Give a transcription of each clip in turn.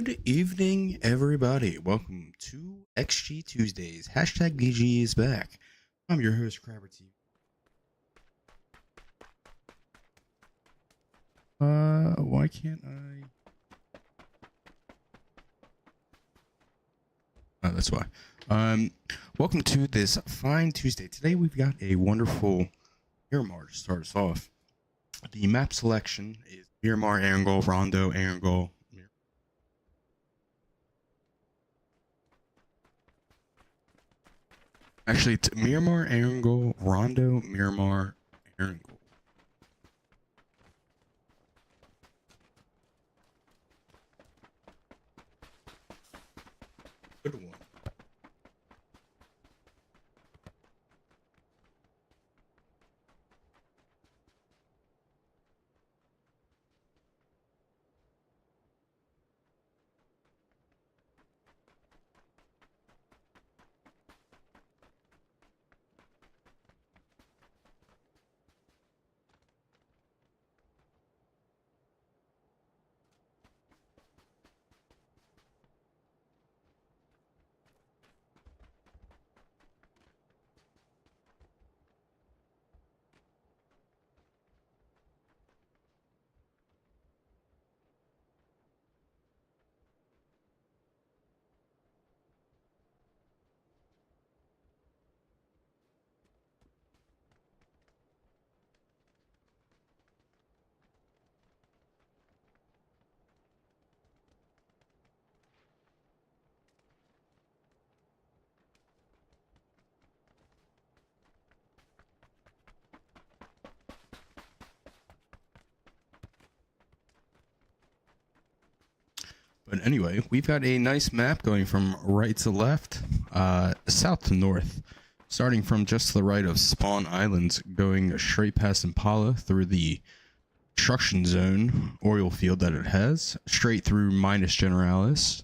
Good evening, everybody. Welcome to XG Tuesdays. Hashtag BG is back. I'm your host, Crabber TV. Why can't I? Oh, that's why. Welcome to this fine Tuesday. Today we've got a wonderful Miramar to start us off. The map selection is Miramar, Angle, Rondo, Angle. Actually, it's Miramar, Angle, Rondo, Miramar, Angle. Good one. But anyway, we've got a nice map going from right to left, south to north, starting from just to the right of Spawn Islands, going straight past Impala through the construction zone oil field that it has, straight through Minas Generalis,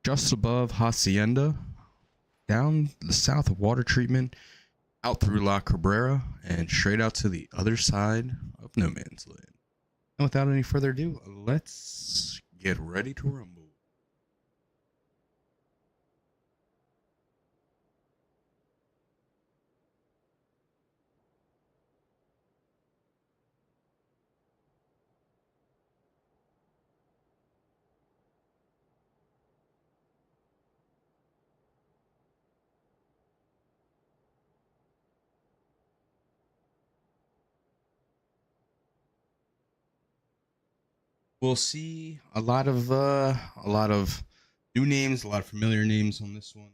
just above Hacienda, down the south of water treatment, out through La Cabrera, and straight out to the other side of No Man's Land. And without any further ado, let's get ready to rumble. We'll see a lot of new names, a lot of familiar names on this one.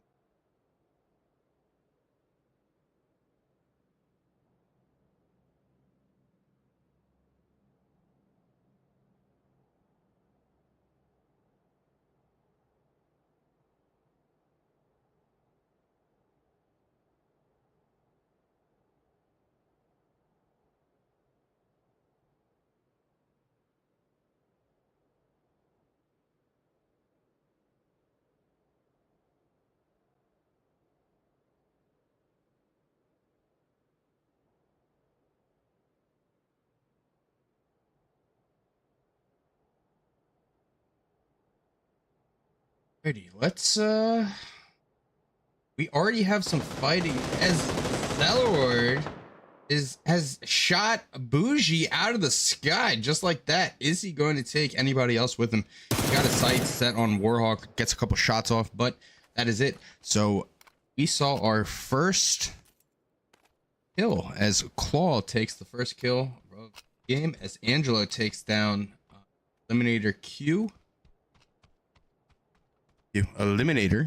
Alrighty, let's we already have some fighting as Zelord has shot Bougie out of the sky just like that. Is he going to take anybody else with him? He got a sight set on Warhawk, gets a couple shots off, but that is it. So we saw our first kill as Claw takes the first kill of the game, as Angelo takes down Eliminator Q. Eliminator.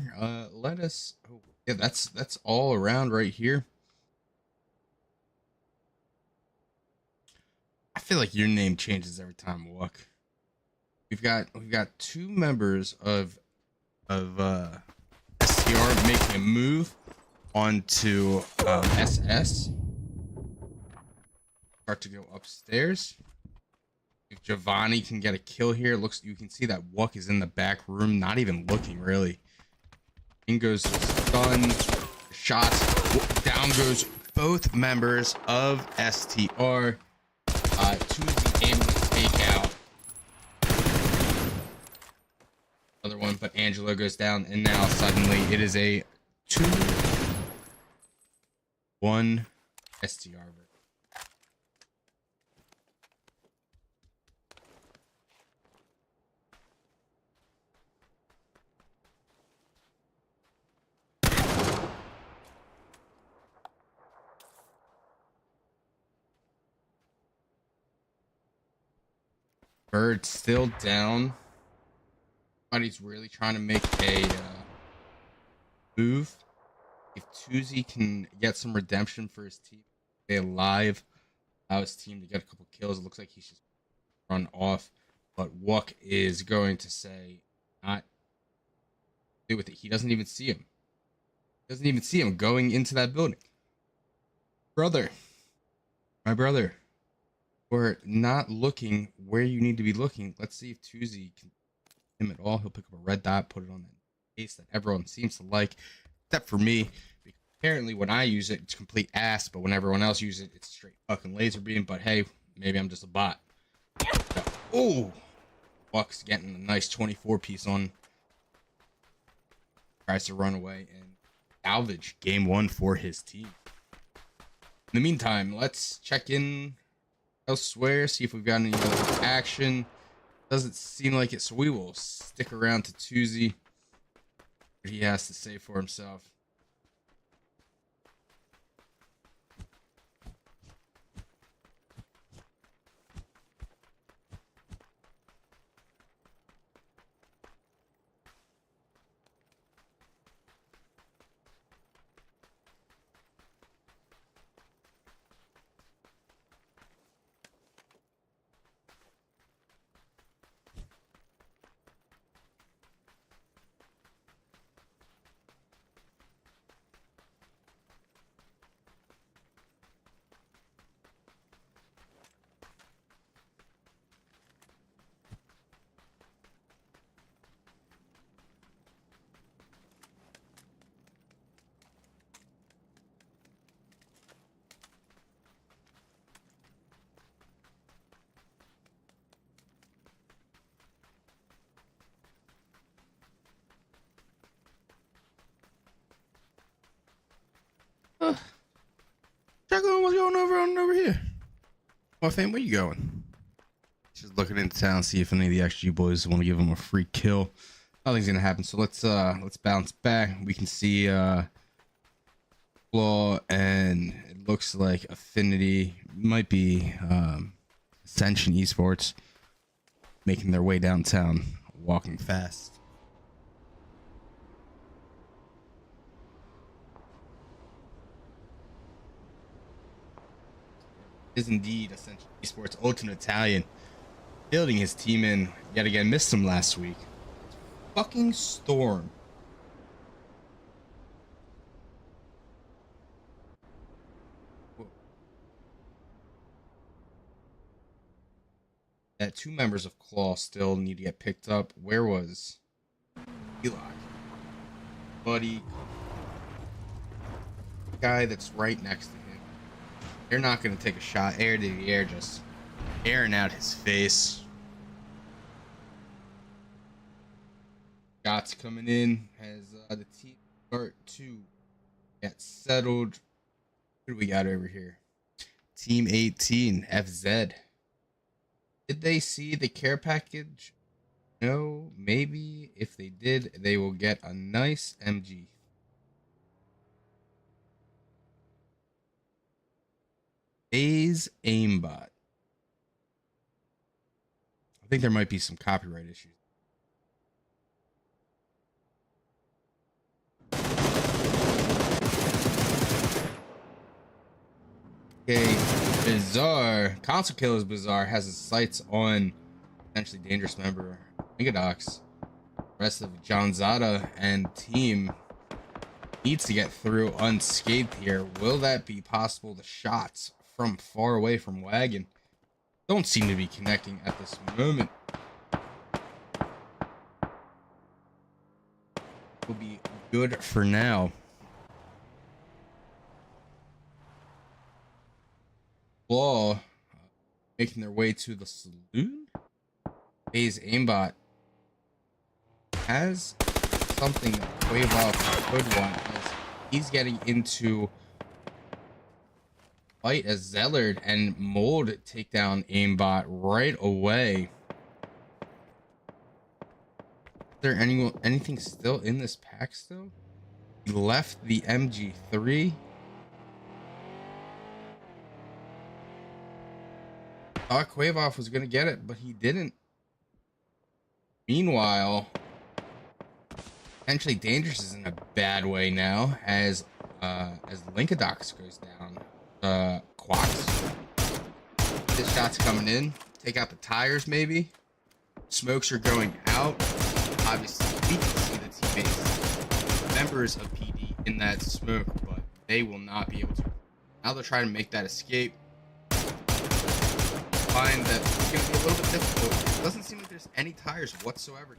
Let us. Oh, yeah, that's all around right here. I feel like your name changes every time, Walk. We've got two members of STR making a move onto SS. Start to go upstairs. If Giovanni can get a kill here, looks, you can see that Wuck is in the back room, not even looking really. In goes stun, shots, down goes both members of STR to the aimless takeout. but Angelo goes down, and now suddenly it is a 2-1 STR. Bird still down. But he's really trying to make a move. If Tuzi can get some redemption for his team, stay alive, allow his team to get a couple kills. It looks like he's just run off. But Wook is going to say, not do with it. He doesn't even see him. Doesn't even see him going into that building. Brother, my brother, we're not looking where you need to be looking. Let's see if Tuzi can him at all. He'll pick up a red dot, put it on that face that everyone seems to like, except for me. Because apparently, when I use it, it's complete ass. But when everyone else uses it, it's straight fucking laser beam. But hey, maybe I'm just a bot. Oh, Buck's getting a nice 24 piece on. Tries to run away and salvage game 1 for his team. In the meantime, let's check in elsewhere, see if we've got any other action. Doesn't seem like it, so we will stick around to Tuzi. What he has to say for himself. Check on what's going on over here. Well, fam, where you going? Just looking into town, see if any of the XG boys want to give him a free kill. Nothing's gonna happen, so let's bounce back. We can see Flaw, and it looks like Affinity might be Ascension Esports making their way downtown, walking fast. Is indeed Ascension Esports Ultimate Italian building his team in yet again. Missed him last week. Fucking storm. That 2 members of Claw still need to get picked up. Where was Eli? Buddy. Guy that's right next to him. They're not going to take a shot. Air to the air, just airing out his face. Shots coming in as the team start to get settled. What do we got over here? Team 18, FZ. Did they see the care package? No, maybe. If they did, they will get a nice MG. A's aimbot. I think there might be some copyright issues. Okay, Bizarre. Console Killers Bizarre has his sights on potentially dangerous member Megadox. The rest of John Zada and team needs to get through unscathed here. Will that be possible? The shots from far away from Wagon don't seem to be connecting at this moment. Will be good for now. Claw making their way to the saloon. A's aimbot has something that Quavo could want is he's getting into fight as Zellard and Mold take down aimbot right away. Is there anything still in this pack still? He left the MG3. Thought Quavo was gonna get it, but he didn't. Meanwhile, potentially Dangerous is in a bad way now as Linkadox goes down. Quacks. This shot's coming in. Take out the tires, maybe. Smokes are going out. Obviously, we can see the teammates, members of PD in that smoke, but they will not be able to. Now they're trying to make that escape. Find that it's going to be a little bit difficult. It doesn't seem like there's any tires whatsoever.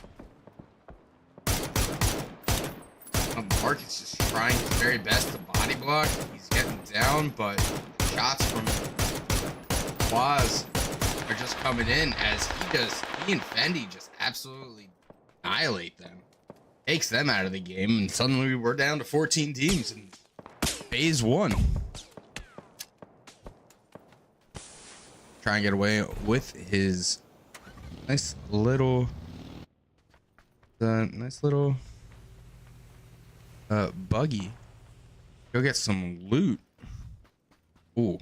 Mark is just trying his very best to body block. He's getting down, but shots from Quaz are just coming in as he and Fendi just absolutely annihilate them. Takes them out of the game, and suddenly we're down to 14 teams in phase 1. Try and get away with his nice little buggy. Go get some loot. Ooh,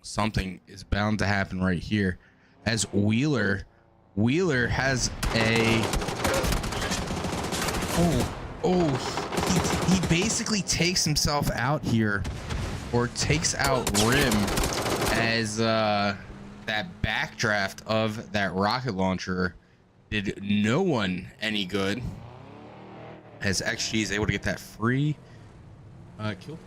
something is bound to happen right here as Wheeler has a he basically takes himself out here, or takes out Rim, as that backdraft of that rocket launcher did no one any good, as XG is able to get that free kill point.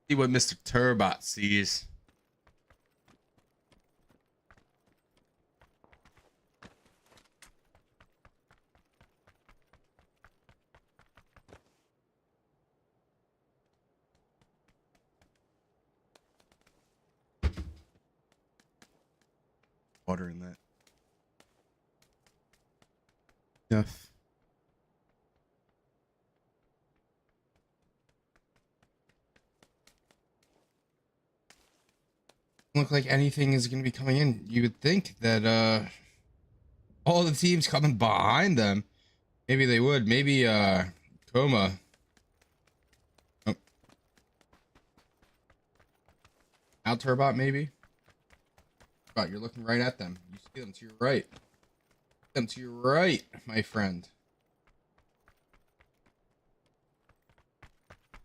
See what Mr. Turbot sees. Water in that. Enough. Look like anything is going to be coming in. You would think that all the teams coming behind them, maybe they would. Maybe Coma. Oh. Out Turbot, maybe. Turbot, you're looking right at them. You see them to your right. Them to your right, my friend.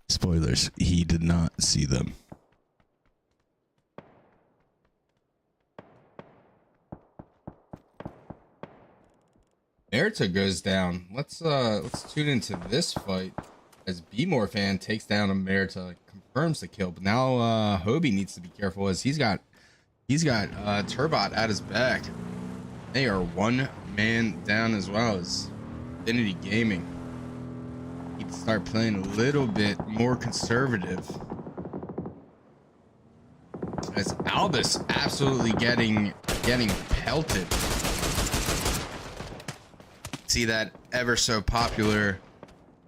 Spoilers, he did not see them. Merita goes down. Let's tune into this fight as B-More-Fan takes down a Merita, confirms the kill. But now Hobie needs to be careful as he's got Turbot at his back. They are one man down as well as Infinity Gaming. Need to start playing a little bit more conservative. As Albus absolutely getting pelted. See that ever so popular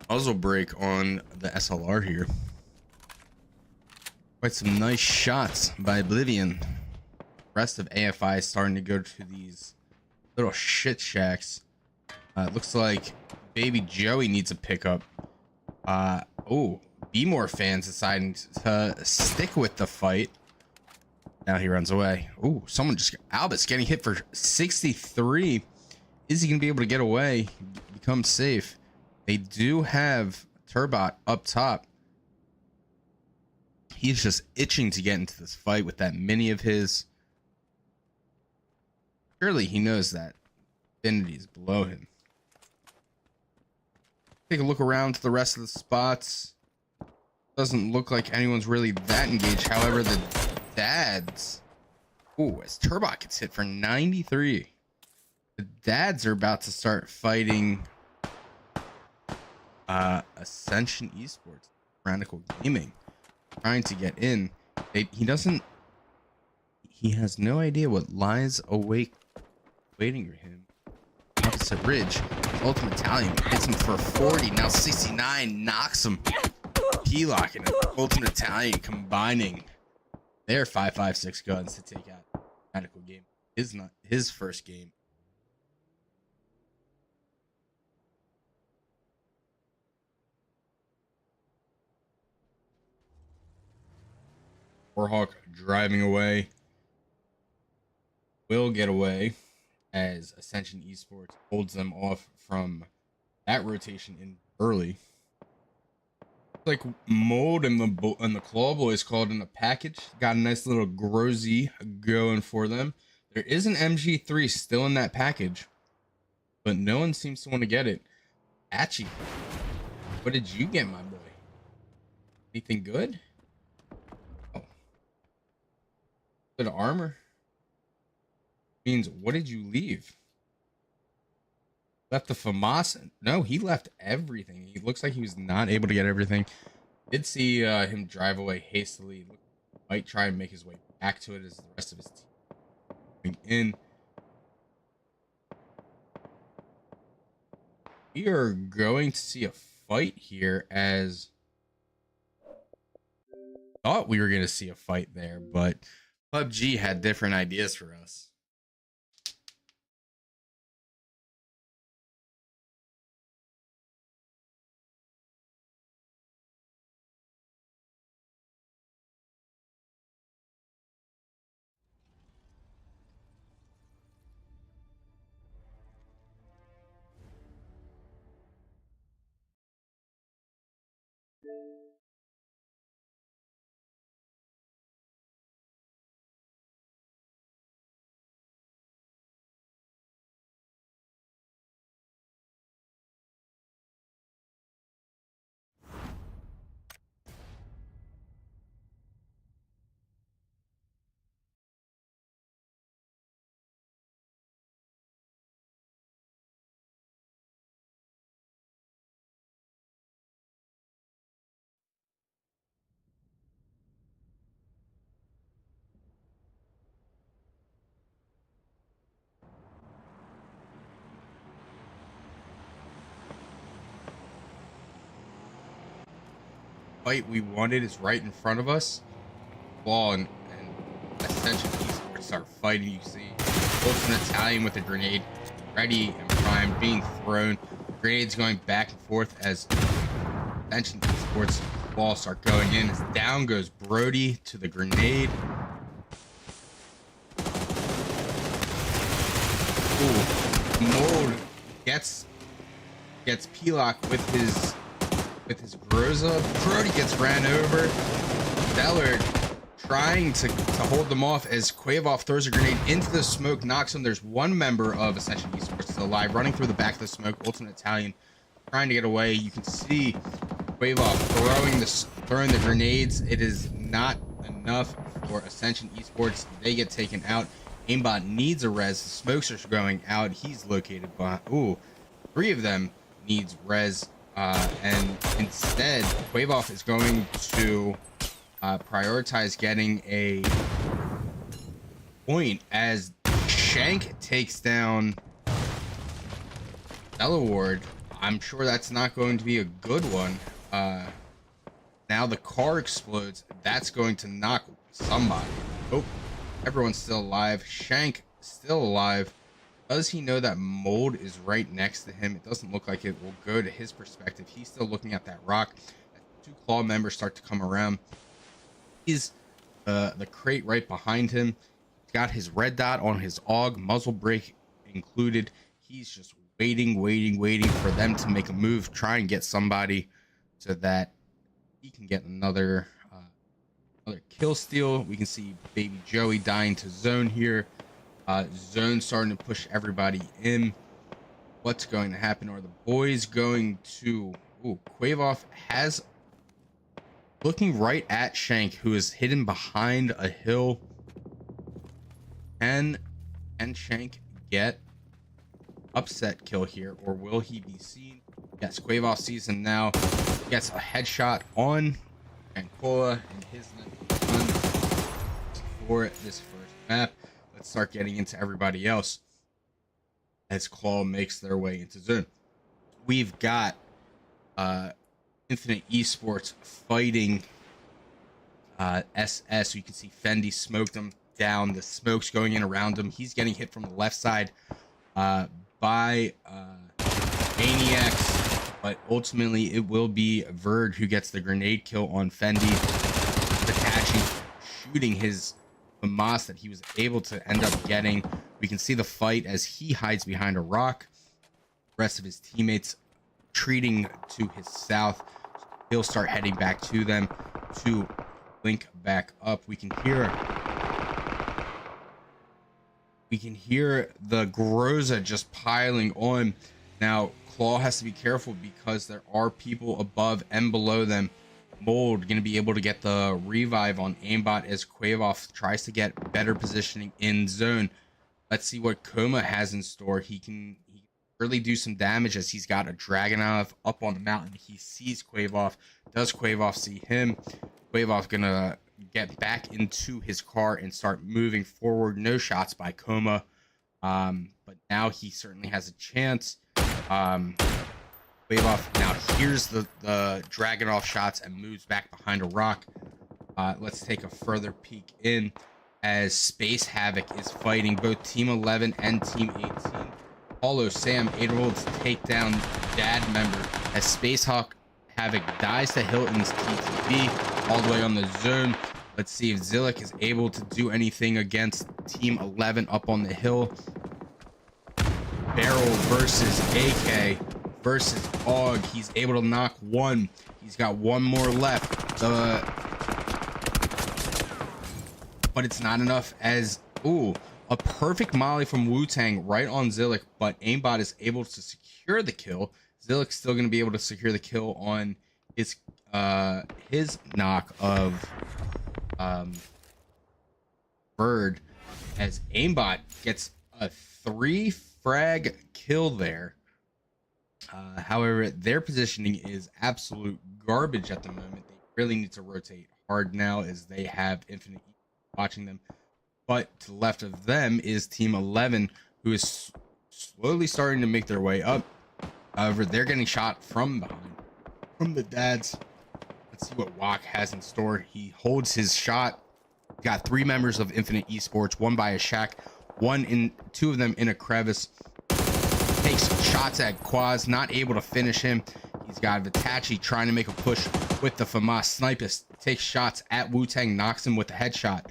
muzzle brake on the SLR here. Quite some nice shots by Oblivion. Rest of AFI is starting to go to these little shit shacks. Looks like Baby Joey needs a pickup. B-More fans deciding to stick with the fight. Now he runs away. Ooh, someone just Albus getting hit for 63. Is he gonna be able to get away, become safe? They do have Turbot up top. He's just itching to get into this fight with that mini of his. Surely he knows that Infinity is below him. Take a look around to the rest of the spots. Doesn't look like anyone's really that engaged. However, the dads. Ooh, as Turbot gets hit for 93. The dads are about to start fighting Ascension Esports, Radical Gaming, trying to get in. He has no idea what lies awake waiting for him. Opposite ridge, Ultimate Italian hits him for 40. Now 69 knocks him. P-Lock and Ultimate Italian combining their 5.56 guns to take out Radical Game. Not his first game. Warhawk driving away. Will get away as Ascension Esports holds them off from that rotation in early. Like Mold and the Claw Boys called in the package. Got a nice little Grozy going for them. There is an MG3 still in that package, but no one seems to want to get it. Atchi, what did you get, my boy? Anything good? Oh, good armor. Means what did you leave? Left the FAMAS? No, he left everything. He looks like he was not able to get everything. Did see him drive away hastily. Might try and make his way back to it as the rest of his team in. We are going to see a fight here, as thought we were going to see a fight there, but PUBG had different ideas for us. Fight we wanted is right in front of us. Ball and Ascension Esports start fighting. You see Ultimate Italian with a grenade ready and primed, being thrown. Grenades going back and forth as Ascension Esports ball start going in. As down goes Brody to the grenade. Ooh, Mold gets P-Lock with his Groza. Brody gets ran over. Stellar trying to hold them off as Quavoff throws a grenade into the smoke, knocks him. There's one member of Ascension Esports still alive, running through the back of the smoke. Ultimate Italian trying to get away. You can see Quavoff throwing the grenades. It is not enough for Ascension Esports. They get taken out. Aimbot needs a res. The smokes are going out. He's located by three of them needs res. And instead, Quavoff is going to prioritize getting a point as Shank takes down Delaward. I'm sure that's not going to be a good one. Now the car explodes. That's going to knock somebody. Oh, everyone's still alive. Shank still alive. Does he know that Mold is right next to him? It doesn't look like it will go to his perspective. He's still looking at that rock. Two claw members start to come around. He's the crate right behind him. He's got his red dot on his AUG, muzzle brake included. He's just waiting for them to make a move, try and get somebody so that he can get another kill steal. We can see Baby Joey dying to Zone here. Zone starting to push everybody in. What's going to happen? Are the boys going to... Ooh, Quavoff has looking right at Shank, who is hidden behind a hill. Can Shank get upset kill here, or will he be seen? Yes, Quavoff sees him now. Gets a headshot on Ancola and his run for this first map. Let's start getting into everybody else as Claw makes their way into zone. We've got Infinite Esports fighting SS. You can see Fendi smoked him down. The smoke's going in around him. He's getting hit from the left side by Maniacs, but ultimately it will be Verd who gets the grenade kill on Fendi. Hitachi shooting his FAMAS that he was able to end up getting. We can see the fight as he hides behind a rock. The rest of his teammates retreating to his south. He'll start heading back to them to link back up. We can hear the Groza just piling on. Now Claw has to be careful because there are people above and below them. Mold going to be able to get the revive on aimbot as Quavoff tries to get better positioning in zone. Let's see what Coma has in store. He can really do some damage as he's got a Dragonov up on the mountain. He sees Quavoff. Does Quavoff see him? Quavoff gonna get back into his car and start moving forward. No shots by Coma, but now he certainly has a chance. Quavoff now hears the Dragonov shots and moves back behind a rock. Let's take a further peek in as Space Havoc is fighting both Team 11 and Team 18. Paulo Sam able to take down Dad member as Space Havoc dies to Hilton's TTB all the way on the zone. Let's see if Zillick is able to do anything against Team 11 up on the hill. Barrel versus AK versus Og. He's able to knock one. He's got one more left. But it's not enough as a perfect molly from Wu-Tang right on Zillick, but aimbot is able to secure the kill. Zillick's still going to be able to secure the kill on his knock of Bird as aimbot gets a 3 frag kill there. However, their positioning is absolute garbage at the moment. They really need to rotate hard now as they have Infinite watching them. But to the left of them is Team 11, who is slowly starting to make their way up. However, they're getting shot from behind, from the dads. Let's see what Wok has in store. He holds his shot. Got 3 members of Infinite Esports, one by a shack, two of them in a crevice. Takes shots at Quaz, not able to finish him. He's got Hitachi trying to make a push with the FAMAS. Snipist takes shots at Wu-Tang, knocks him with a headshot.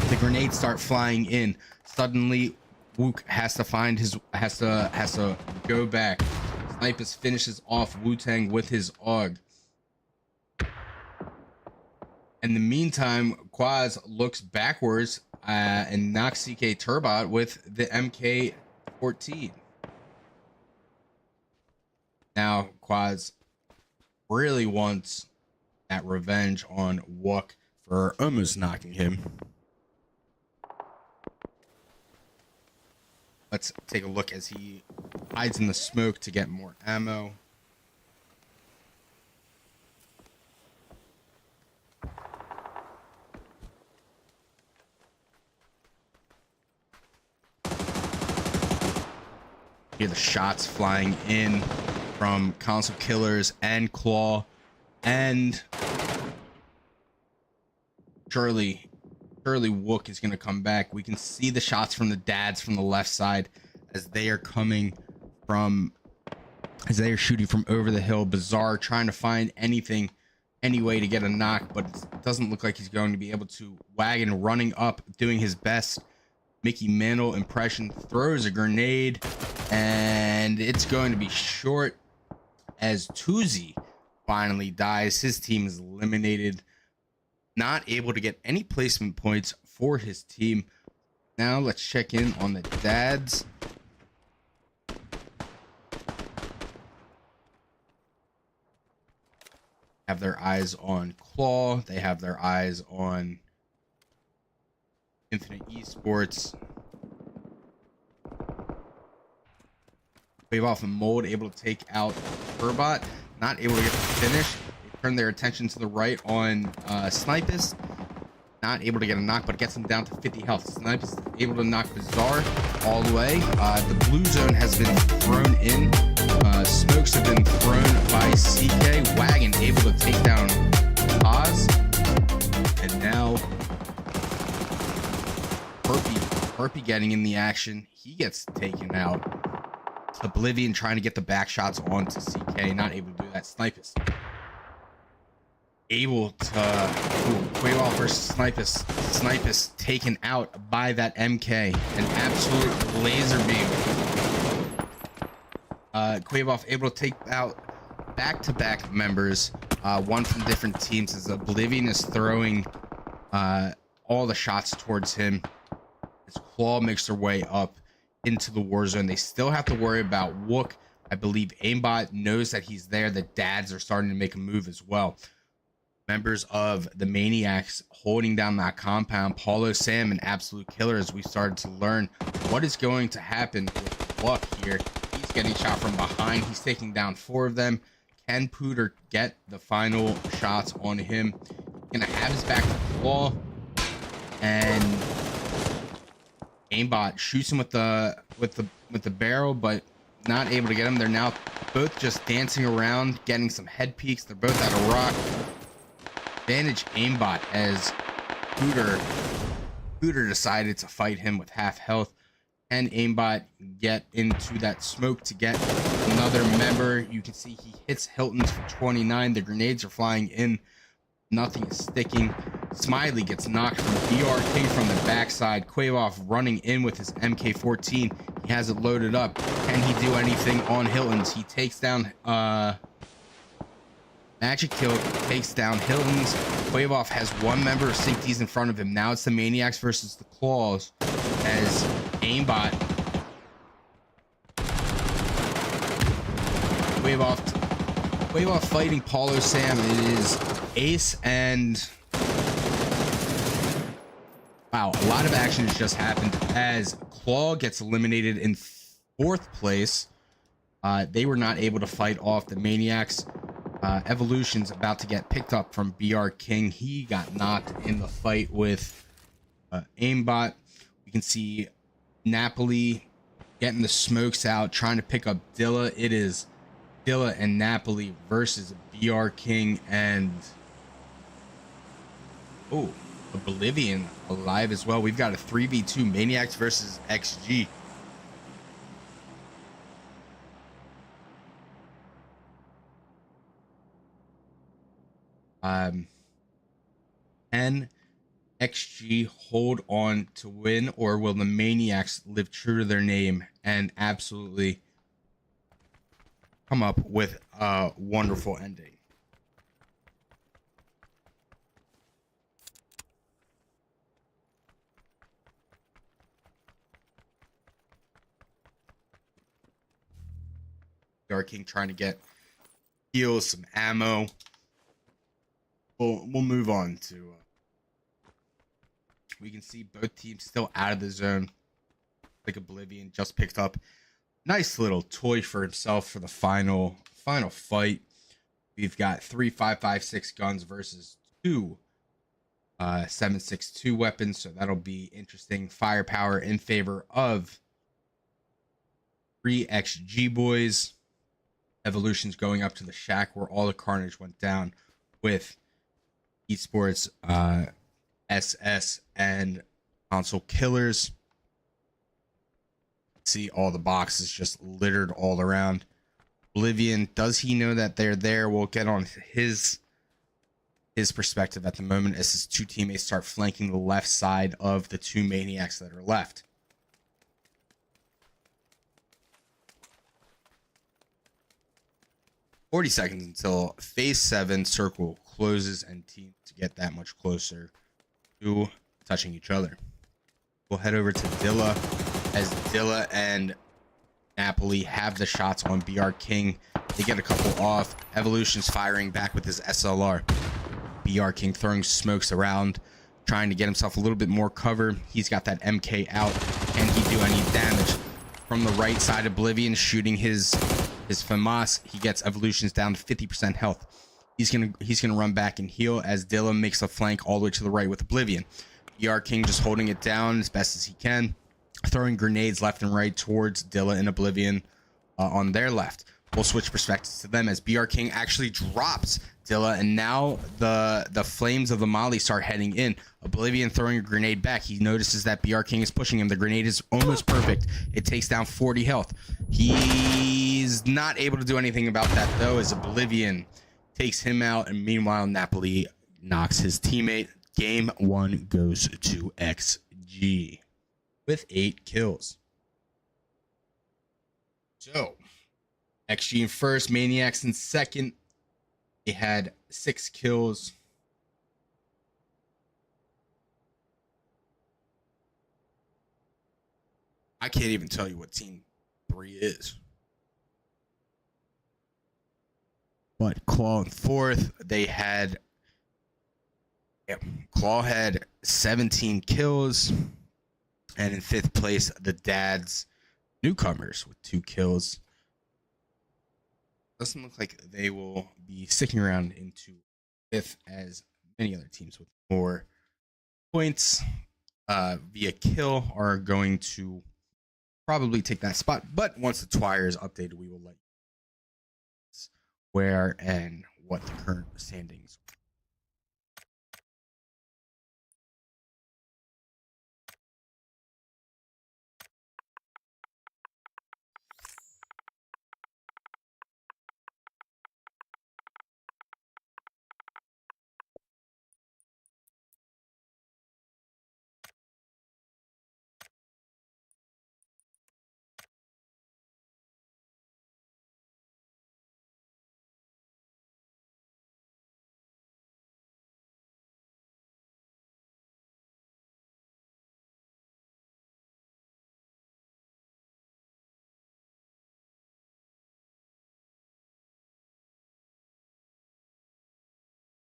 The grenades start flying in. Suddenly, Wook has to go back. Snipist finishes off Wu-Tang with his AUG. In the meantime, Quaz looks backwards and knocks CK Turbot with the MK14. Now Quaz really wants that revenge on Wook for almost knocking him. Let's take a look as he hides in the smoke to get more ammo. Hear the shots flying in from console killers and Claw, and surely Wook is going to come back. We can see the shots from the dads from the left side as they are shooting from over the hill. Bizarre trying to find any way to get a knock, but it doesn't look like he's going to be able to. Wagon running up, doing his best Mickey Mantle impression, throws a grenade, and it's going to be short as Tuzi finally dies. His team is eliminated. Not able to get any placement points for his team. Now let's check in on the dads. have their eyes on Claw. They have their eyes on Infinite Esports. Wave off and Mold able to take out Turbot. Not able to get the finish. They turn their attention to the right on Snipus. Not able to get a knock, but gets him down to 50 health. Snipus is able to knock Bizarre all the way. The blue zone has been thrown in. Smokes have been thrown by CK. Wagon able to take down Oz. And now Herpy getting in the action. He gets taken out. Oblivion trying to get the back shots onto CK. Not able to do that. Snipus able to Quaywall versus Snipus. Snipus taken out by that MK. An absolute laser beam. Quaywolf able to take out back-to-back members, one from different teams, as Oblivion is throwing all the shots towards him. As Claw makes their way up into the war zone. They still have to worry about Wook. I believe Aimbot knows that he's there. The dads are starting to make a move as well. Members of the Maniacs holding down that compound. Paulo Sam, an absolute killer, as we started to learn what is going to happen with Wook here. He's getting shot from behind. He's taking down 4 of them. Can Pooter get the final shots on him? Gonna have his back to Claw, and Aimbot shoots him with the barrel, but not able to get him. They're now both just dancing around, getting some head peeks. They're both out of rock. Advantage Aimbot, as Pooter decided to fight him with half health. And Aimbot get into that smoke to get another member. You can see he hits Hilton's for 29. The grenades are flying in. Nothing is sticking. Smiley gets knocked from BR King from the backside. Quavoff running in with his MK14. He has it loaded up. Can he do anything on Hilton's? He takes down Magic Kill, takes down Hilton's. Quavoff has one member of Sync D's in front of him. Now it's the Maniacs versus the Claws, as Aimbot Quavoff fighting Paulo Sam. It is Ace and wow, a lot of action has just happened as Claw gets eliminated in 4th place. They were not able to fight off the Maniacs. Evolution's about to get picked up from BR King. He got knocked in the fight with Aimbot. We can see Napoli getting the smokes out, trying to pick up Dilla. It is Dilla and Napoli versus BR King and Oblivion alive as well. We've got a 3v2 Maniacs versus XG. Can XG hold on to win, or will the Maniacs live true to their name and absolutely come up with a wonderful ending? Dark King trying to get heals, some ammo. We'll move on to we can see both teams still out of the zone. Like Oblivion just picked up nice little toy for himself for the final fight. We've got 3 5.56 guns versus 2 7.62 weapons, so that'll be interesting. Firepower in favor of 3 XG boys. Evolution's going up to the shack where all the carnage went down with Esports, SS, and console killers. See all the boxes just littered all around. Oblivion, does he know that they're there? We'll get on his perspective at the moment as his 2 teammates start flanking the left side of the 2 Maniacs that are left. $40 seconds until phase 7 circle closes and teams get that much closer to touching each other. We'll head over to Dilla as Dilla and Napoli have the shots on BR King. They get a couple off. Evolution's firing back with his SLR. BR King throwing smokes around, trying to get himself a little bit more cover. He's got that MK out. Can he do any damage? From the right side, Oblivion shooting his FAMAS. He gets Evolutions down to 50% health. He's gonna run back and heal as Dilla makes a flank all the way to the right with Oblivion. BR King just holding it down as best as he can, throwing grenades left and right towards Dilla and Oblivion on their left. We'll switch perspectives to them as BR King actually drops Dilla, and now the flames of the Molly start heading in. Oblivion throwing a grenade back. He notices that BR King is pushing him. The grenade is almost perfect. It takes down 40 health. He's not able to do anything about that though, as Oblivion takes him out, and meanwhile Napoli knocks his teammate. Game 1 goes to XG with 8 kills. So XG in first, Maniacs in second. They had 6 kills. I can't even tell you what team 3 is. But Claw in fourth, they had Claw had 17 kills. And in 5th place, the Dads Newcomers with 2 kills. Doesn't look like they will be sticking around into 5th as many other teams with more points via kill are going to probably take that spot. But once the Twire is updated, we will let you know where and what the current standings are.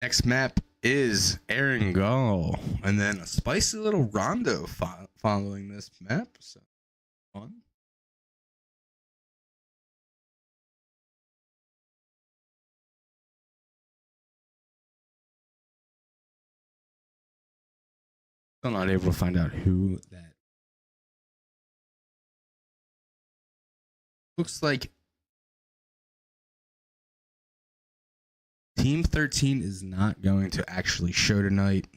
Next map is Erangel, and then a spicy little rondo following this map. So fun. Still not able to find out who that looks like. Team 13 is not going to actually show tonight.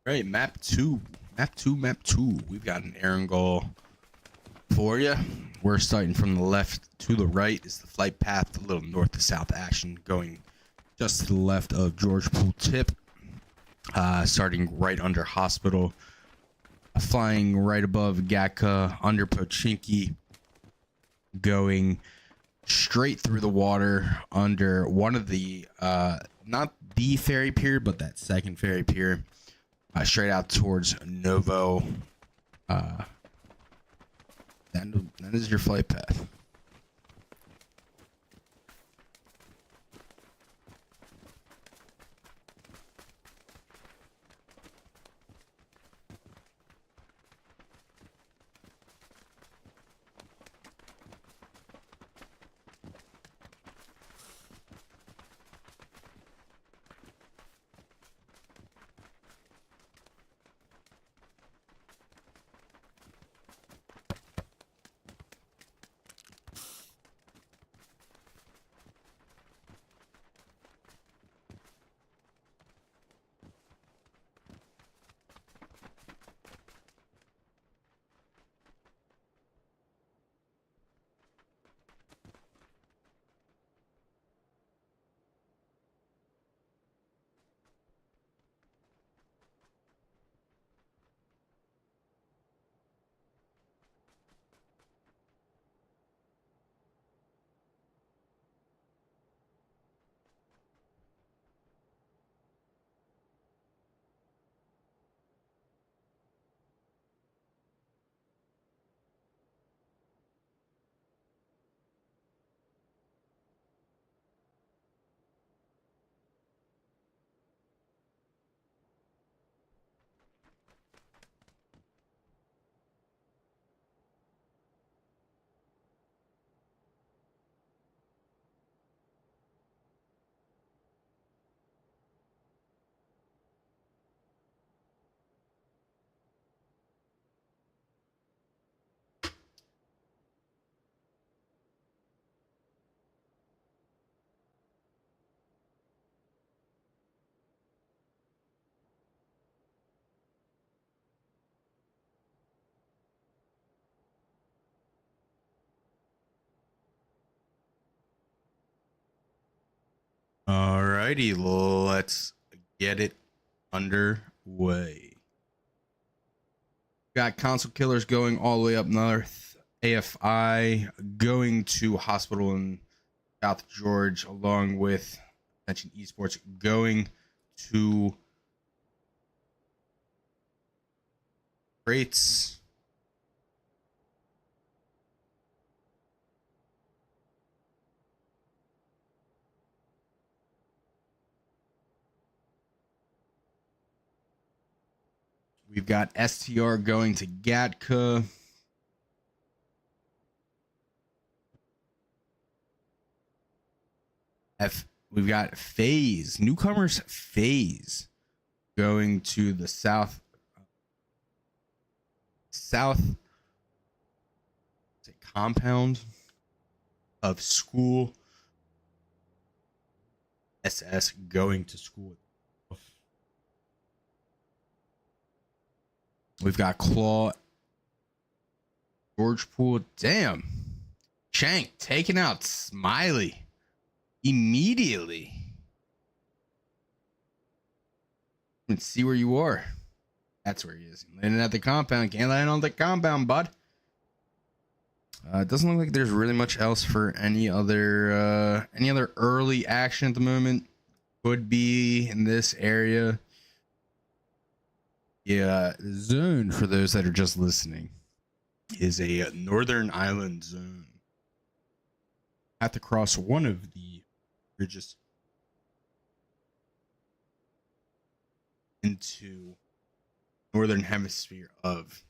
Right, map two. We've got an Aaron goal for you. We're starting from the left to the right is the flight path, a little north to south action going just to the left of George Pool Tip, starting right under Hospital, flying right above Gatka, under Pochinki, going straight through the water under one of the not the ferry pier, but that second ferry pier, straight out towards Novo. That is your flight path. Alrighty, let's get it underway. Got console killers going all the way up north. AFI going to Hospital in South George, along with mentioned esports going to Crates. We've got STR going to Gatka. We've got FaZe, newcomers FaZe going to the south compound of school. SS going to school. We've got Claw, George Pool. Damn. Shank taking out Smiley immediately. Let's see where you are. That's where he is. Landing at the compound. Can't land on the compound, bud. It doesn't look like there's really much else for any other early action at the moment. Could be in this area. Yeah, the zone, for those that are just listening, is a northern island zone. Have to cross one of the bridges into northern hemisphere of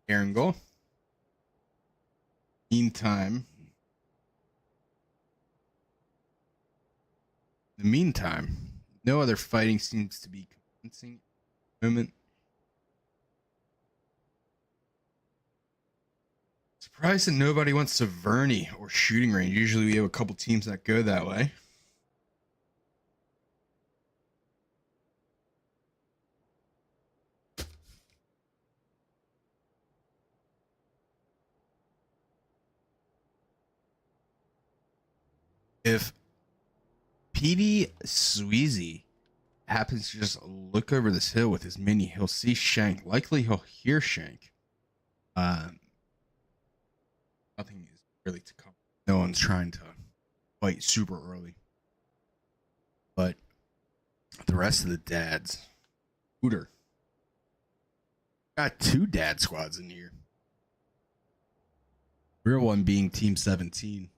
Erangel. In the meantime, no other fighting seems to be commencing at the moment. Surprised that nobody wants to Verney or shooting range. Usually we have a couple teams that go that way. If PD Sweezy happens to just look over this hill with his mini, he'll see Shank. Likely he'll hear Shank. Uh, Nothing is really to come. No one's trying to fight super early. But the rest of the dads, Hooter, got two dad squads in here. Real one being Team 17.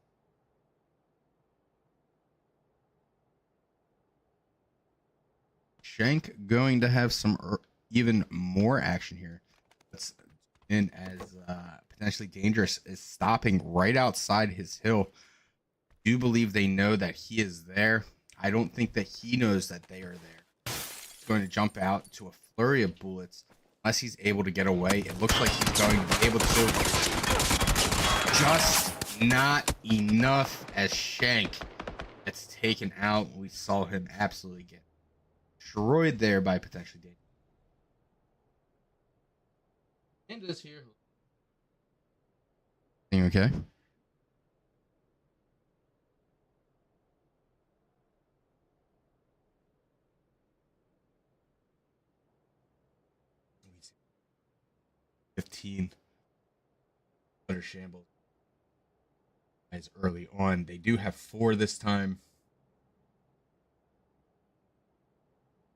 Shank going to have some even more action here. That's in as potentially dangerous is stopping right outside his hill. Do believe they know that he is there. I don't think that he knows that they are there. He's going to jump out to a flurry of bullets. Unless he's able to get away, it looks like he's going to be able to. Just not enough as Shank gets taken out. We saw him absolutely get destroyed there by potentially Dave. And this here. Okay. Let me see. 15 under shambles. As early on, they do have 4 this time.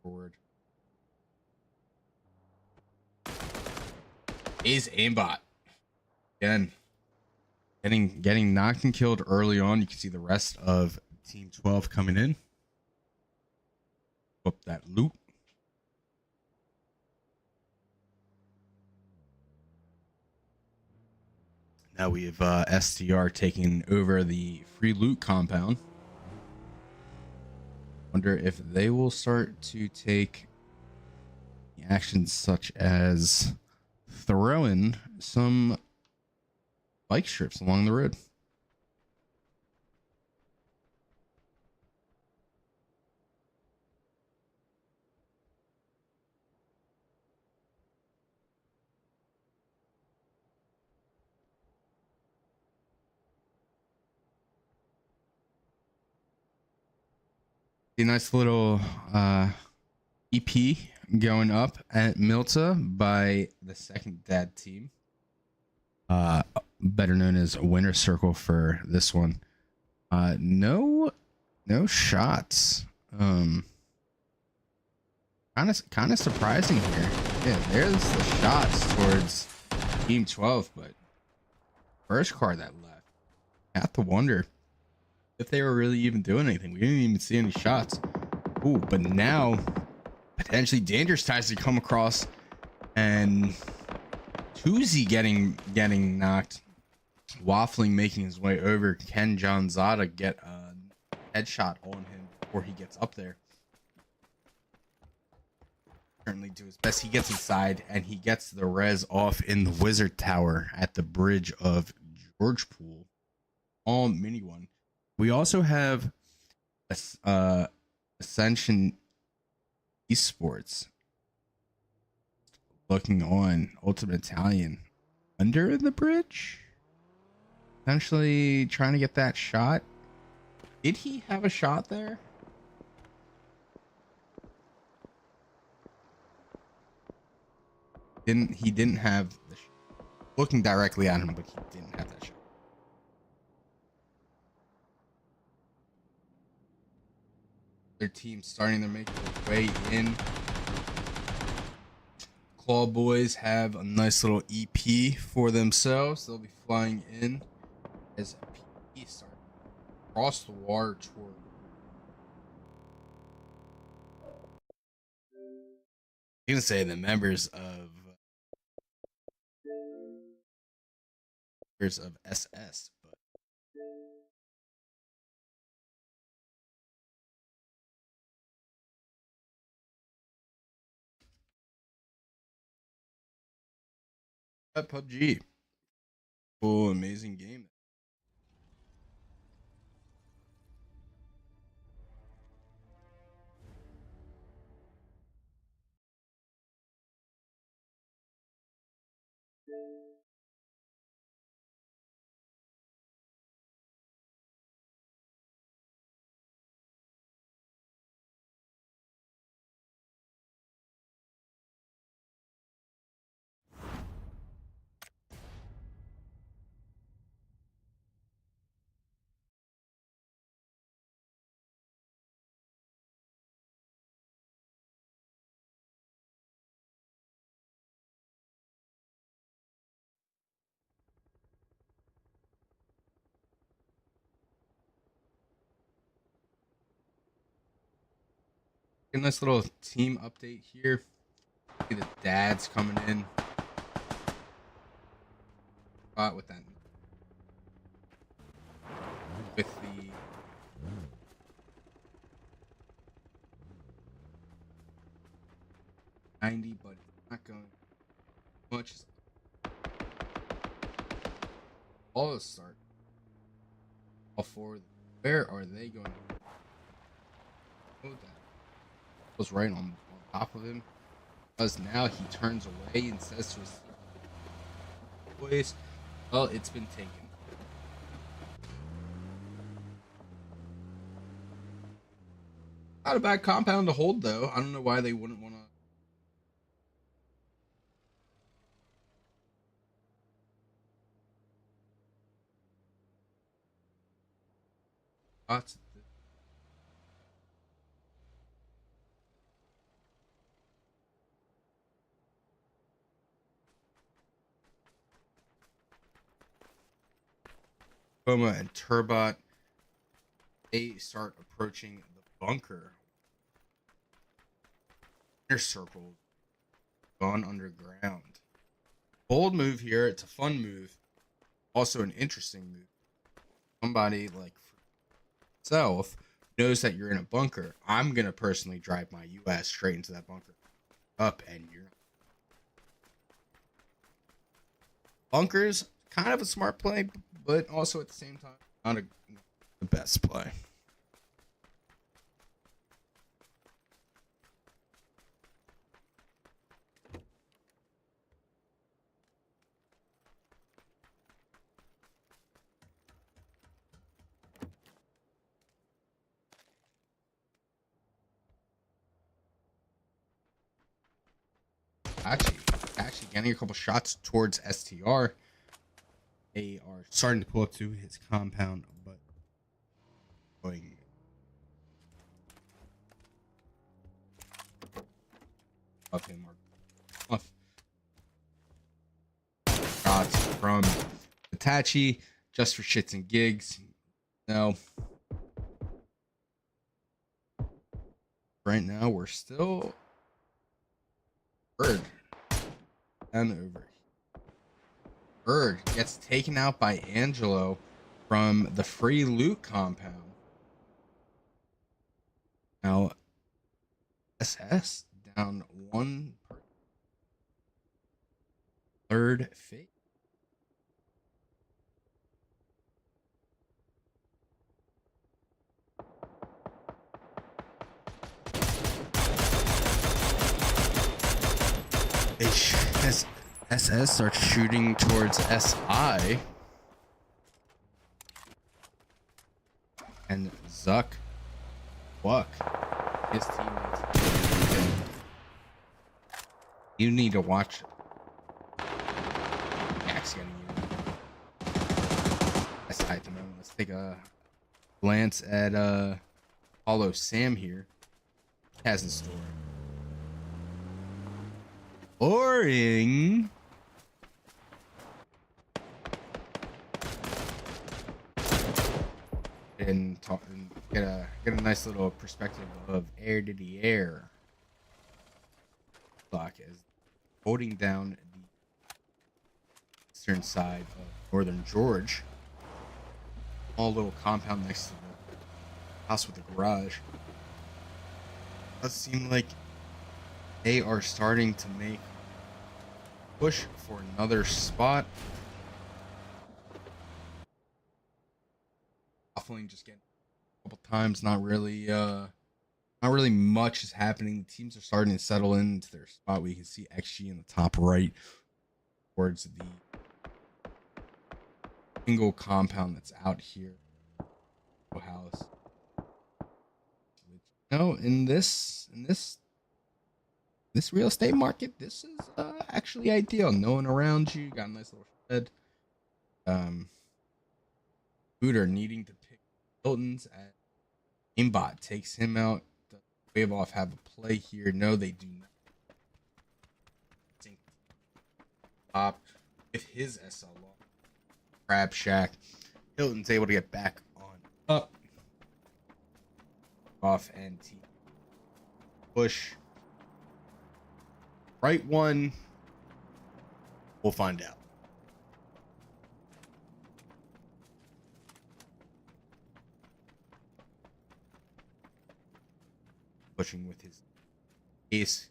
Forward. Is aimbot again getting knocked and killed early on. You can see the rest of Team 12 coming in. Up that loot. Now we have STR taking over the free loot compound. Wonder if they will start to take actions such as throwing some bike strips along the road. A nice little EP going up at Milta by the second dad team. Better known as Winner Circle for this one. No shots. Kind of surprising here. Yeah, there's the shots towards Team 12, but first car that left. I have to wonder if they were really even doing anything. We didn't even see any shots. Ooh, but now potentially dangerous ties to come across, and Tuzi getting knocked, waffling, making his way over. Can John Zada get a headshot on him before he gets up there? Certainly do his best. He gets inside and he gets the res off in the wizard tower at the bridge of George Pool. All mini one. We also have Ascension Esports looking on Ultimate Italian under the bridge, potentially trying to get that shot. Did he have a shot there? He didn't have the looking directly at him, but he didn't have that shot. Their team starting to make their way in. Claw Boys have a nice little EP for themselves. They'll be flying in as PP starts across the water toward. I'm gonna say the members of SS, but PUBG, cool, amazing game. a nice little team update here. See the dads coming in. With that. With the 90, but it's not going much. All the start. All four. Where are they going? Oh, that was right on top of him. Because now he turns away and says to his boys, well, it's been taken. Not a bad compound to hold, though. I don't know why they wouldn't want to. Lots of Coma and Turbot, they start approaching the bunker. Inner circle gone underground. Bold move here. It's a fun move. Also an interesting move. Somebody like myself knows that you're in a bunker. I'm gonna personally drive my US straight into that bunker. Up and you're bunkers, kind of a smart play, but also at the same time not the best play. Actually getting a couple shots towards STR. They are starting to pull up to his compound, but going of him or off shots from Itachi just for shits and gigs. No. Right now we're still Bird and over. Bird gets taken out by Angelo from the free loot compound. Now SS down one per third fate. SS starts shooting towards SI. And Zuck. His teammates. You need to watch. Max getting you. SI at the moment. Let's take a glance at Hollow Sam here. Has in store. Boring. And talk and get a nice little perspective of air to the air. Clock is holding down the eastern side of northern George. Small little compound next to the house with the garage. Does seem like they are starting to make push for another spot. Offline just getting a couple times, not really much is happening. The teams are starting to settle into their spot. We can see XG in the top right towards the single compound that's out here. House. No, in this real estate market, this is actually ideal. No one around you, got a nice little shed. Booter needing to pick Hilton's at aimbot takes him out. The wave off have a play here. No, they do not. Top with his SLR. Crab Shack. Hilton's able to get back on up. Off and T. push right one? We'll find out. Pushing with his ace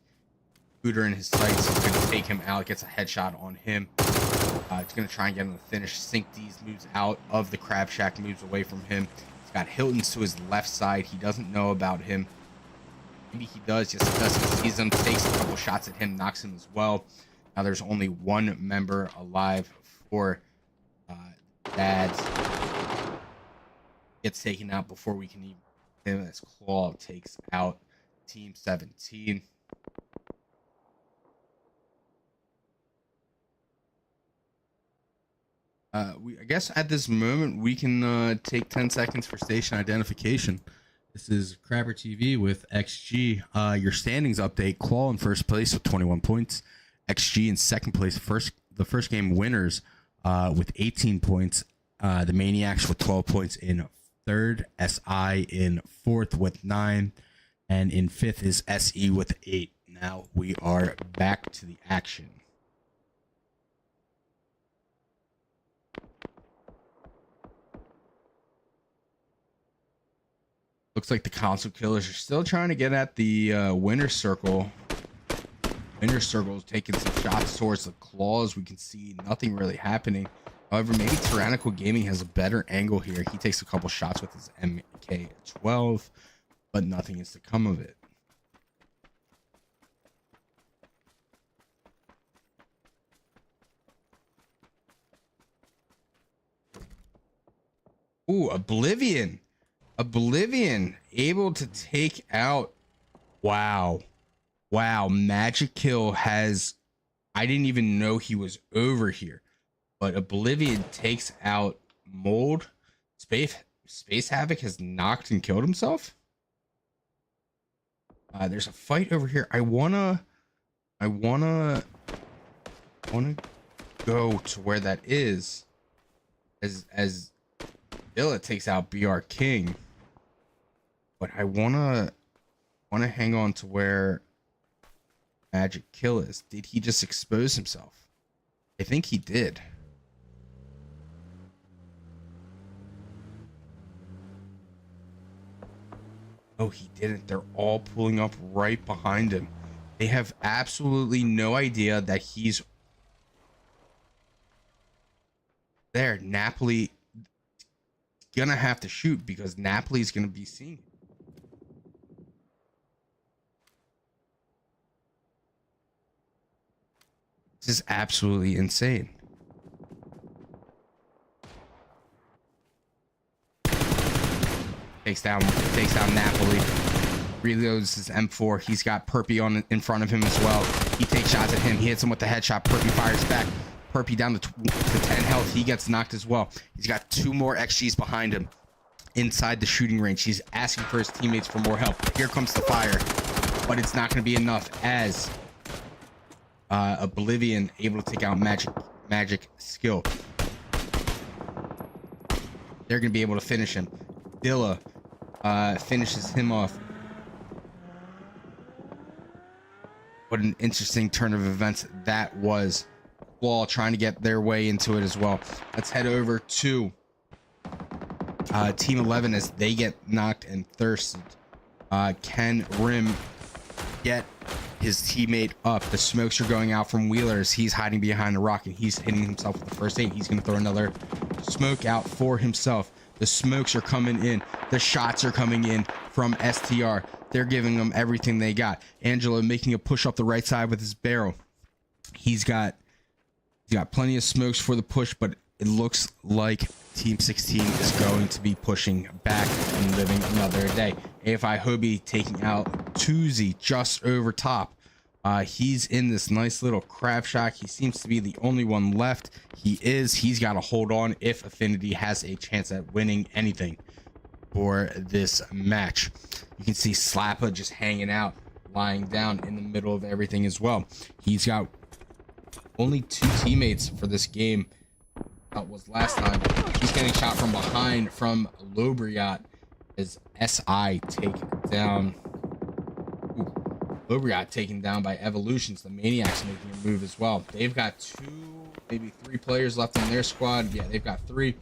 scooter in his sights. He's going to take him out. Gets a headshot on him. He's going to try and get him to finish. Sink these, moves out of the crab shack, moves away from him. He's got Hilton's to his left side. He doesn't know about him. Maybe he does. Yes, he does. He sees him, takes a couple shots at him, knocks him as well. Now there's only one member alive for Dads. Gets taken out before we can even him as Claw takes out Team 17. I guess at this moment we can take 10 seconds for station identification. This is Crabber TV with XG. Your standings update: Claw in first place with 21 points. XG in second place. The first game winners with 18 points. The Maniacs with 12 points in third. SI in fourth with 9. And in fifth is SE with 8. Now we are back to the action. Looks like the console killers are still trying to get at the winner circle. Winner circle is taking some shots towards the Claws. We can see nothing really happening. However, maybe Tyrannical Gaming has a better angle here. He takes a couple shots with his MK12, but nothing is to come of it. Ooh, Oblivion able to take out. Wow, Magic Kill has, I didn't even know he was over here, but Oblivion takes out Mold. Space Havoc has knocked and killed himself. There's a fight over here. I wanna go to where that is as Dilla takes out BR King. But I wanna hang on to where Magic Kill is. Did he just expose himself? I think he did. Oh, he didn't. They're all pulling up right behind him. They have absolutely no idea that he's there. Napoli gonna have to shoot because Napoli's gonna be seen. This is absolutely insane. Takes down Napoli. Reloads his M4. He's got Perpy on in front of him as well. He takes shots at him. He hits him with the headshot. Perpy fires back. Perpy down to 10 health. He gets knocked as well. He's got 2 more XGs behind him inside the shooting range. He's asking for his teammates for more help. Here comes the fire, but it's not going to be enough as Oblivion able to take out Magic Skill. They're going to be able to finish him. Dilla finishes him off. What an interesting turn of events that was. Claw trying to get their way into it as well. Let's head over to Team 11 as they get knocked and thirsted. Can Rim get his teammate up? The smokes are going out from Wheelers. He's hiding behind the rock and he's hitting himself with the first aid. He's going to throw another smoke out for himself. The smokes are coming in. The shots are coming in from STR. They're giving them everything they got. Angelo making a push up the right side with his barrel. He's got plenty of smokes for the push, but it looks like Team 16 is going to be pushing back and living another day. AFI Hobie taking out Tuzi just over top. He's in this nice little crab shack. He seems to be the only one left. He's got to hold on if Affinity has a chance at winning anything for this match. You can see Slappa just hanging out, lying down in the middle of everything as well. He's got only 2 teammates for this game. That was last time. He's getting shot from behind from Lobriot as SI take down. Ooh. Cobra got taken down by Evolutions. The Maniacs making a move as well. They've got 2, maybe 3 players left in their squad. Yeah, they've got 3.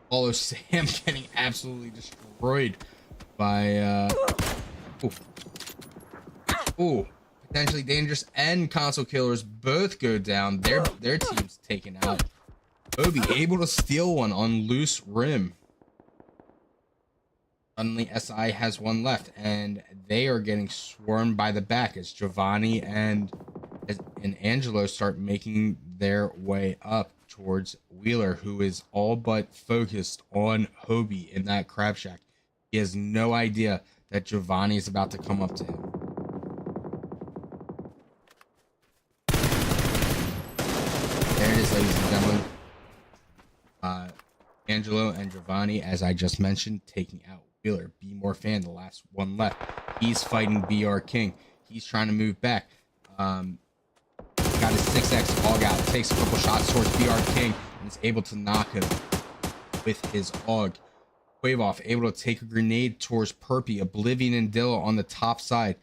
Follow Sam getting absolutely destroyed by ooh, potentially dangerous and console killers both go down. Their team's taken out. Obi able to steal one on loose rim. Suddenly SI has one left, and they are getting swarmed by the back as Giovanni and Angelo start making their way up towards Wheeler, who is all but focused on Hobie in that crab shack. He has no idea that Giovanni is about to come up to him. There it is, ladies and gentlemen. Angelo and Giovanni, as I just mentioned, taking out Wheeler. Be More Fan, the last one left. He's fighting BR King. He's trying to move back. Got his 6x AUG out. Takes a couple shots towards BR King and is able to knock him with his AUG. Quavoff able to take a grenade towards Perpy. Oblivion and Dilla on the top side.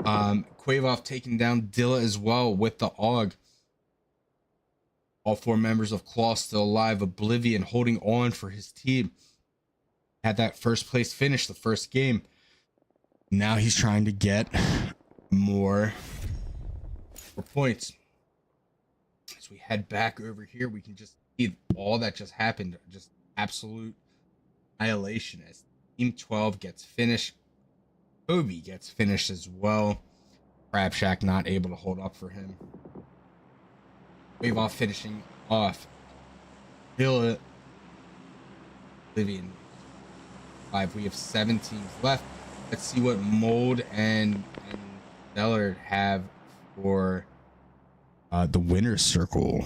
Quavoff taking down Dilla as well with the AUG. All 4 members of Claw still alive. Oblivion holding on for his team. Had that first place finish the first game. Now he's trying to get more points. As we head back over here, we can just see all that just happened. Just absolute annihilation as Team 12 gets finished. Obi gets finished as well. Crab Shack not able to hold up for him. Wave off finishing off. Oblivion. 5. We have 7 teams left. Let's see what Mold and Stellar have for the winner's circle.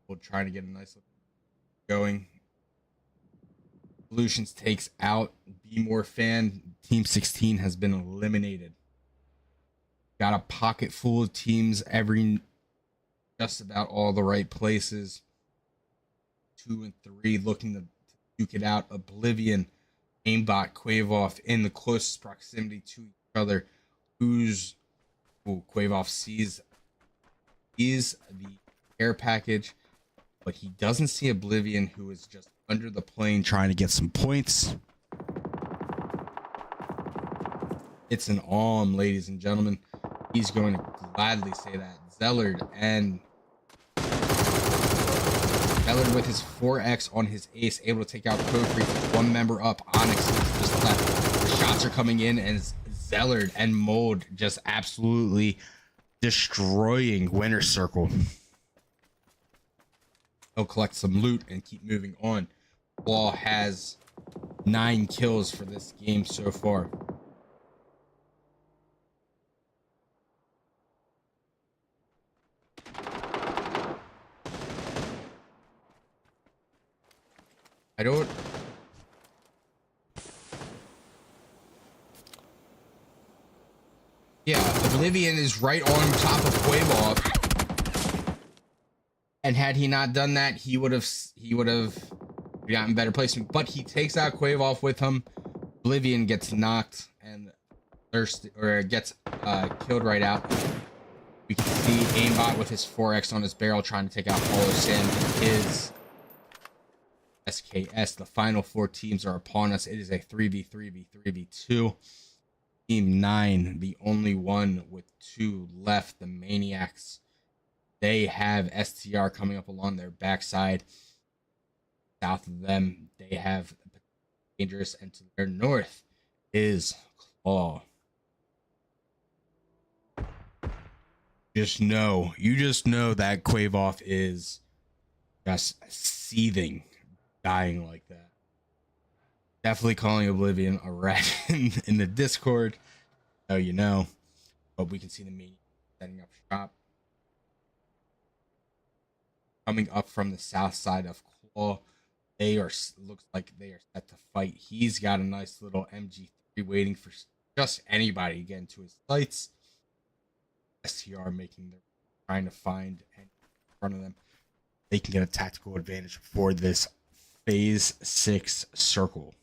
We'll try to get a nice look going. Solutions takes out Be More Fan. Team 16 has been eliminated. Got a pocket full of teams, just about all the right places. 2 and 3 looking to duke it out. Oblivion, Aimbot, Quavoff in the closest proximity to each other. Quavoff sees the air package, but he doesn't see Oblivion, who is just under the plane trying to get some points. It's an Alm, ladies and gentlemen. He's going to gladly say that. Zellard with his 4x on his ace, able to take out Kofi. 1 member up. Onyx just left. The shots are coming in, and Zellard and Mold just absolutely destroying Winner's Circle. He'll collect some loot and keep moving on. Claw has 9 kills for this game so far. Oblivion is right on top of Quavoff. And had he not done that, he would have gotten better placement. But he takes out Quavoff with him. Oblivion gets knocked and gets killed right out. We can see Aimbot with his 4x on his barrel trying to take out Hollow Sam and his SKS. The final 4 teams are upon us. It is a 3v3v3v2. Team 9, the only one with 2 left, the Maniacs. They have STR coming up along their backside. South of them, they have Dangerous, and to their north is Claw. You just know that Quavoff is just seething, dying like that. Definitely calling Oblivion a rat in the Discord. So you know. But we can see the Maniacs setting up shop. Coming up from the south side of Claw. Looks like they are set to fight. He's got a nice little MG3 waiting for just anybody to get into his sights. STR trying to find in front of them. they can get a tactical advantage for this phase 6 circle.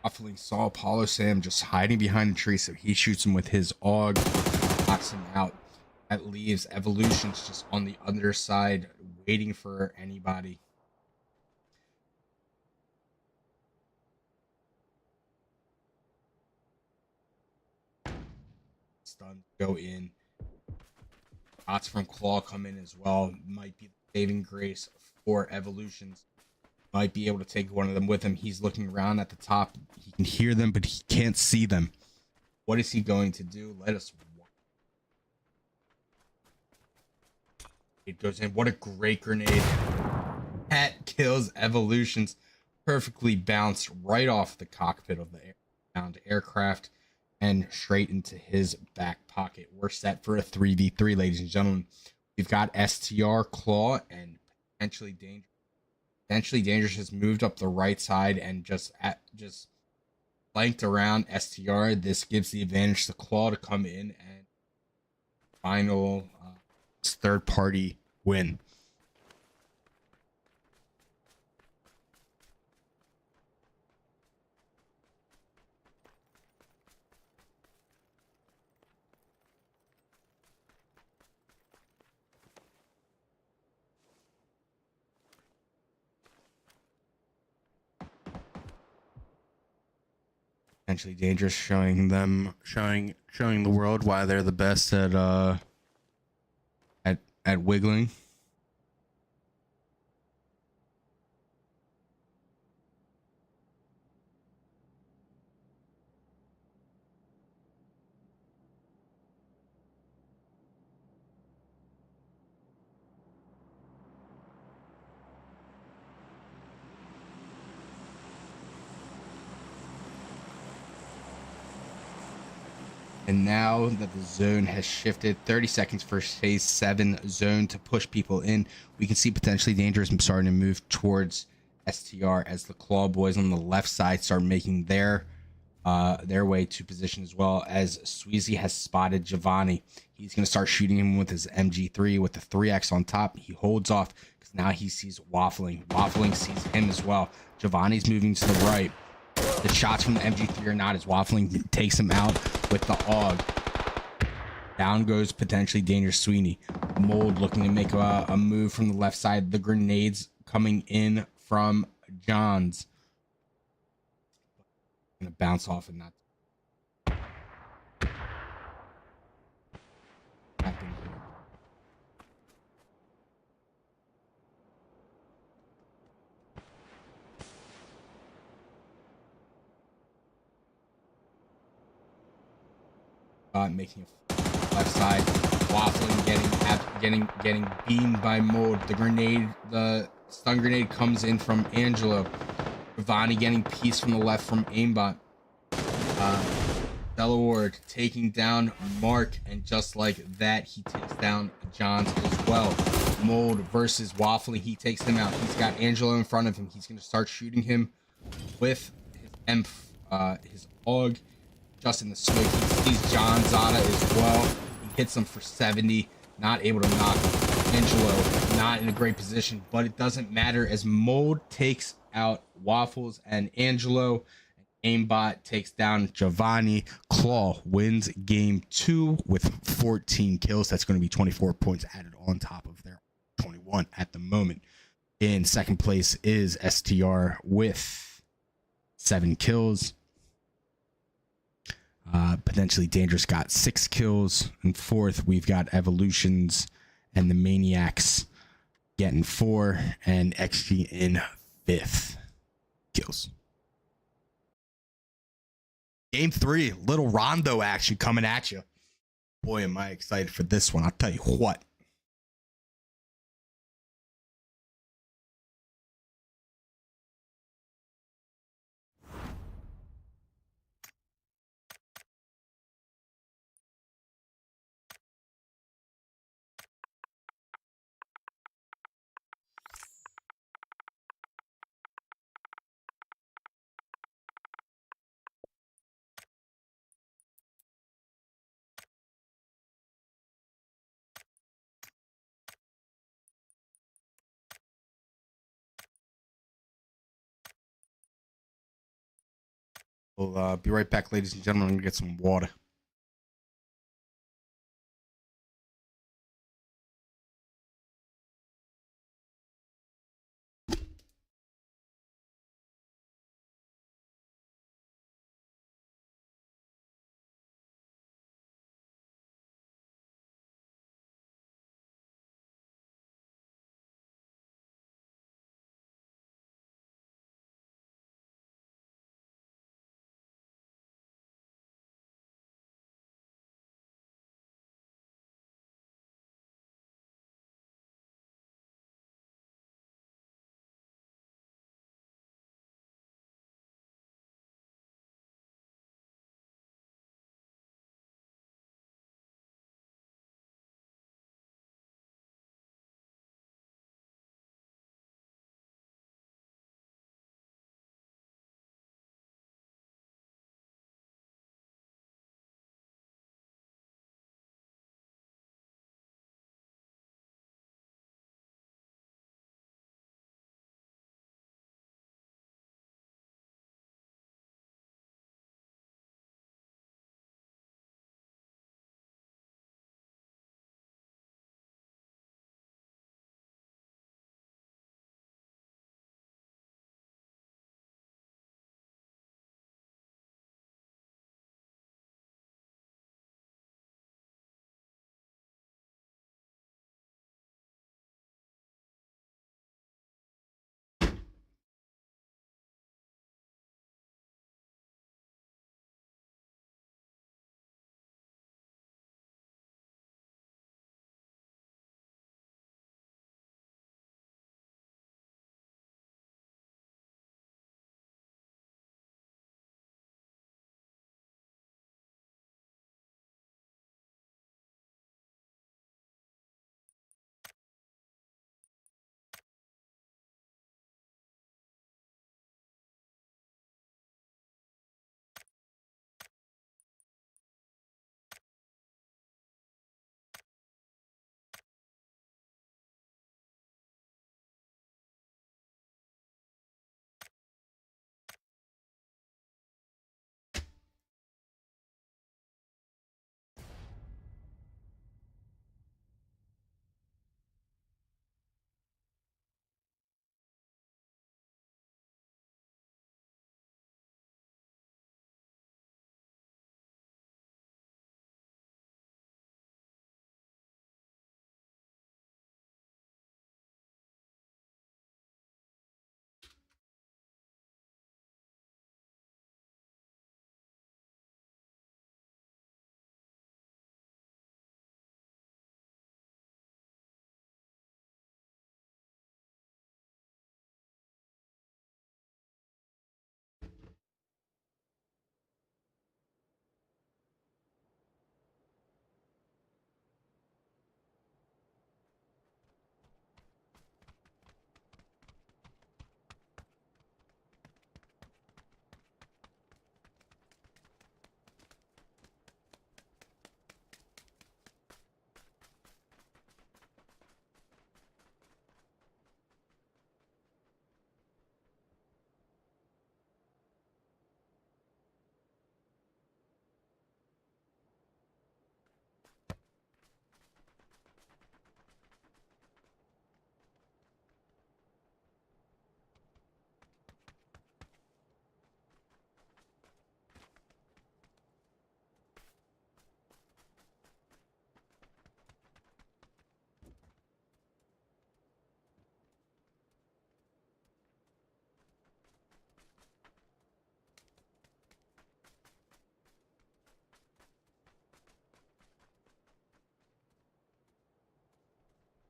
Waffling saw Apollo Sam just hiding behind a tree, so he shoots him with his AUG, knocks him out. That leaves Evolutions just on the other side, waiting for anybody. Stun go in. Shots from Claw come in as well. Might be the saving grace for Evolutions. Might be able to take one of them with him. He's looking around at the top. He can hear them, but he can't see them. What is he going to do? Let us watch. It goes in. What a great grenade. That kills Evolutions. Perfectly bounced right off the cockpit of the aircraft and straight into his back pocket. We're set for a 3v3, ladies and gentlemen. We've got STR, Claw, and potentially Dangerous. Potentially Dangerous has moved up the right side and just flanked around STR. This gives the advantage to Claw to come in and final third party win. Potentially Dangerous, showing the world why they're the best at wiggling. And now that the zone has shifted, 30 seconds for phase 7 zone to push people in. We can see potentially Dangerous starting to move towards STR as the Claw boys on the left side start making their way to position, as well as Sweezy has spotted Giovanni. He's going to start shooting him with his MG3 with the 3X on top. He holds off because now he sees Waffling. Waffling sees him as well. Giovanni's moving to the right. The shots from the MG3 are not as Waffling takes him out with the AUG. Down goes potentially Dangerous Sweeney. Mold looking to make a move from the left side. The grenades coming in from Johns. Gonna bounce off and not happen here. Making a left side, Waffling getting beamed by Mold. The stun grenade comes in from Angelo. Giovanni getting piece from the left from aimbot. Delaward taking down Mark, and just like that, he takes down Johns as well. Mold versus Waffling, he takes him out. He's got Angelo in front of him. He's going to start shooting him with his his AUG. Just in the smoke, he sees John Zada as well. He hits him for 70, not able to knock Angelo. Not in a great position, but it doesn't matter as Mold takes out Waffles and Angelo. Aimbot takes down Giovanni. Claw wins game 2 with 14 kills. That's going to be 24 points added on top of their 21 at the moment. In second place is STR with 7 kills. Potentially Dangerous got 6 kills. In fourth, we've got Evolutions and the Maniacs getting 4, and XG in 5th kills. Game 3, little Rondo action coming at you. Boy, am I excited for this one. I'll tell you what. We'll be right back, ladies and gentlemen. I'm gonna get some water.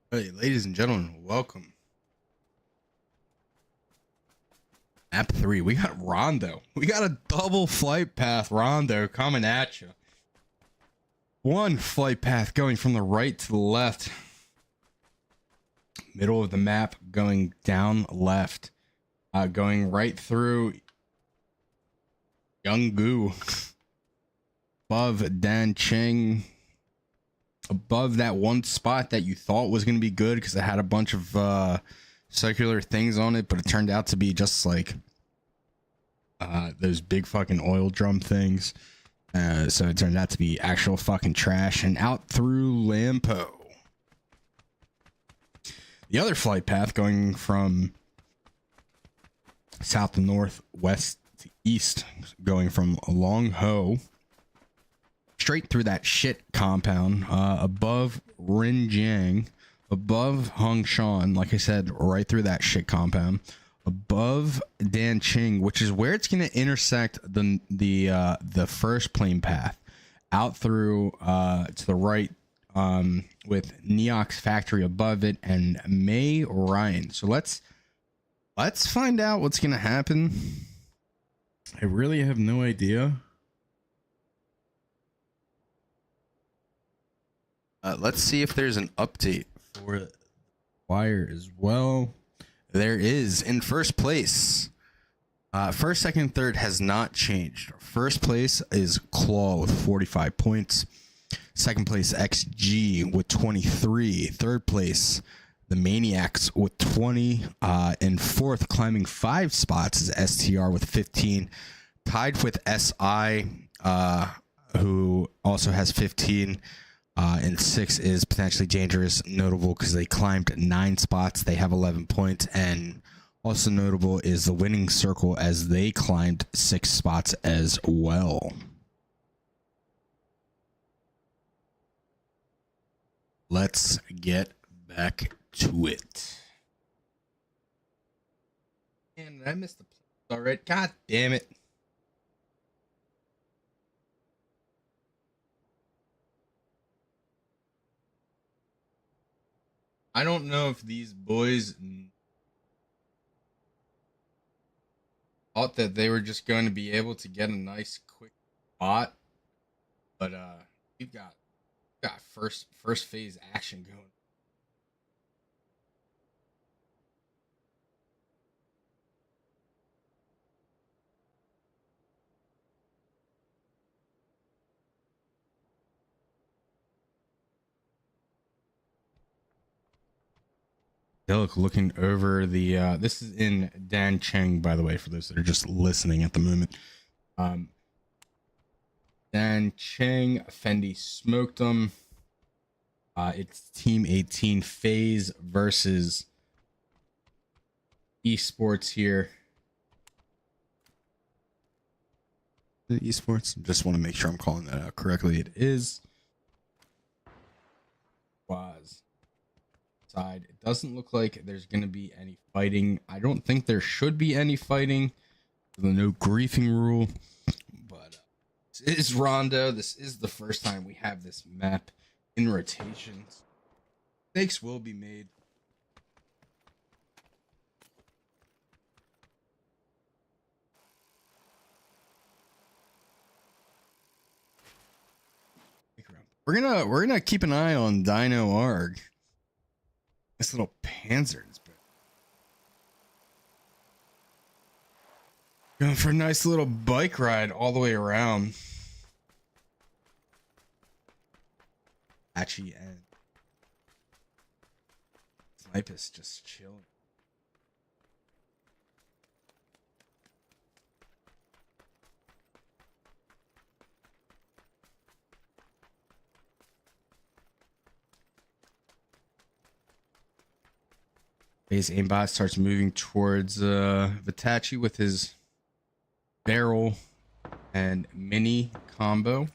Hey, ladies and gentlemen, welcome. Map 3, we got Rondo. We got a double flight path Rondo coming at you. One flight path going from the right to the left. Middle of the map going down left. Going right through Younggu. Above Dan Cheng. Above that one spot that you thought was going to be good because it had a bunch of circular things on it, but it turned out to be just like those big fucking oil drum things. So it turned out to be actual fucking trash, and out through Lampo. The other flight path going from south to north, west to east, going from Long Ho straight through that shit compound, above Rinjiang, above Hongshan, like I said, right through that shit compound, above Danqing, which is where it's going to intersect the first plane path, out through to the right, with Neox factory above it, and May Ryan. So let's find out what's going to happen. I really have no idea. Let's see if there's an update for the wire as well. There is. In first place, first, second, third has not changed. First place is Claw with 45 points. Second place, XG with 23. Third place, the Maniacs with 20. And fourth, climbing 5 spots, is STR with 15. Tied with SI, who also has 15. And 6 is potentially dangerous, notable because they climbed 9 spots. They have 11 points. And also notable is the winning circle, as they climbed 6 spots as well. Let's get back to it. Man, did I miss the place already? God damn it. I don't know if these boys thought that they were just going to be able to get a nice quick spot, but we've got first phase action going. Look, looking over the this is in Dancheng, by the way, for those that are just listening at the moment. Dancheng, Fendi smoked them. It's Team 18 phase versus esports here. The esports, just want to make sure I'm calling that out correctly. It is was side. It doesn't look like there's going to be any fighting. I don't think there should be any fighting. The no griefing rule. But this is Rondo. This is the first time we have this map in rotations. Mistakes will be made. We're gonna keep an eye on Dino Arg. This little Panzer's going for a nice little bike ride all the way around. Achi and Snipus just chilling. His aimbot starts moving towards Vitachi with his barrel and mini combo.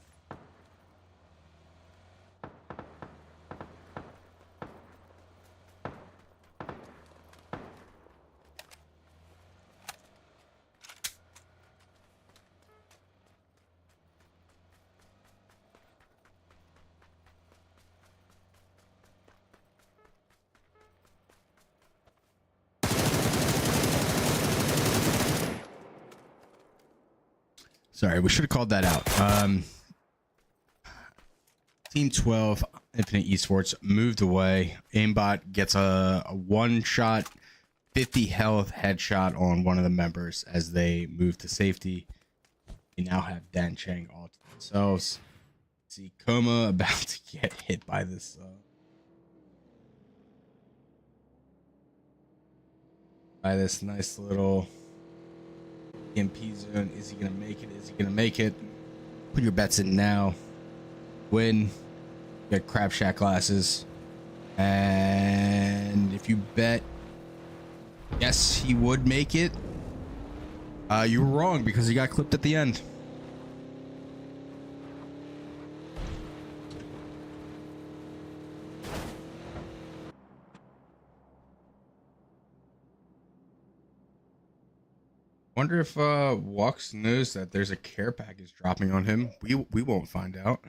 Sorry, we should have called that out. Team 12, Infinite Esports, moved away. Aimbot gets a one-shot, 50 health headshot on one of the members as they move to safety. We now have Dan Chang all to themselves. See Koma about to get hit by this. By this nice little EMP zone. Is he gonna make it? Is he gonna make it? Put your bets in now. Win. Get crab shack glasses. And if you bet yes, he would make it, you were wrong because he got clipped at the end. Wonder if Wux knows that there's a care package dropping on him. We won't find out.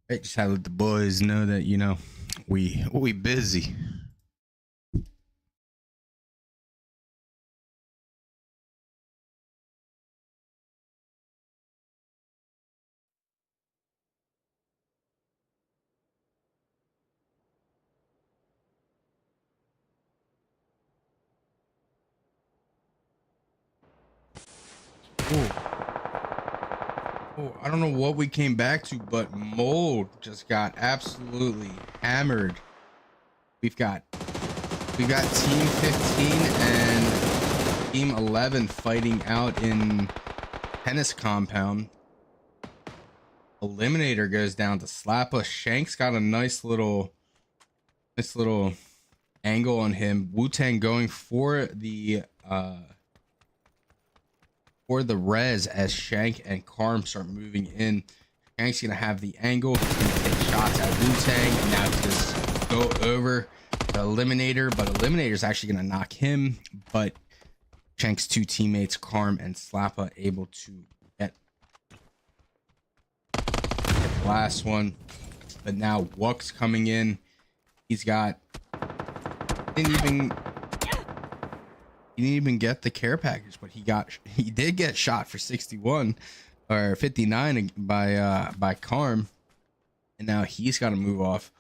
I just had to let the boys know that, you know, we busy. Ooh. Oh, I don't know what we came back to, but Mold just got absolutely hammered. We've got Team 15 and Team 11 fighting out in tennis compound. Eliminator goes down to Slappa. Shank's got a nice little angle on him. Wu-Tang going for the res as Shank and Karm start moving in. Shank's gonna have the angle. He's gonna take shots at Wu-Tang and now just go over the Eliminator, but Eliminator's actually gonna knock him, but Shank's two teammates, Karm and Slappa, able to get the last one. But now Wux coming in. He's got he didn't even get the care package, but he did get shot for 61 or 59 by Karm, and now he's got to move off.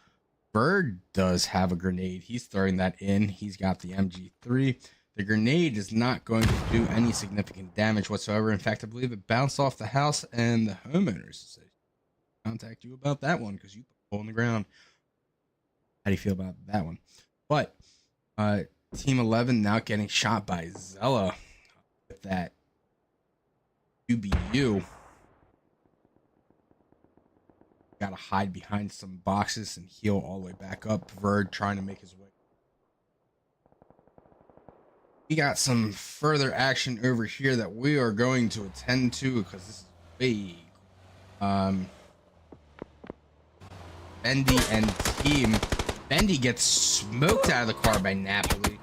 Bird does have a grenade. He's throwing that in. He's got the MG3. The grenade is not going to do any significant damage whatsoever. In fact, I believe it bounced off the house, and the homeowners contact you about that one because you put a hole in the ground. How do you feel about that one? But Team 11 now getting shot by Zella with that UBU. Got to hide behind some boxes and heal all the way back up. Verd trying to make his way. We got some further action over here that we are going to attend to because this is big. Bendy and team. Bendy gets smoked out of the car by Napoli.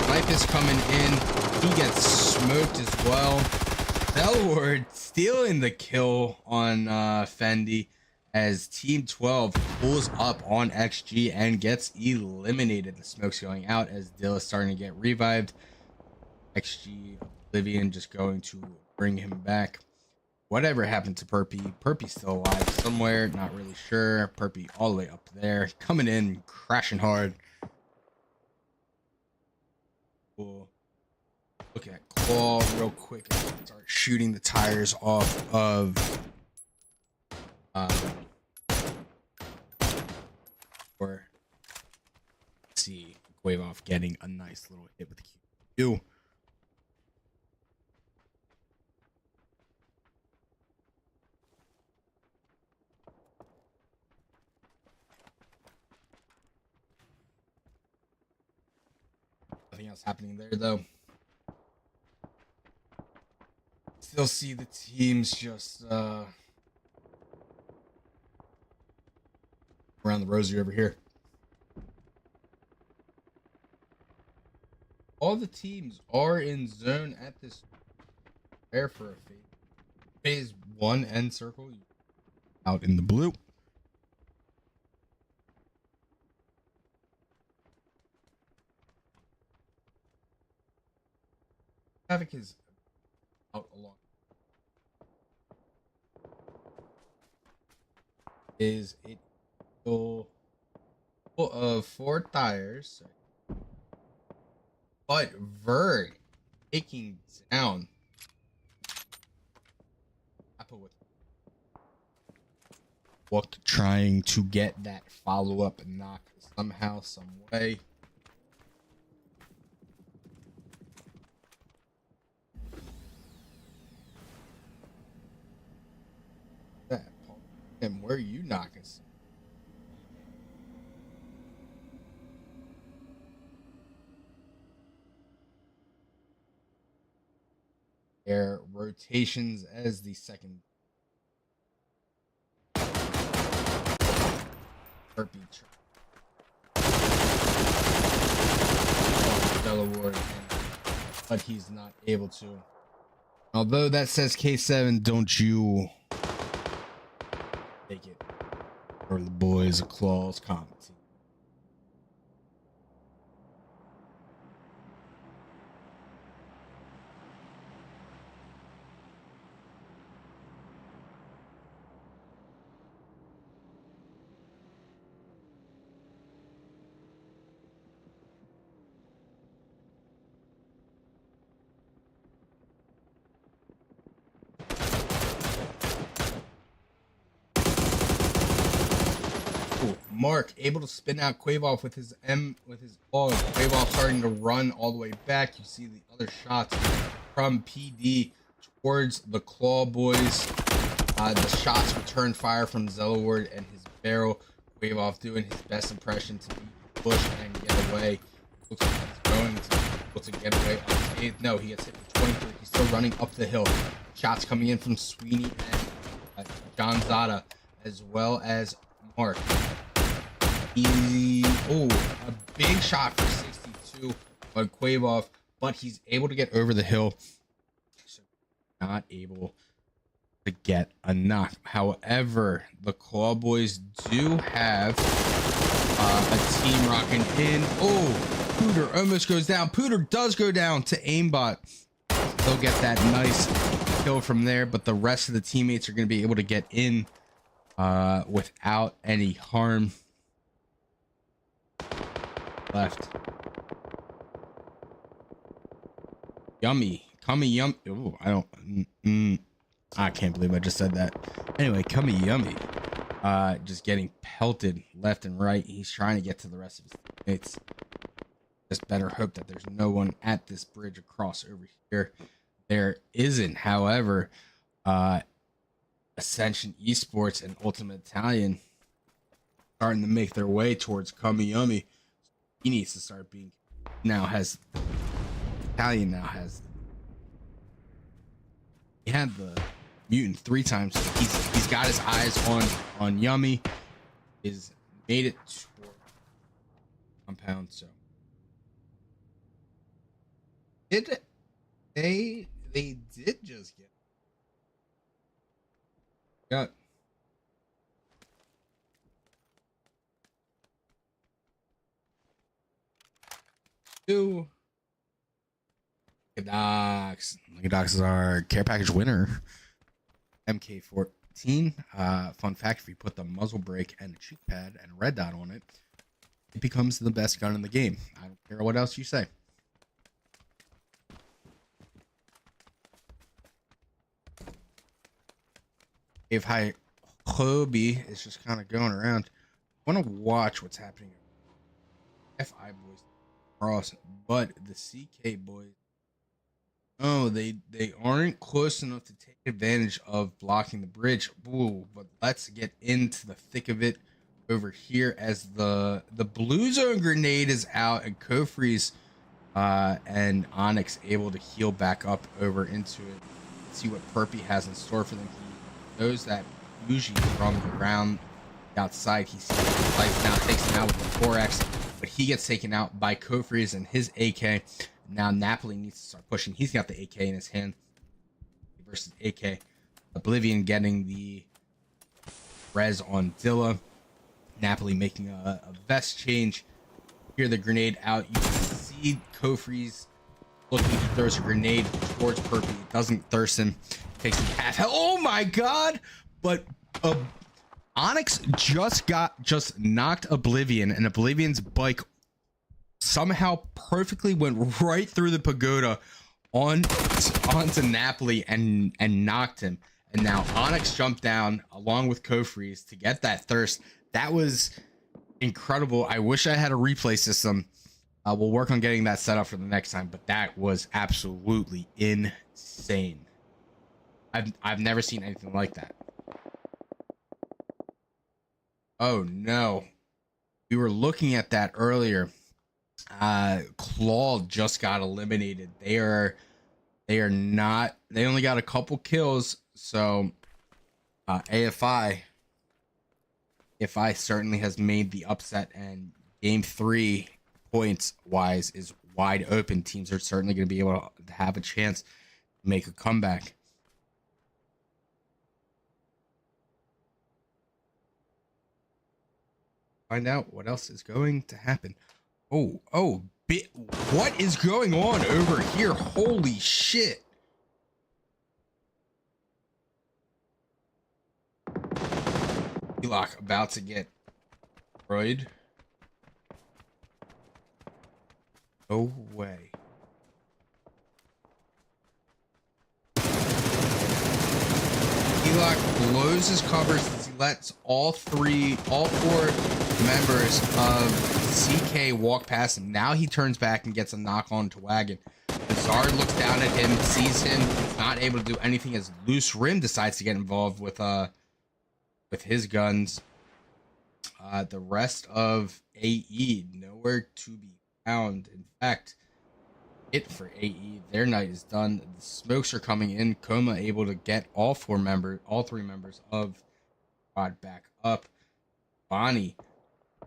Life is coming in. He gets smoked as well. Bellward stealing the kill on Fendi as Team 12 pulls up on XG and gets eliminated. The smoke's going out as Dill is starting to get revived. XG Oblivion just going to bring him back. Whatever happened to Perpy? Perpy's still alive somewhere, not really sure. Perpy all the way up there, coming in, crashing hard. We'll look at Claw real quick and start shooting the tires off of or see Wave off getting a nice little hit with the Q. Nothing else happening there though. Still see the teams just around the rosary over here. all the teams are in zone at this. Prepare for a phase 1 end circle out in the blue. Havoc is out along. Is it full of 4 tires? But Verd taking down Apple with what, trying to get that follow-up and knock somehow, some way. That Paul, and where are you knocking? Their rotations as the second Delaware, but he's not able to. Although that says K7, don't you take it for the boys of Claws comedy. Mark able to spin out Quavoff with his ball. Quavoff starting to run all the way back. You see the other shots from PD towards the Claw boys. The shots return fire from Zelloward and his barrel. Quavoff doing his best impression to push and get away. Looks like he's going to be able to get away unscathed. No, he gets hit with 23. He's still running up the hill. Shots coming in from Sweeney and John Zada, as well as Mark. A big shot for 62 on Quavoff, but he's able to get over the hill. So not able to get a knock. However, the Claw boys do have a team rocking in. Oh, Pooter almost goes down. Pooter does go down to aimbot. They'll get that nice kill from there, but the rest of the teammates are going to be able to get in without any harm. Left. Yummy. Cummy yum. Oh, I can't believe I just said that. Anyway, Cummy yummy. Just getting pelted left and right. He's trying to get to the rest of his teammates. Just better hope that there's no one at this bridge across over here. There isn't. However, Ascension Esports and Ultimate Italian starting to make their way towards Cummy yummy. He needs to start being Italian now has he had the mutant 3 times. He's got his eyes on Yummy. Is made it toward compound. So they did just got two. Docs is our care package winner. MK14. Fun fact: if you put the muzzle brake and a cheek pad and a red dot on it, it becomes the best gun in the game. I don't care what else you say. If High Hobie is just kind of going around, I want to watch what's happening. FI boys cross, but the CK boys. Oh, they aren't close enough to take advantage of blocking the bridge. Ooh, but let's get into the thick of it over here as the blue zone grenade is out and Kofri's and Onyx able to heal back up over into it. Let's see what Perpy has in store for them. He knows that Bougie from the ground outside. He sees his life now, takes him out with the 4X, but he gets taken out by Kofri's and his AK. Now Napoli needs to start pushing. He's got the AK in his hand versus AK. Oblivion getting the res on Zilla. Napoli making a vest change. Here the grenade out. You can see Kofri's looking. He throws a grenade towards Perpy. It doesn't thirst him. Takes him half. Oh my god! But Onyx just knocked Oblivion, and Oblivion's bike somehow perfectly went right through the pagoda onto Napoli and knocked him. And now Onyx jumped down along with Kofri's to get that thirst. That was incredible. I wish I had a replay system. We'll work on getting that set up for the next time, but that was absolutely insane. I've never seen anything like that. Oh no. We were looking at that earlier. Claw just got eliminated. They only got a couple kills, so AFI certainly has made the upset, and game 3 points wise is wide open. Teams are certainly going to be able to have a chance to make a comeback. Find out what else is going to happen. What is going on over here? Holy shit. Elock about to get destroyed. No way. Elock blows his covers as he lets all 4 members of CK walk past him. Now he turns back and gets a knock on to Wagon. Bizarre looks down at him, sees him, is not able to do anything as Loose Rim decides to get involved with his guns. The rest of AE nowhere to be found. In fact, it for AE, their night is done. The smokes are coming in. Coma able to get all 3 members of squad back up. Bonnie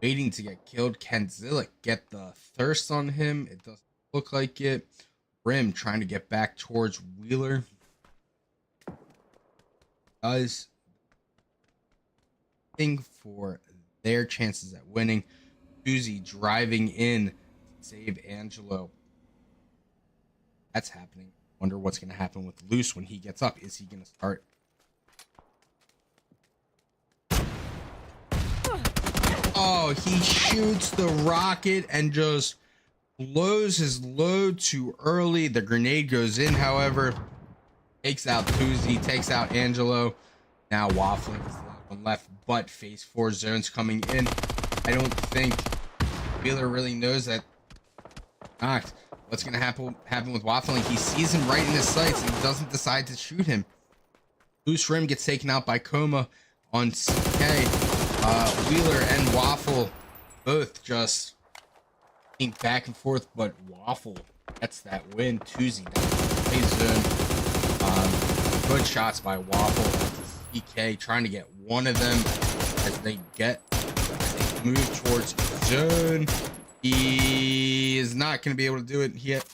waiting to get killed. Can Zillick get the thirst on him? It doesn't look like it. Rim trying to get back towards Wheeler. Does think for their chances at winning. Uzi driving in to save Angelo. That's happening. Wonder what's going to happen with Loose when he gets up. Is he going to start? Oh, he shoots the rocket and just blows his load too early. The grenade goes in, however. Takes out Tuzi, takes out Angelo. Now Waffling is on left, but phase 4 zones coming in. I don't think Wheeler really knows that. Knocked. What's going to happen with Waffling? He sees him right in his sights and doesn't decide to shoot him. Loose Rim gets taken out by Coma on CK. Wheeler and Waffle both just being back and forth, but Waffle gets that win. Tuzi zone. Good shots by Waffle. CK trying to get one of them as they move towards zone. He is not going to be able to do it yet.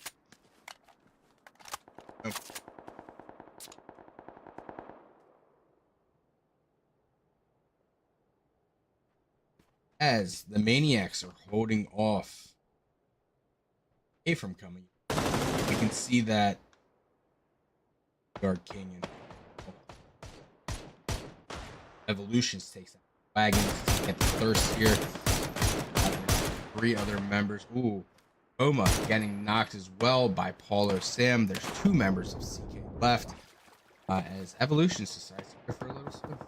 Nope. As the Maniacs are holding off A from coming, you can see that Guard King and Evolutions takes out Wagons to get the thirst here. 3 other members. Ooh, Oma getting knocked as well by Paulo Sam. There's 2 members of CK left as Evolutions decides to go for a little swim.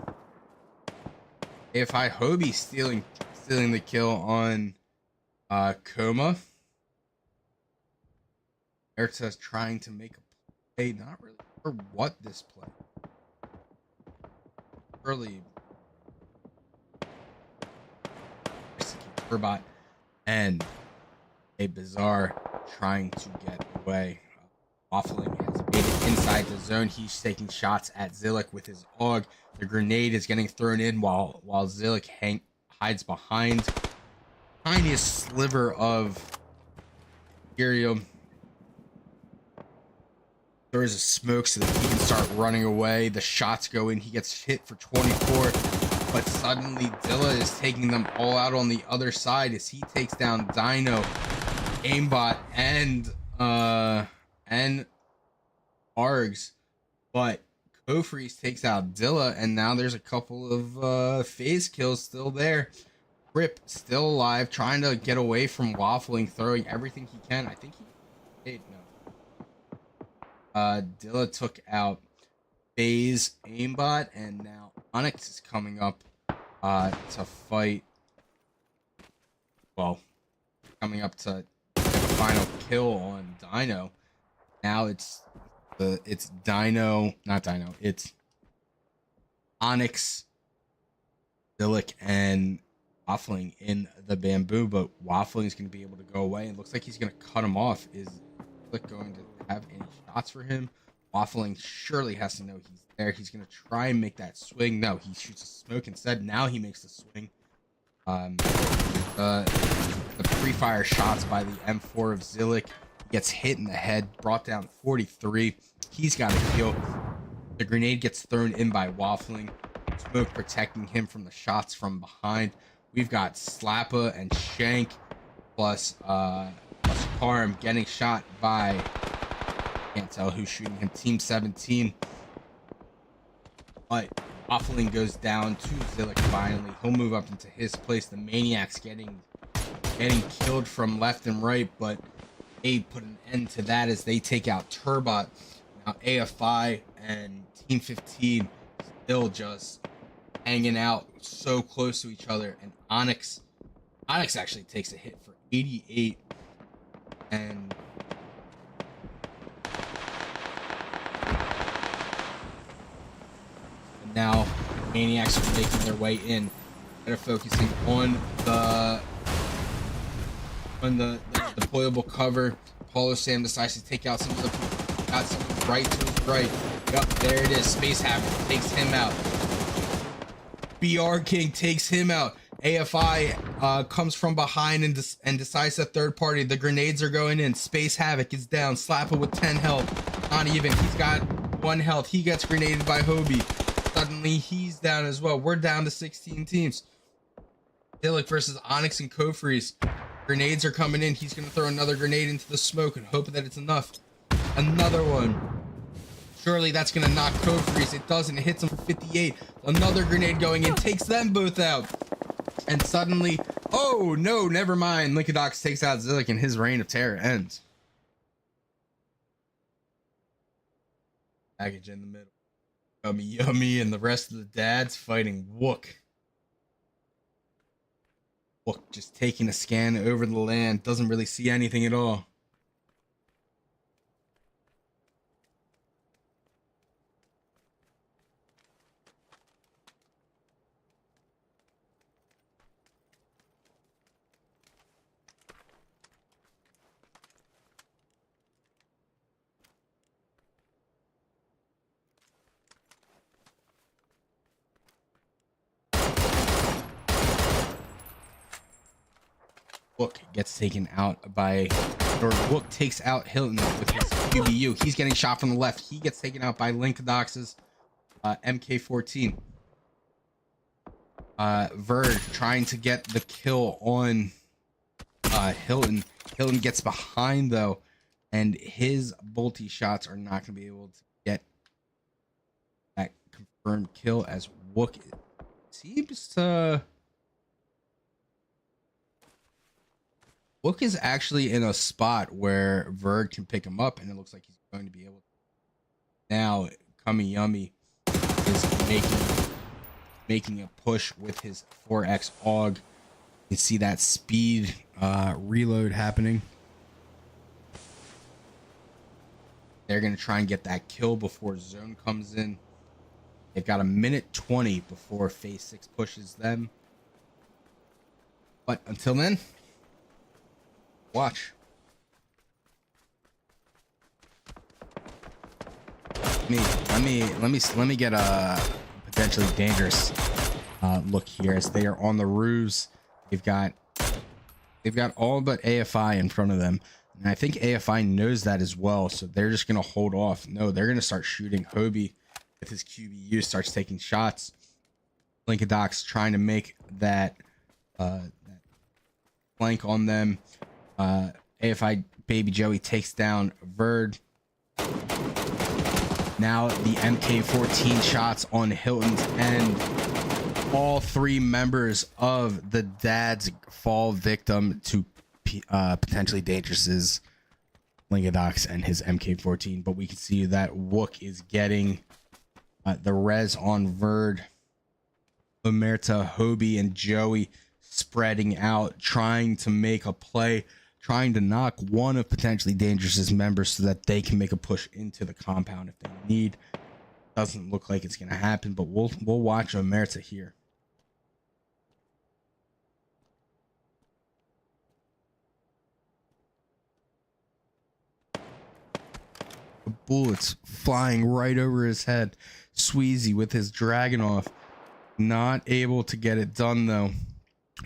AFI Hobie stealing the kill on Coma. Erta's trying to make a play, not really sure what this play. Early Turbot and a Bizarre trying to get away. Waffling has made it inside the zone. He's taking shots at Zillick with his AUG. The grenade is getting thrown in while Zillick hides behind tiniest sliver of Imperium. throws a smoke so that he can start running away. The shots go in. He gets hit for 24. But suddenly Dilla is taking them all out on the other side as he takes down Dino, Aimbot, and Args. But Kofreeze takes out Dilla, and now there's a couple of phase kills still there. Rip still alive, trying to get away from Waffling, throwing everything he can. I think he did. No. Dilla took out FaZe, Aimbot, and now Onyx is coming up to fight. Well, coming up to get the final kill on Dino. Now it's Dino, not Dino. It's Onyx, Zillick, and Waffling in the bamboo, but Waffling is going to be able to go away. It looks like he's going to cut him off. Is Zillick going to have any shots for him? Waffling surely has to know he's there. He's going to try and make that swing. No, he shoots a smoke instead. Now he makes the swing. The pre-fire shots by the M4 of Zillick gets hit in the head, brought down 43. He's got a kill. The grenade gets thrown in by Waffling. Smoke protecting him from the shots from behind. We've got Slappa and Shank plus Karm getting shot by, can't tell who's shooting him, Team 17. But Waffling goes down to Zillick finally. He'll move up into his place. The Maniac's getting killed from left and right, but they put an end to that as they take out Turbot. Now AFI and Team 15 still just hanging out so close to each other, and Onyx actually takes a hit for 88, and now Maniacs are making their way in. They're focusing on the deployable cover. Paulo Sam decides to take out some of the people. Got someone right to his right. Yep, there it is. Space Havoc takes him out. BR King takes him out. AFI comes from behind and decides to third party. The grenades are going in. Space Havoc is down. Slapper with 10 health. Not even. He's got 1 health. He gets grenaded by Hobie. Suddenly he's down as well. We're down to 16 teams. Dillick versus Onyx and Kofreeze. Grenades are coming in. He's going to throw another grenade into the smoke and hope that it's enough. Another one. Surely that's going to knock Kofreeze. It doesn't. It hits him for 58. Another grenade going in. Takes them both out. And suddenly, oh no, never mind. Linkadox takes out Zillick and his reign of terror ends. Package in the middle. Yummy, yummy, and the rest of the dads fighting Wook. Wook just taking a scan over the land. Doesn't really see anything at all. Wook gets taken out by, or Wook takes out Hilton with his QBU. He's getting shot from the left. He gets taken out by Linkadox's MK14. Verge trying to get the kill on Hilton. Hilton gets behind though, and his bolty shots are not going to be able to get that confirmed kill as Wook seems to... Wook is actually in a spot where Verd can pick him up, and it looks like he's going to be able to. Now, Kamiyami is making a push with his 4X AUG. You can see that speed reload happening. They're going to try and get that kill before zone comes in. They've got a minute 20 before phase 6 pushes them. But until then, watch. Let me get a potentially dangerous look here as they are on the roofs. They've got all but AFI in front of them. And I think AFI knows that as well, so they're just going to hold off. No, they're going to start shooting. Hobie with his QBU starts taking shots. Linkadox trying to make that flank on them. AFI Baby Joey takes down Verd. Now the MK14 shots on Hilton's end. All three members of the dads fall victim to potentially Dangerous's Linkadox and his MK14. But we can see that Wook is getting the res on Verd. Omerta, Hobie, and Joey spreading out, trying to make a play, trying to knock one of potentially Dangerous's members so that they can make a push into the compound if they need. Doesn't look like it's gonna happen, but we'll watch Omerta here. The bullets flying right over his head. Sweezy with his Dragunov, not able to get it done though.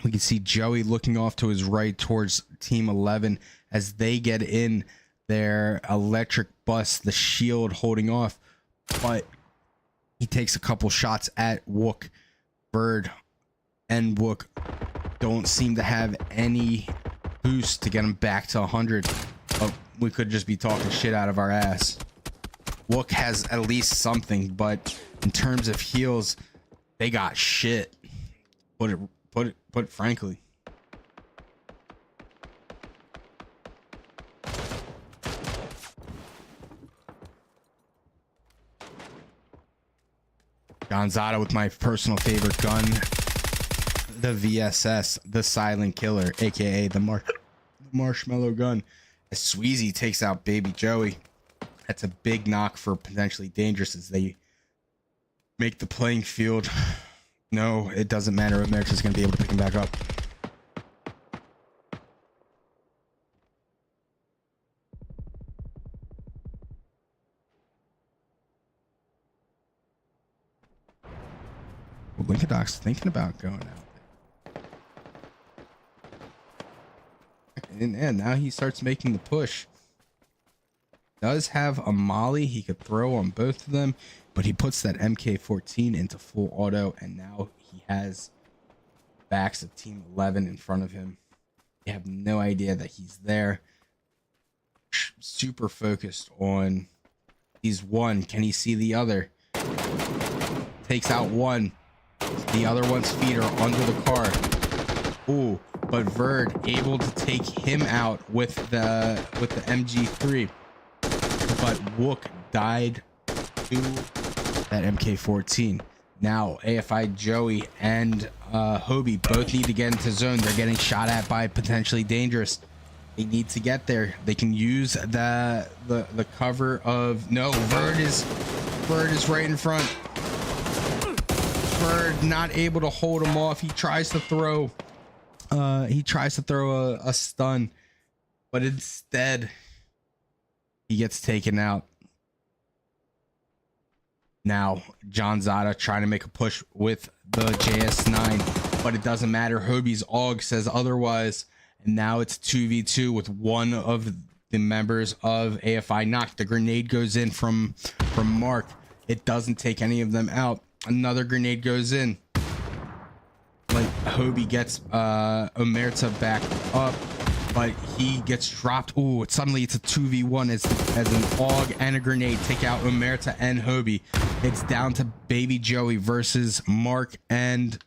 We can see Joey looking off to his right towards Team 11 as they get in their electric bus, the shield holding off, but he takes a couple shots at Wook. Bird and Wook don't seem to have any boost to get him back to 100. But we could just be talking shit out of our ass. Wook has at least something, but in terms of heals, they got shit. Put it frankly. Gonzada with my personal favorite gun, the VSS, the Silent Killer, aka the Marshmallow Gun. As Sweezy takes out Baby Joey. That's a big knock for potentially Dangerous as they make the playing field. No, it doesn't matter. America's going to be able to pick him back up. Well, Linkadoc's thinking about going out there. And now he starts making the push. Does have a molly he could throw on both of them, but he puts that MK14 into full auto, and now he has backs of Team 11 in front of him. They have no idea that he's there. Super focused on he's one. Can he see the other? Takes out one. The other one's feet are under the car. Ooh, but Verd able to take him out with the MG3. But Wook died to that MK14. Now AFI Joey and Hobie both need to get into zone. They're getting shot at by potentially Dangerous. They need to get there. They can use the cover of Verd is right in front. Verd not able to hold him off. He tries to throw a stun, but instead he gets taken out. Now, John Zada trying to make a push with the JS9, but it doesn't matter. Hobie's AUG says otherwise. And now it's 2v2 with one of the members of AFI knocked. The grenade goes in from Mark. It doesn't take any of them out. Another grenade goes in. Like, Hobie gets Omerta back up, but he gets dropped. Ooh, suddenly it's a 2v1 as an AUG and a grenade take out Omerta and Hobie. It's down to Baby Joey versus Mark and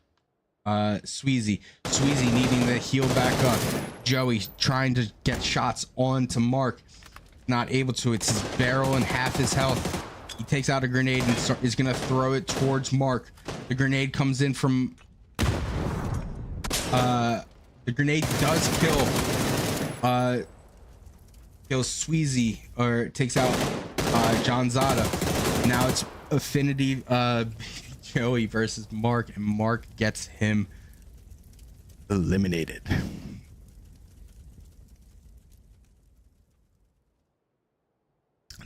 Sweezy. Sweezy needing to heal back up. Joey trying to get shots onto Mark. Not able to. It's his barrel and half his health. He takes out a grenade and is going to throw it towards Mark. The grenade comes in from... the grenade does kill Sweezy, or takes out John Zada. Now it's Affinity Joey versus Mark, and Mark gets him eliminated.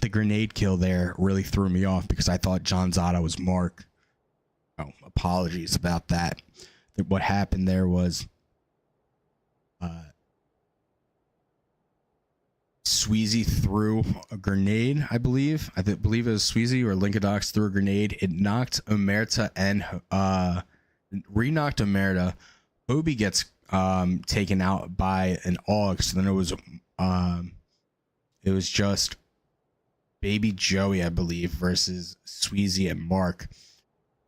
The grenade kill there really threw me off because I thought John Zada was Mark. Oh, apologies about that. What happened there was Sweezy threw a grenade, I believe. Believe it was Sweezy or Linkadox threw a grenade. It knocked Omerta and re-knocked Omerta. Hobie gets taken out by an AUG. So then it was just Baby Joey, I believe, versus Sweezy and Mark.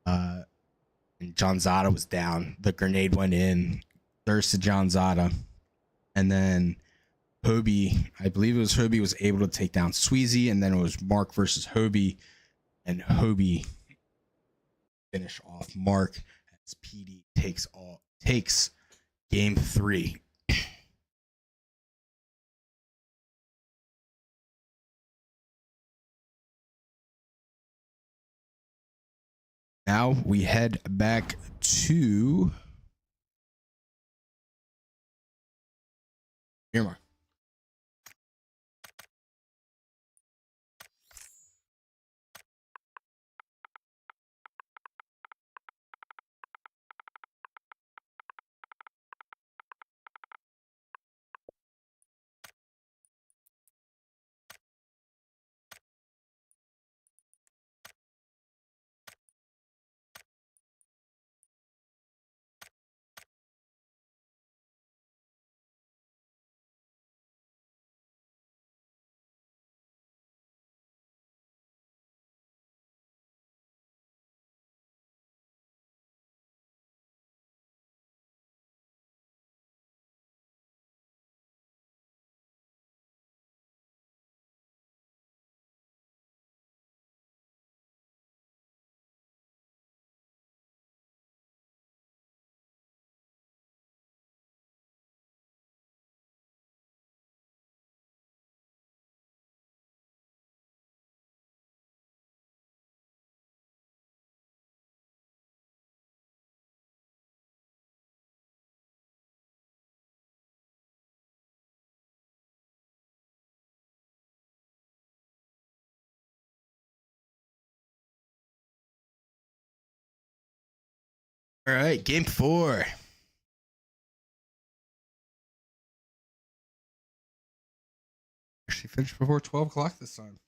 And John Zada was down. The grenade went in, thirsted John Zada, and then Hobie, I believe it was Hobie, was able to take down Sweezy, and then it was Mark versus Hobie, and Hobie finish off Mark as PD takes game 3. Now we head back to Miramar. All right, game 4. Actually finished before 12 o'clock this time.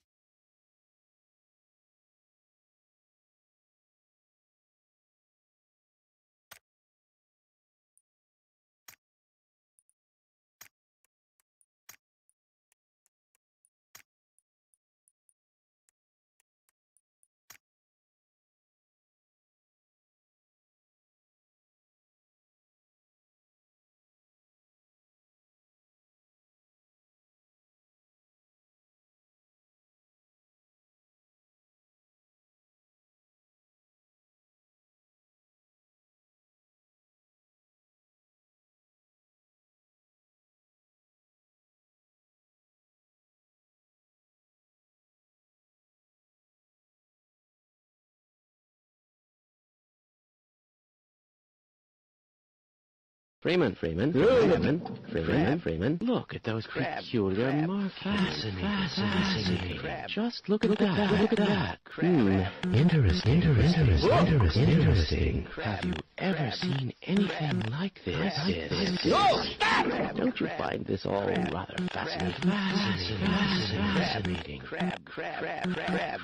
Freeman. Look at those peculiar marks. Fascinating. Just look at that. Interesting. Have you ever seen anything like this? No, stop! Don't you find this all rather fascinating? Crab.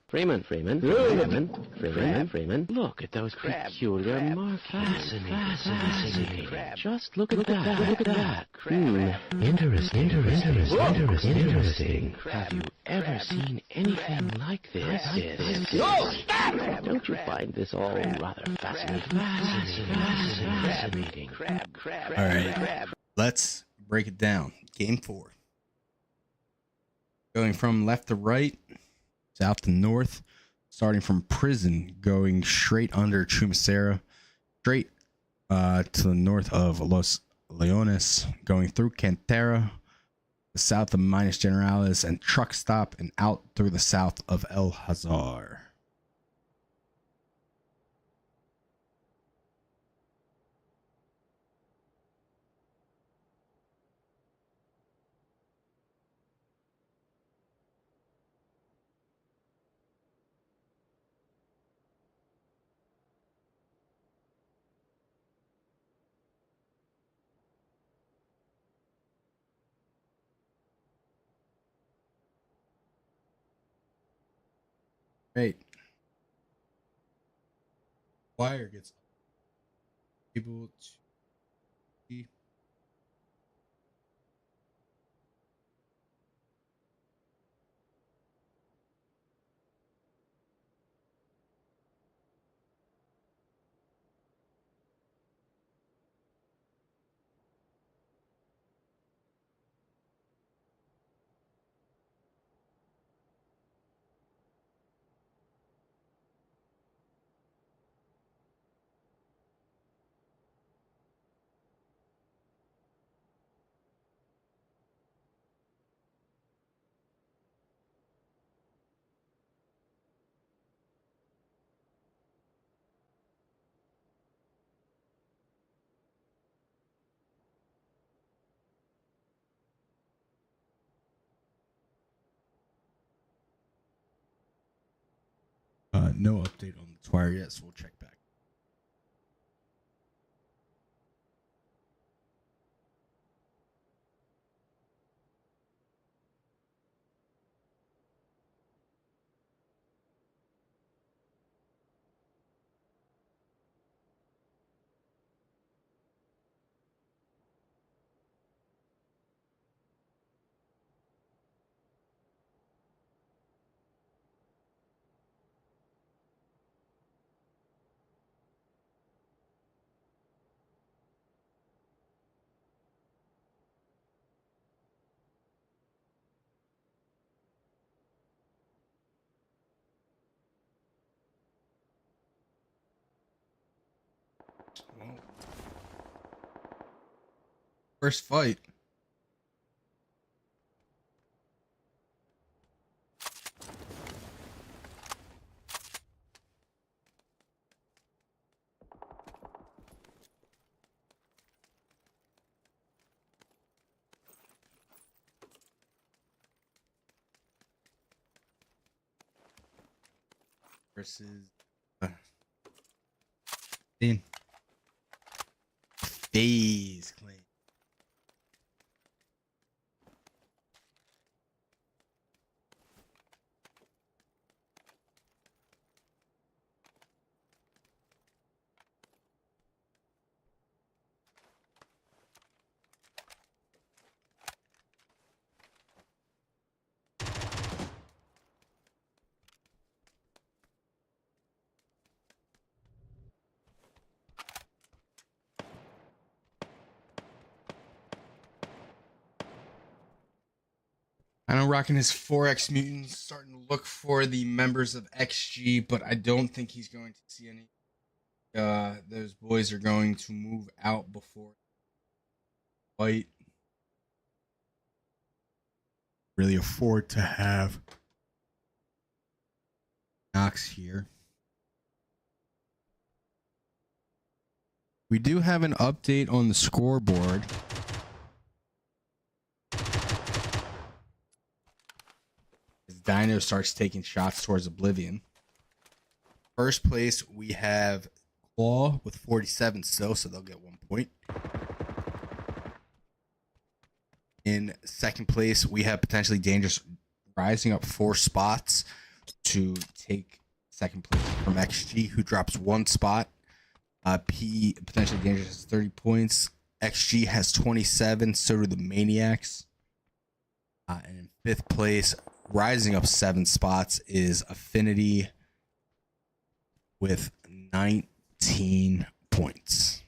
Freeman. Look at those peculiar markings. Fascinating. Just look at that. Interesting. Have you ever seen anything like this? No, stop! Don't you find this all rather fascinating? All right, let's break it down. Game 4. Going from left to right, south to north, starting from prison, going straight under Chumacera, straight to the north of Los Leones, going through Cantera, the south of Minas Generalis, and truck stop, and out through the south of El Hazar. Great. Wire gets able to be no update on the wire yet, so we'll check back. Well, first fight. Versus Dean. FaZe Clan. I know rocking his 4X mutants, starting to look for the members of XG, but I don't think he's going to see any. Those boys are going to move out before fight. Really afford to have Knox here. We do have an update on the scoreboard. Dino starts taking shots towards Oblivion. First place, we have Claw with 47 so they'll get 1 point. In second place, we have potentially Dangerous rising up 4 spots to take second place from XG, who drops 1 spot. P potentially dangerous has 30 points. XG has 27. So do the Maniacs. And in 5th place, rising up 7 spots, is Affinity with 19 points.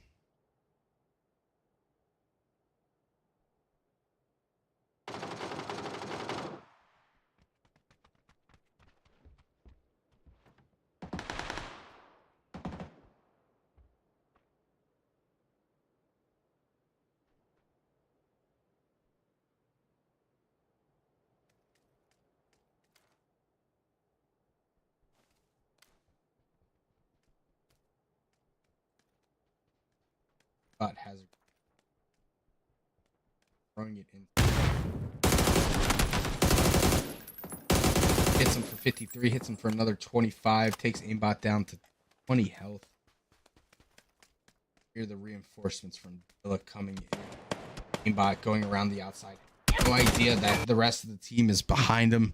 But has throwing it in. Hits him for 53, hits him for another 25, takes aimbot down to 20 health. Here are the reinforcements from Dilla coming in. Aimbot going around the outside. No idea that the rest of the team is behind him.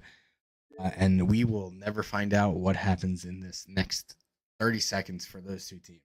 And we will never find out what happens in this next 30 seconds for those two teams.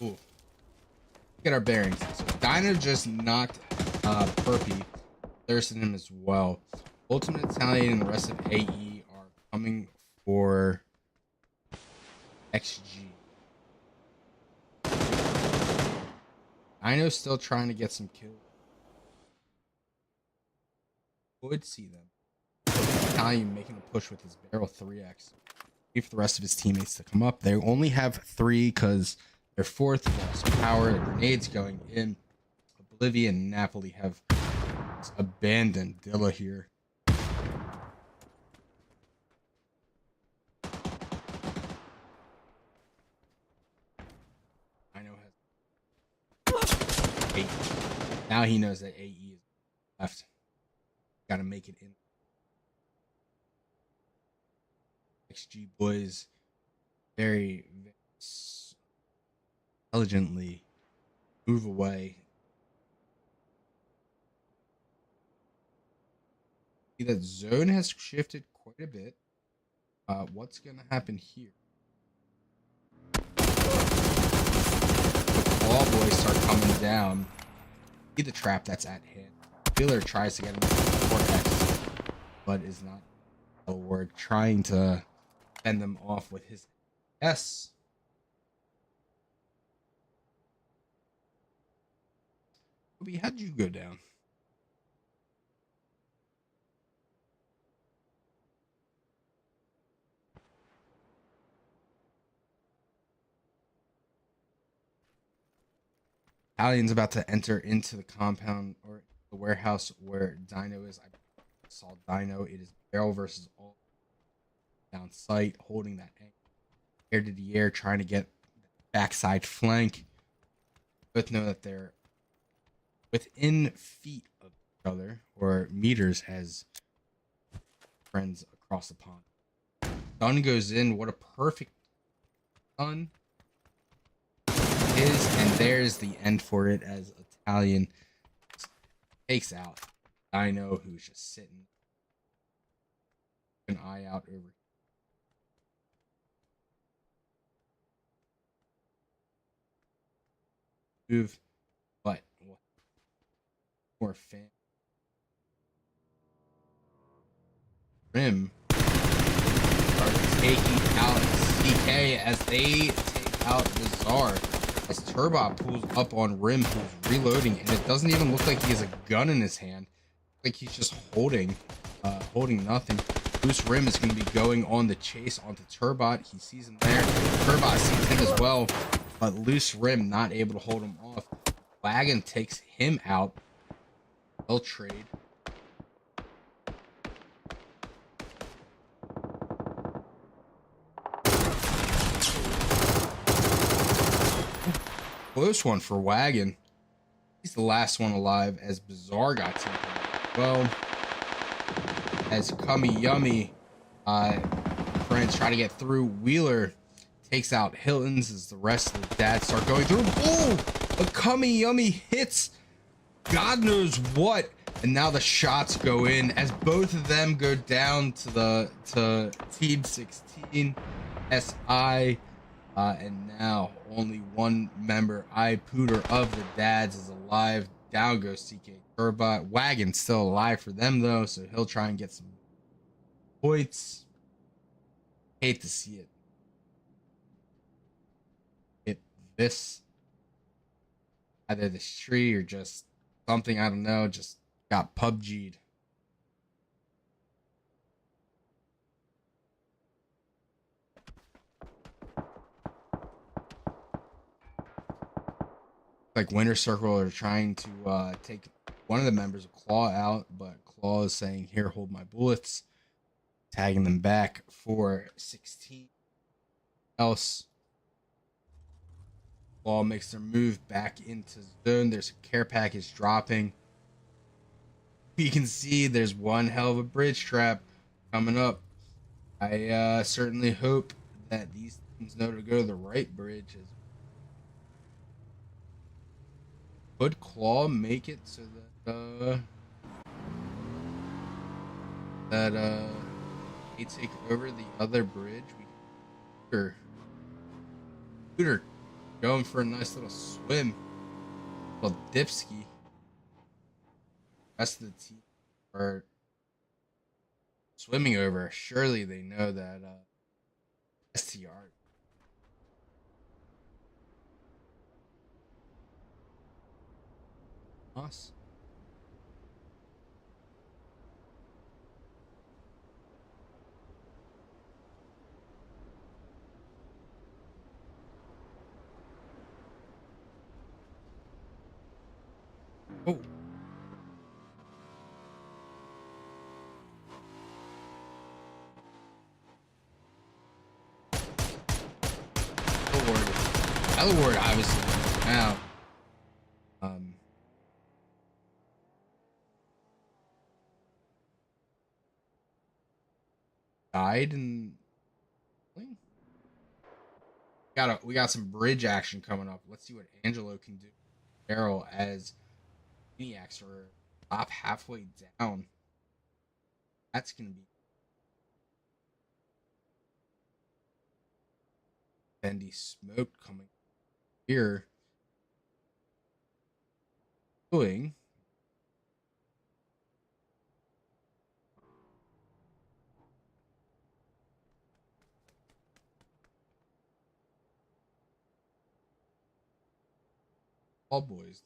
Ooh. Get our bearings. So Dino just knocked Perpy. Thirsting him as well. Ultimate Italian and the rest of AE are coming for XG. Dino's still trying to get some kills. Would see them. Italian making a push with his barrel 3x. Wait for the rest of his teammates to come up. They only have 3 because they're 4th. Lost power. Grenades going in. Bolivia and Napoli have abandoned Dilla here. I know has 8. Now he knows that AE is left. Got to make it in. XG boys very, very intelligently move away. See that zone has shifted quite a bit. What's gonna happen here? All boys start coming down. See the trap that's at hand. Wheeler tries to get him 4x, but is not. So we're trying to fend them off with his S. How did you go down? Italian's about to enter into the compound or the warehouse where Dino is. I saw Dino. It is barrel versus all down sight, holding that air to the air, trying to get backside flank. Both know that they're within feet of each other or meters as friends across the pond. Gun goes in. What a perfect gun. And there's the end for it as Italian takes out Dino, who's just sitting an eye out over. Move More fan. Rim are taking out CK as they take out Bizarre. As Turbot pulls up on Rim, who's reloading, and it doesn't even look like he has a gun in his hand. Like he's just holding nothing. Loose Rim is going to be going on the chase onto Turbot. He sees him there. Turbot sees him as well, but Loose Rim not able to hold him off. Wagon takes him out. They'll trade. Close one for Wagon. He's the last one alive as Bizarre got taken out. Well, as Cummy Yummy friends try to get through, Wheeler takes out Hilton's as the rest of the dads start going through. Oh, a Cummy Yummy hits God knows what, and now the shots go in as both of them go down to Team 16 SI. And now only one member, Pooter of the dads, is alive. Down goes CK Turbot. Wagon's still alive for them though, so he'll try and get some points. Hate to see it. Hit this. Either this tree or just something, I don't know, just got PUBG'd. Like Winter Circle are trying to take one of the members of Claw out, but Claw is saying, here, hold my bullets, tagging them back for 16 else. Claw makes their move back into zone. There's a care package dropping. You can see there's one hell of a bridge trap coming up. I certainly hope that these teams know to go to the right bridge. Could Claw make it so that they take over the other bridge? Scooter going for a nice little swim. Little dipski. Rest of the team are swimming over. Surely they know that STR. Us. Oh. Elward obviously now. Died and we got some bridge action coming up. Let's see what Angelo can do. Barrel as Maniacs are top halfway down. That's gonna be Bendy Smoke coming here. Doing all boys.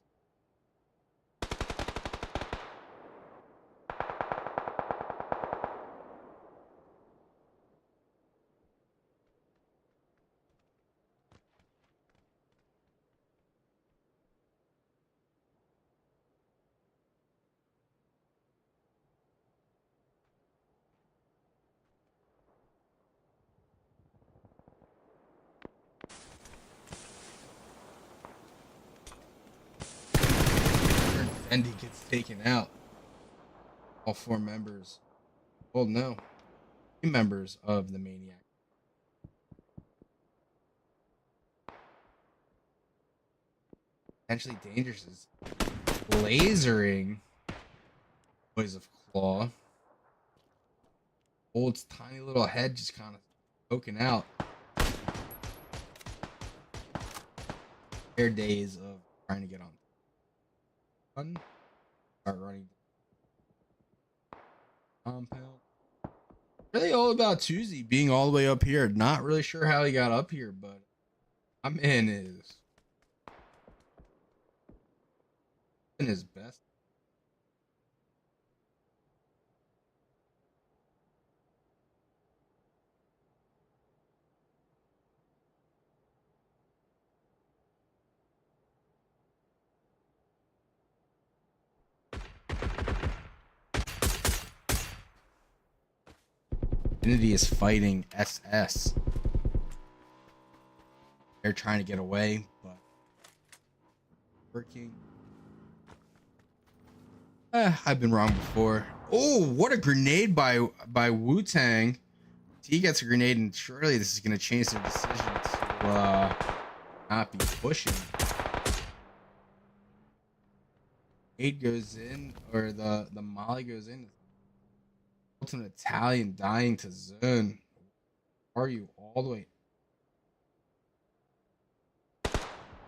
Bendy gets taken out. All four members. Well, no. 3 members of the Maniac. Potentially dangerous is lasering Boys of Claw. Old's tiny little head just kind of poking out. Their days of trying to get on. Fun. Start running compound. Really all about Tuesday being all the way up here. Not really sure how he got up here, but my man is in his best. Infinity is fighting SS. They're trying to get away, but working. I've been wrong before. Oh, what a grenade by Wu-Tang. He gets a grenade, and surely this is going to change their decision to not be pushing. Grenade goes in, or the molly goes in. An Italian dying to zone. Are you all the way?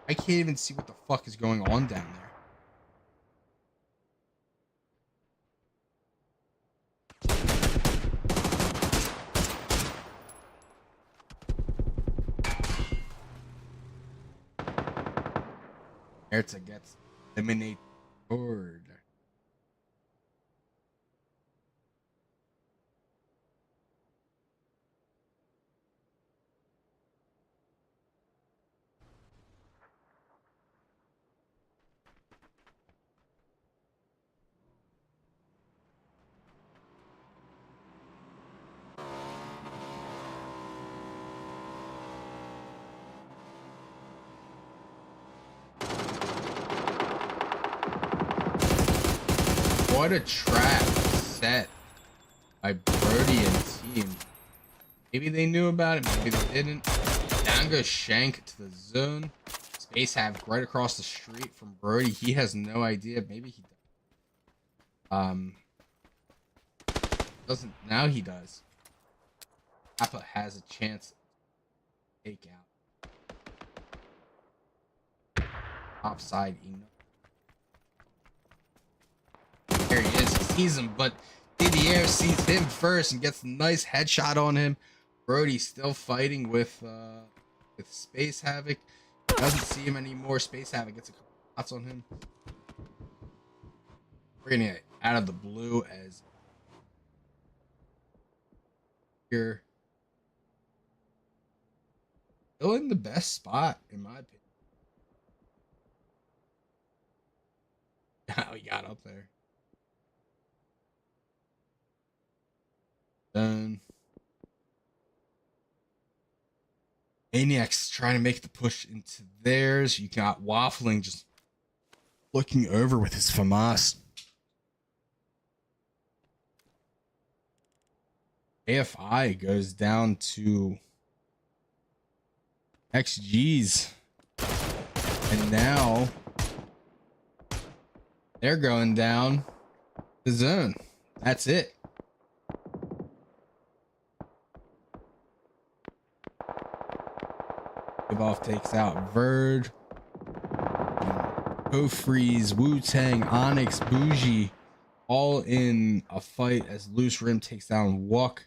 I can't even see what the fuck is going on down there. Erta gets eliminated. What a trap set by Brody and team. Maybe they knew about it, maybe they didn't. Down goes Shank to the zone. Space Havoc right across the street from Brody. He has no idea. Maybe he doesn't. Now he does. Appa has a chance to take out. Offside enough. There he is. He sees him, but Didier sees him first and gets a nice headshot on him. Brody's still fighting with Space Havoc. Doesn't see him anymore. Space Havoc gets a couple shots on him. We're gonna get out of the blue as here. Still in the best spot, in my opinion. How he got up there. Done. Maniac's trying to make the push into theirs. You got Waffling just looking over with his FAMAS. AFI goes down to XG's. And now they're going down the zone. That's it. Off takes out Verd, Co-Freeze, Wu-Tang, Onyx, Bougie, all in a fight as Loose Rim takes down Wuck.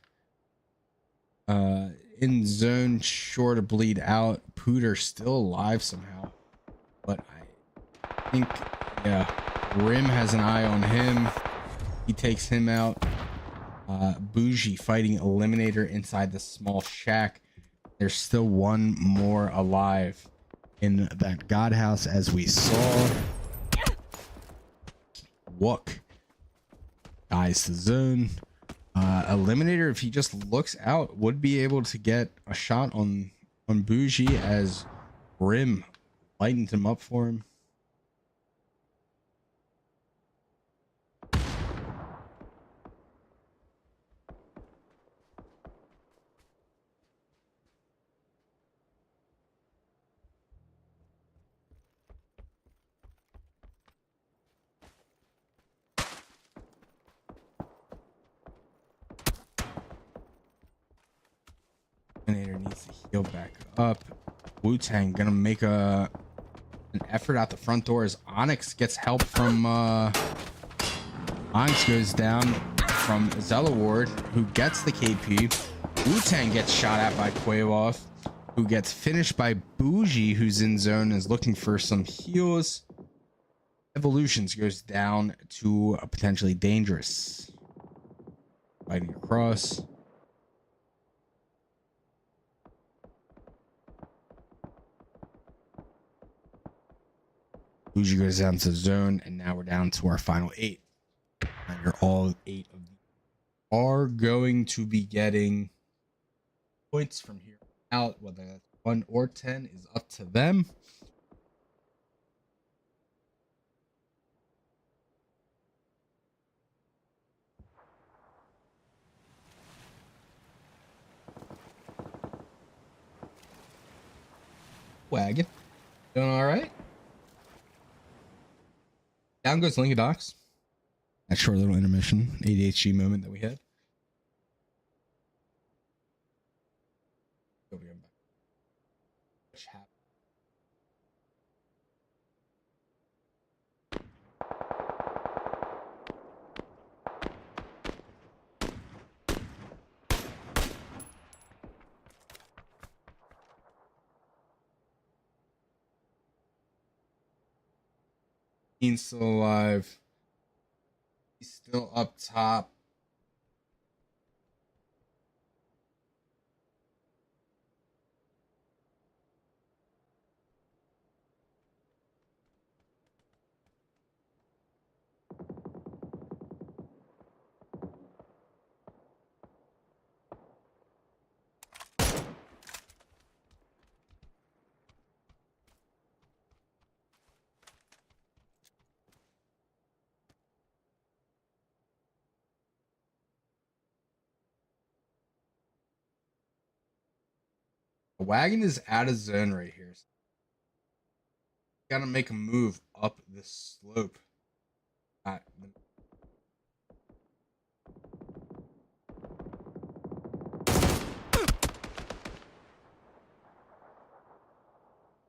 In zone, sure to bleed out. Pooter still alive somehow, but I think, yeah, Rim has an eye on him. He takes him out. Bougie fighting Eliminator inside the small shack. There's still one more alive in that God house, as we saw. Wook dies to zone. Eliminator, if he just looks out, would be able to get a shot on Bougie as Rim lightened him up for him. Eliminator needs to heal back up. Wu-Tang gonna make an effort out the front door as Onyx gets help from Onyx goes down from Zella Ward, who gets the KP. Wu-Tang gets shot at by Quavoth, who gets finished by Bougie, who's in zone and is looking for some heals. Evolutions goes down to a potentially dangerous. Fighting across. Bougie goes down to zone, and now we're down to our final 8. And you're all 8 of these are going to be getting points from here out. Whether that's 1 or 10 is up to them. Wagon. Doing all right. Down goes Lingodox. That short little intermission, ADHD moment that we had. He's still alive. He's still up top. The wagon is out of zone right here. Got to make a move up this slope.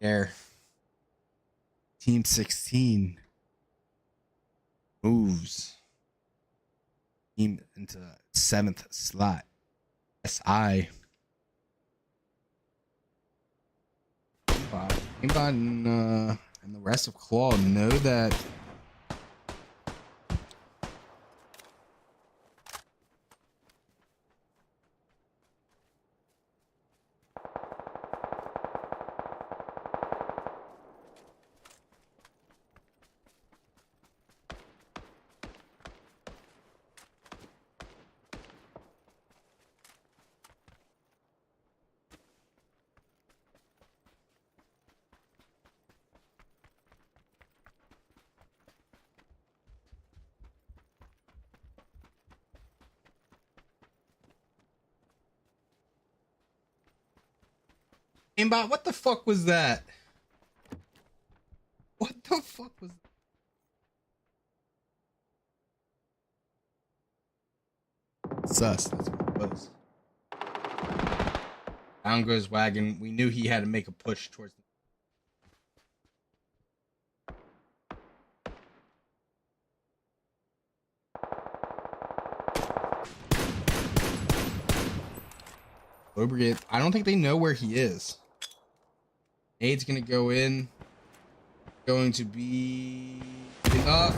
There. Team 16 moves. Team into 7th slot. SI. Aimbot and the rest of Claw know that Aimbot, what the fuck was that? What the fuck was that? Sus, that's what it was. Down goes wagon. We knew he had to make a push towards the Brigade. I don't think they know where he is. Nade's gonna go in. Going to be enough.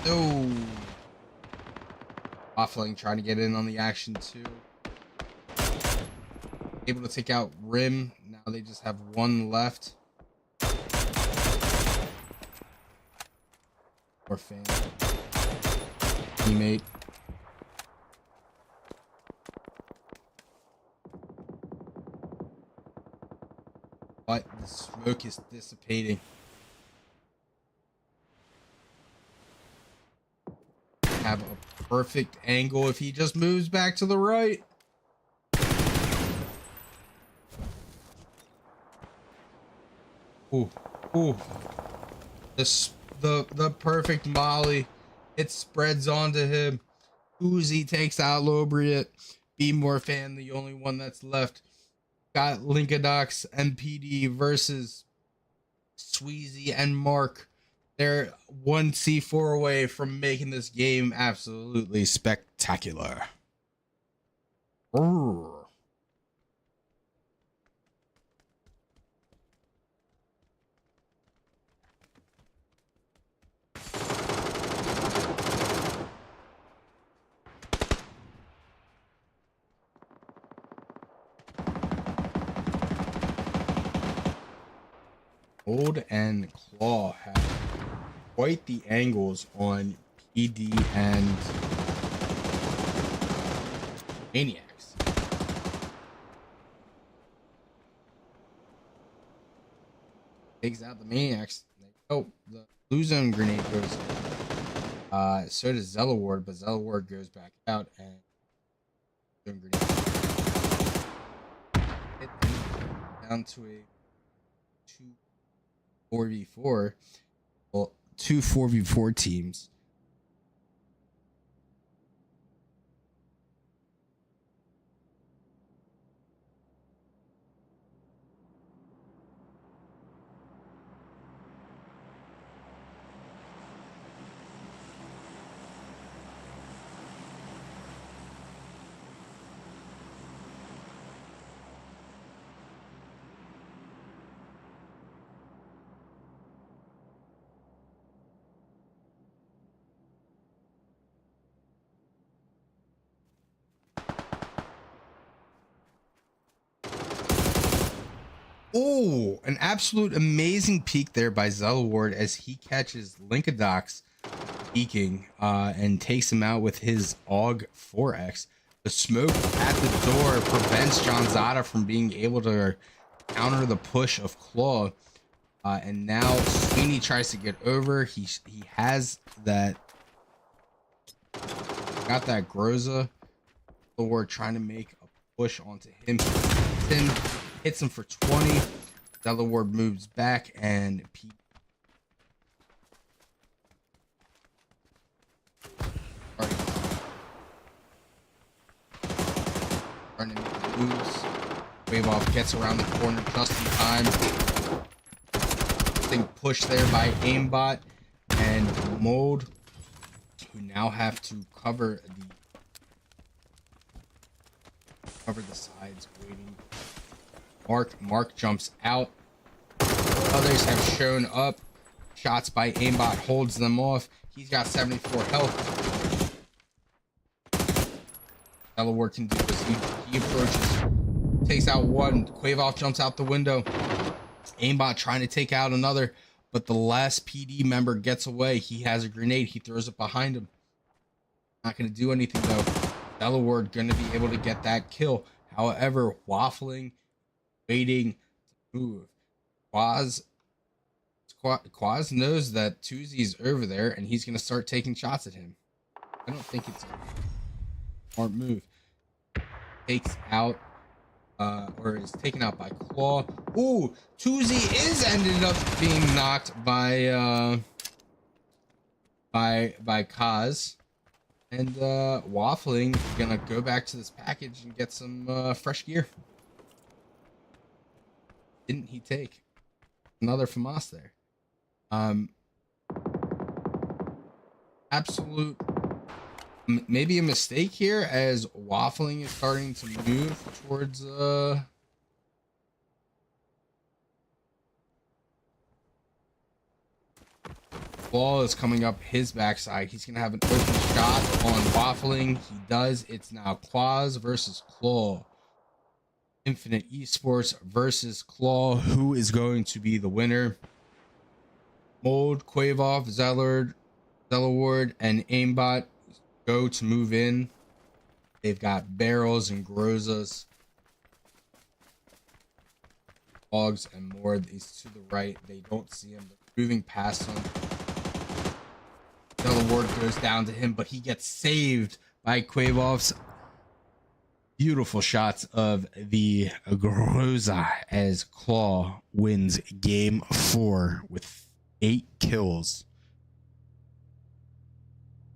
No. Offlane trying to get in on the action too. Able to take out Rim. Now they just have one left. Or fan. Teammate. But the smoke is dissipating. Have a perfect angle if he just moves back to the right. Ooh, ooh. The perfect molly. It spreads onto him. Uzi takes out Lobriet. Be More Fan, the only one that's left. Got Linkodox MPD versus Sweezy and Mark. They're one C4 away from making this game absolutely spectacular. Brrr. Old and Claw have quite the angles on PD and Maniacs. Takes out the Maniacs. Oh, the blue zone grenade goes in. So does Zelaward, but Zelaward goes back out and zone grenade. Hit down to a 4v4. Well, 2 4v4 teams. Oh, an absolute amazing peek there by Zelaward as he catches Linkadox peeking and takes him out with his AUG 4X. The smoke at the door prevents John Zada from being able to counter the push of Claw. And now Sweeney tries to get over. He has that. Got that Groza. Zelaward trying to make a push onto him. Hits him for 20. Zelaward moves back and Pete starting to make moves. Wave off gets around the corner just in time. Thing pushed there by aimbot and Mold, who now have to cover the sides, waiting. Mark jumps out. Others have shown up. Shots by aimbot holds them off. He's got 74 health. Zelaward can do this. He approaches. Takes out one. Quavoff jumps out the window. Aimbot trying to take out another, but the last PD member gets away. He has a grenade. He throws it behind him. Not going to do anything though. Zelaward going to be able to get that kill. However, waffling, waiting to move. Quaz knows that Tuzi's over there and he's going to start taking shots at him. I don't think it's a smart move. Takes out, or is taken out by Claw. Ooh, Tuzi is ended up being knocked by Kaz. And waffling gonna go back to this package and get some fresh gear. Didn't he take another FAMAS there? Absolute maybe a mistake here as waffling is starting to move towards Claw is coming up his backside. He's gonna have an open shot on waffling. He does. It's now Quaz versus Claw. Infinite Esports versus Claw. Who is going to be the winner? Mold, Quavoff, Zelaward, and Aimbot go to move in. They've got barrels and grozas, logs, and more. These to the right. They don't see him. They're moving past him. Zelaward goes down to him, but he gets saved by Quavoff's beautiful shots of the Groza as Claw wins game 4 with 8 kills.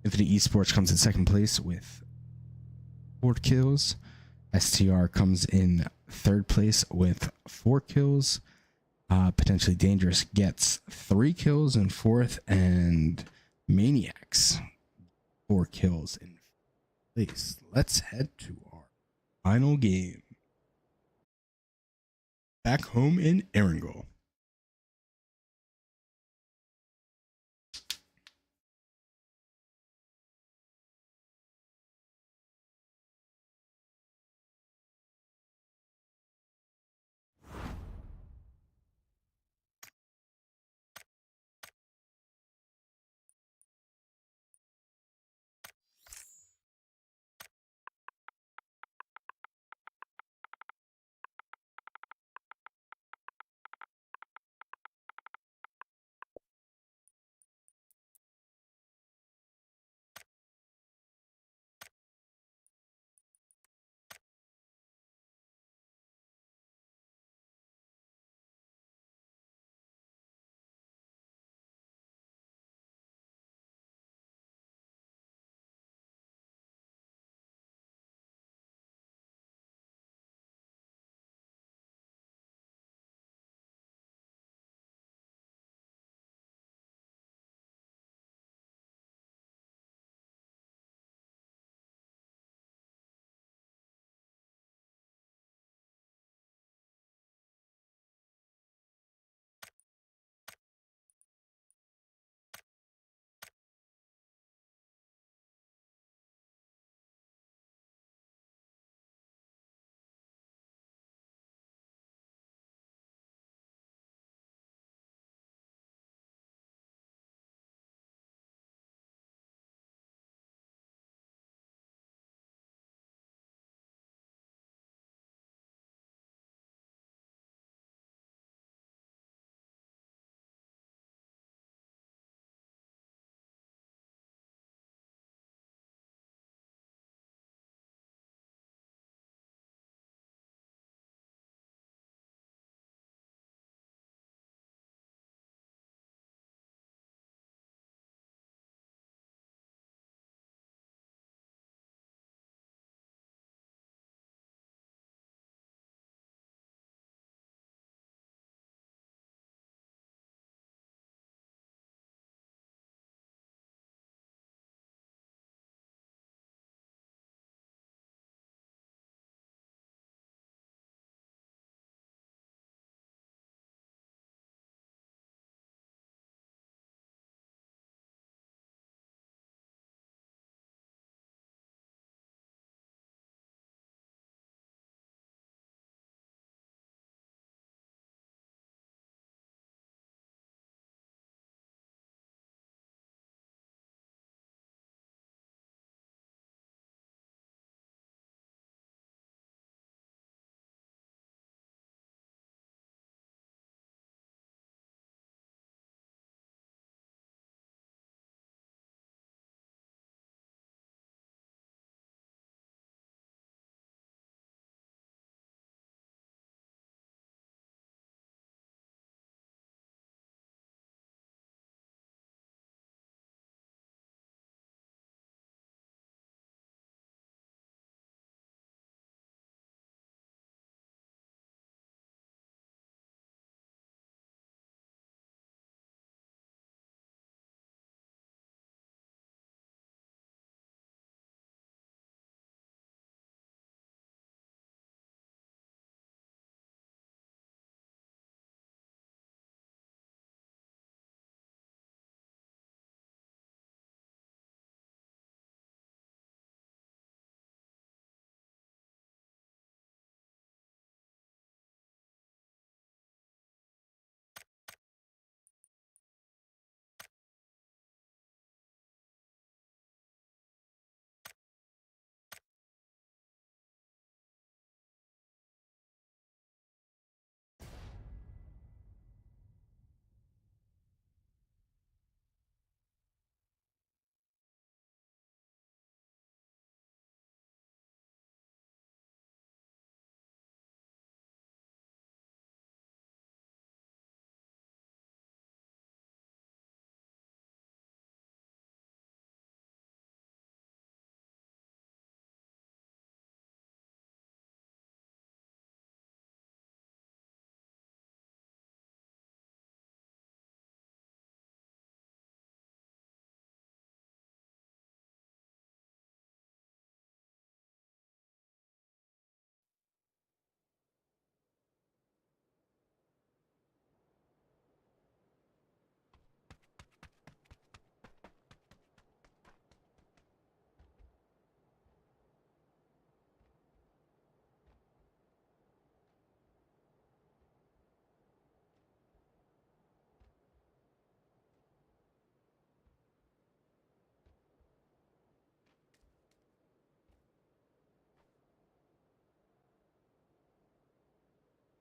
Infinite Esports comes in second place with 4 kills. STR comes in third place with 4 kills. Potentially Dangerous gets 3 kills in 4th, and Maniacs 4 kills in place. Let's head to our final game back home in Erangel.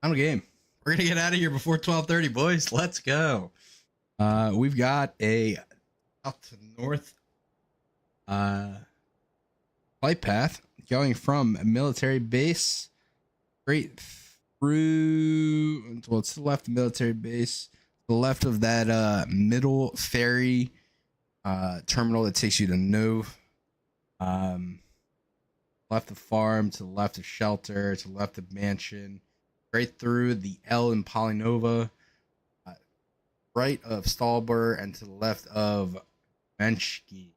Final game. We're gonna get out of here before 12:30, boys. Let's go. We've got a south to north flight path going from a military base straight through. Well, it's the left of military base, the left of that middle ferry terminal that takes you to Nove. Left of farm, to the left of shelter, to the left of mansion, right through the L in Polynova, right of Stalber, and to the left of Menschke.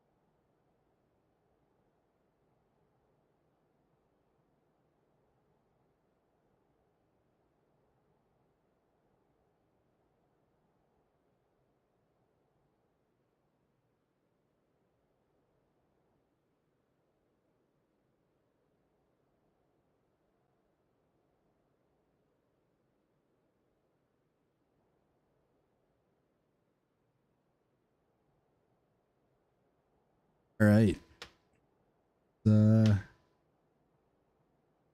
All right.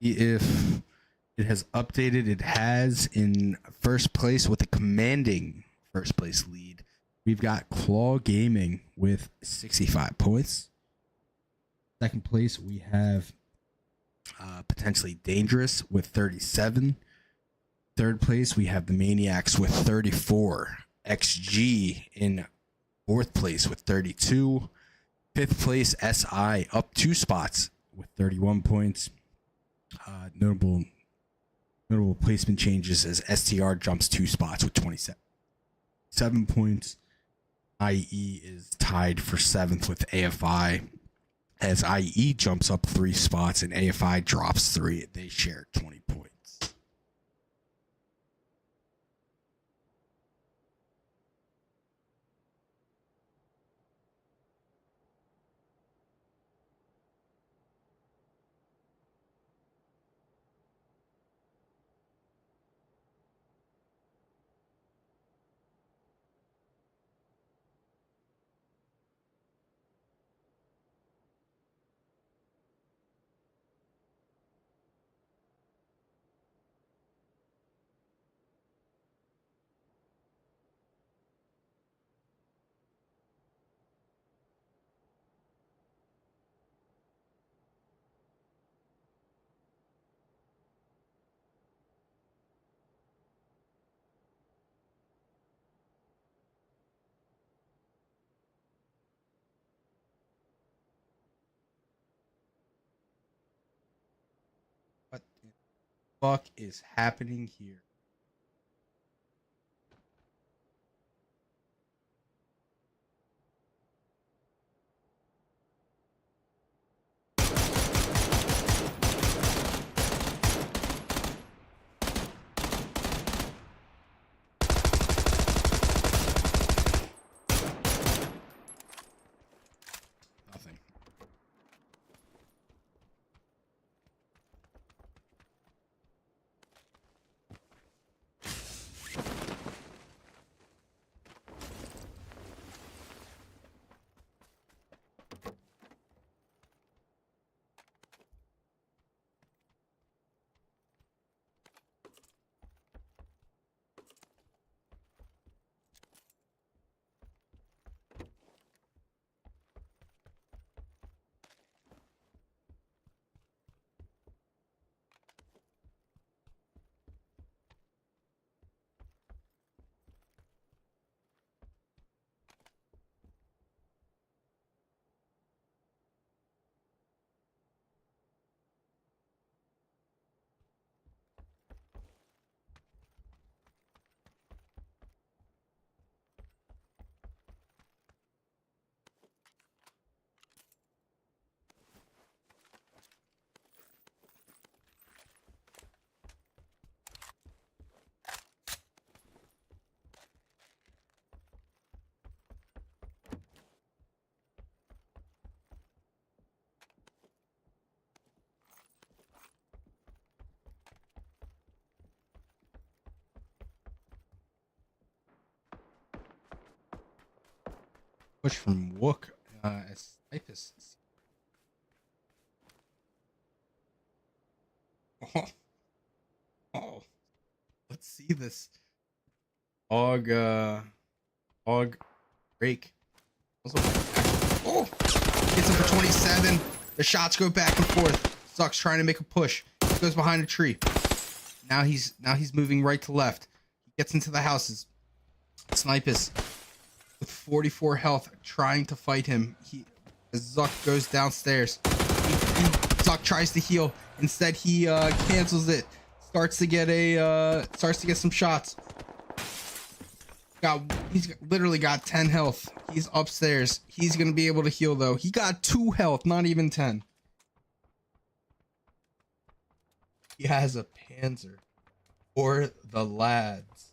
If it has updated, it has in first place with a commanding first place lead. We've got Claw Gaming with 65 points. Second place, we have potentially Dangerous with 37. Third place, we have the Maniacs with 34. XG in fourth place with 32. Fifth place, SI up 2 spots with 31 points. Notable placement changes as STR jumps 2 spots with 27 points. IE is tied for 7th with AFI as IE jumps up 3 spots and AFI drops 3. They share 20 points. What the fuck is happening here? Nothing. Push from Wook as Typhus. Oh. Oh. Let's see this. Og break. Oh, gets him for 27. The shots go back and forth. Sucks trying to make a push. He goes behind a tree. Now he's moving right to left. He gets into the houses. Snipers with 44 health trying to fight him. Zuck goes downstairs. Zuck tries to heal. Instead, he cancels it. Starts to get some shots. He's literally got 10 health. He's upstairs. He's gonna be able to heal though. He got 2 health, not even 10. He has a Panzer for the lads.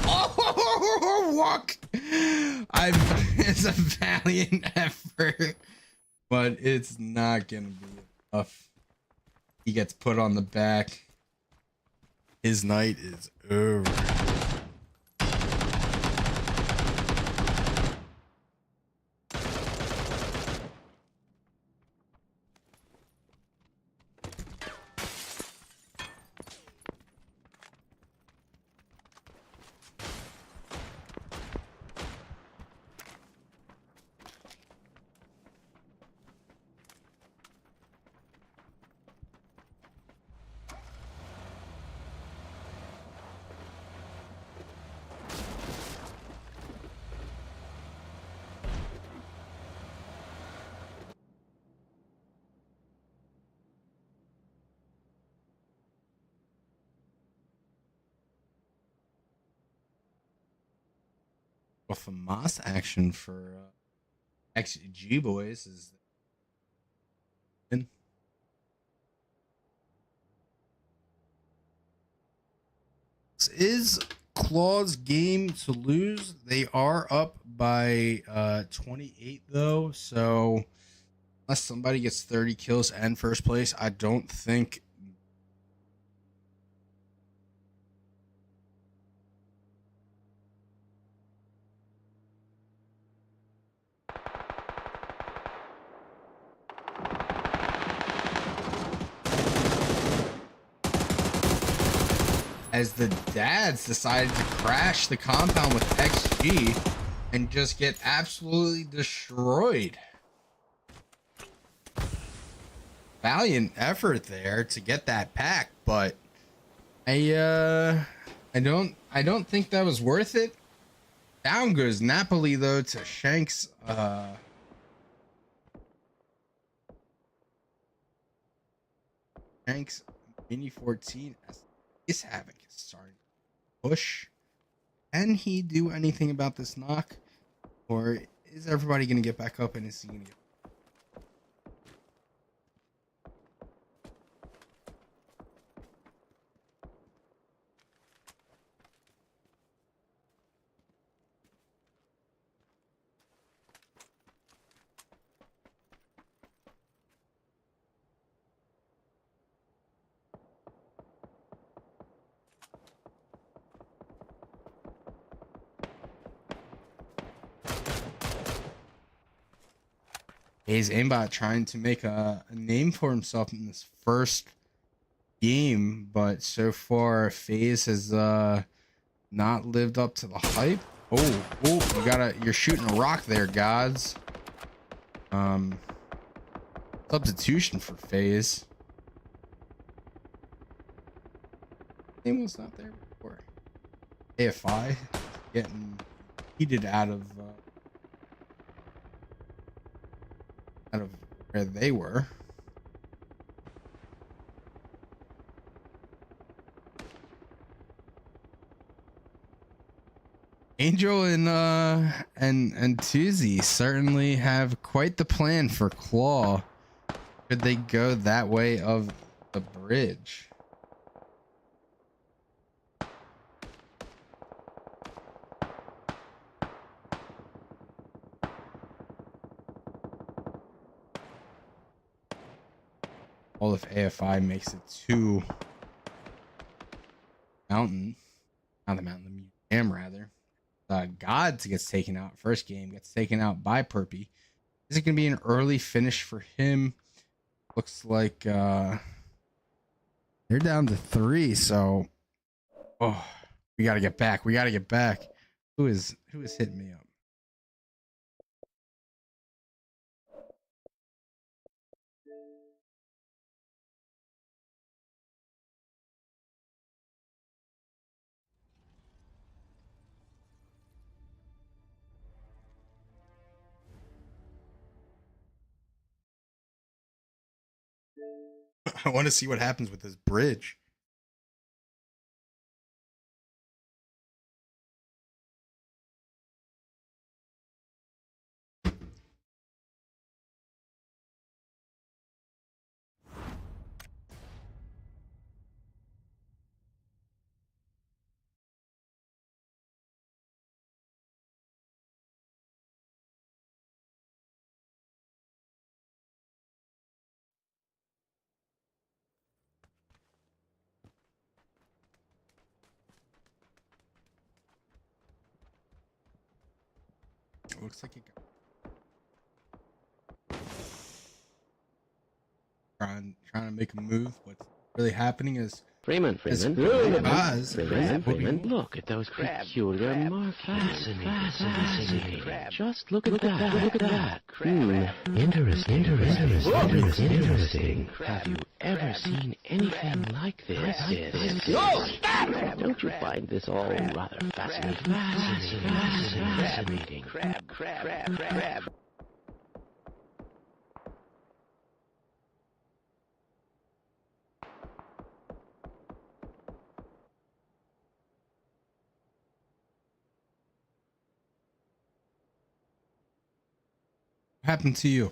Oh, walk! It's a valiant effort, but it's not gonna be enough. He gets put on the back. His night is over. Well, FAMAS action for XG boys is in. This is Claw's game to lose. They are up by 28 though, so unless somebody gets 30 kills and first place, I don't think as the dads decided to crash the compound with XG and just get absolutely destroyed. Valiant effort there to get that pack, but I don't think that was worth it. Down goes Napoli though to Shanks Shanks Mini 14 is having his starting push. Can he do anything about this knock? Or is everybody gonna get back up and is he gonna get Hayes aimbot trying to make a name for himself in this first game, but so far FaZe has not lived up to the hype. You're shooting a rock there, gods. Substitution for FaZe. Name was not there before. AFI getting heated out of where they were. Angel and Tuzi certainly have quite the plan for Claw. Could they go that way of the bridge? All if AFI makes it to Mountain, not the Mountain, the museum rather. Gods gets taken out. First game gets taken out by Perpy. Is it going to be an early finish for him? Looks like they're down to 3. So, oh, we got to get back. We got to get back. Who is hitting me up? I want to see what happens with this bridge. It looks like it got trying to make a move. What's really happening is Freeman, Oz. Freeman, look at those peculiar marks. Fascinating. Just look at that. Look at that. Interesting. Have you ever seen anything like this? Oh, stop! Don't you find this all rather fascinating? Fascinating. Crab. What happened to you?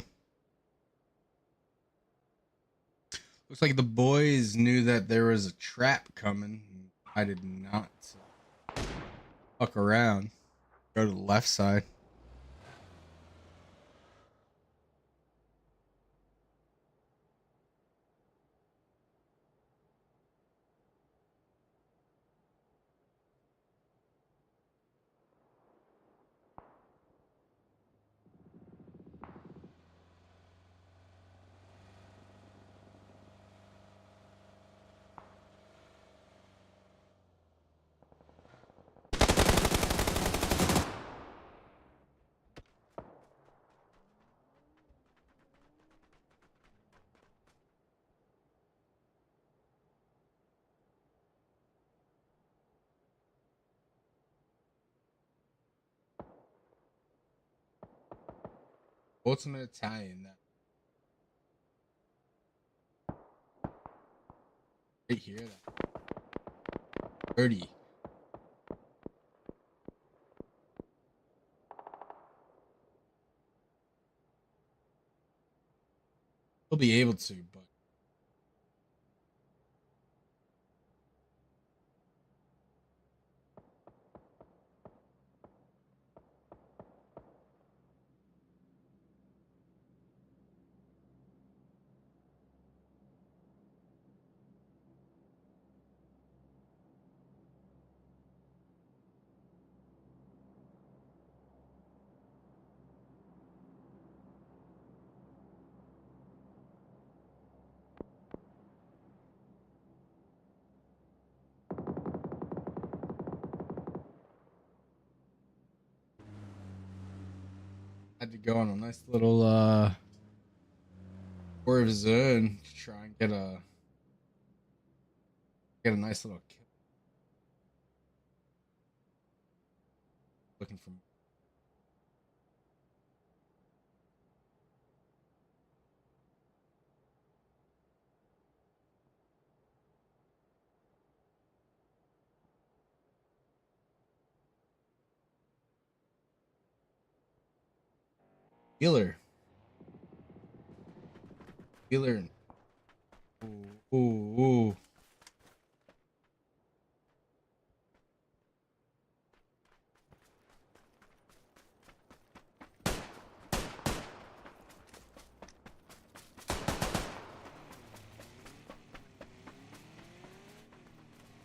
Looks like the boys knew that there was a trap coming. I did not fuck around. Go to the left side. Ultimate Italian. Right here. That 30. He'll be able to, but had to go on a nice little tour of zone to try and get a nice little kill. Looking for healer. Healer. Ooh.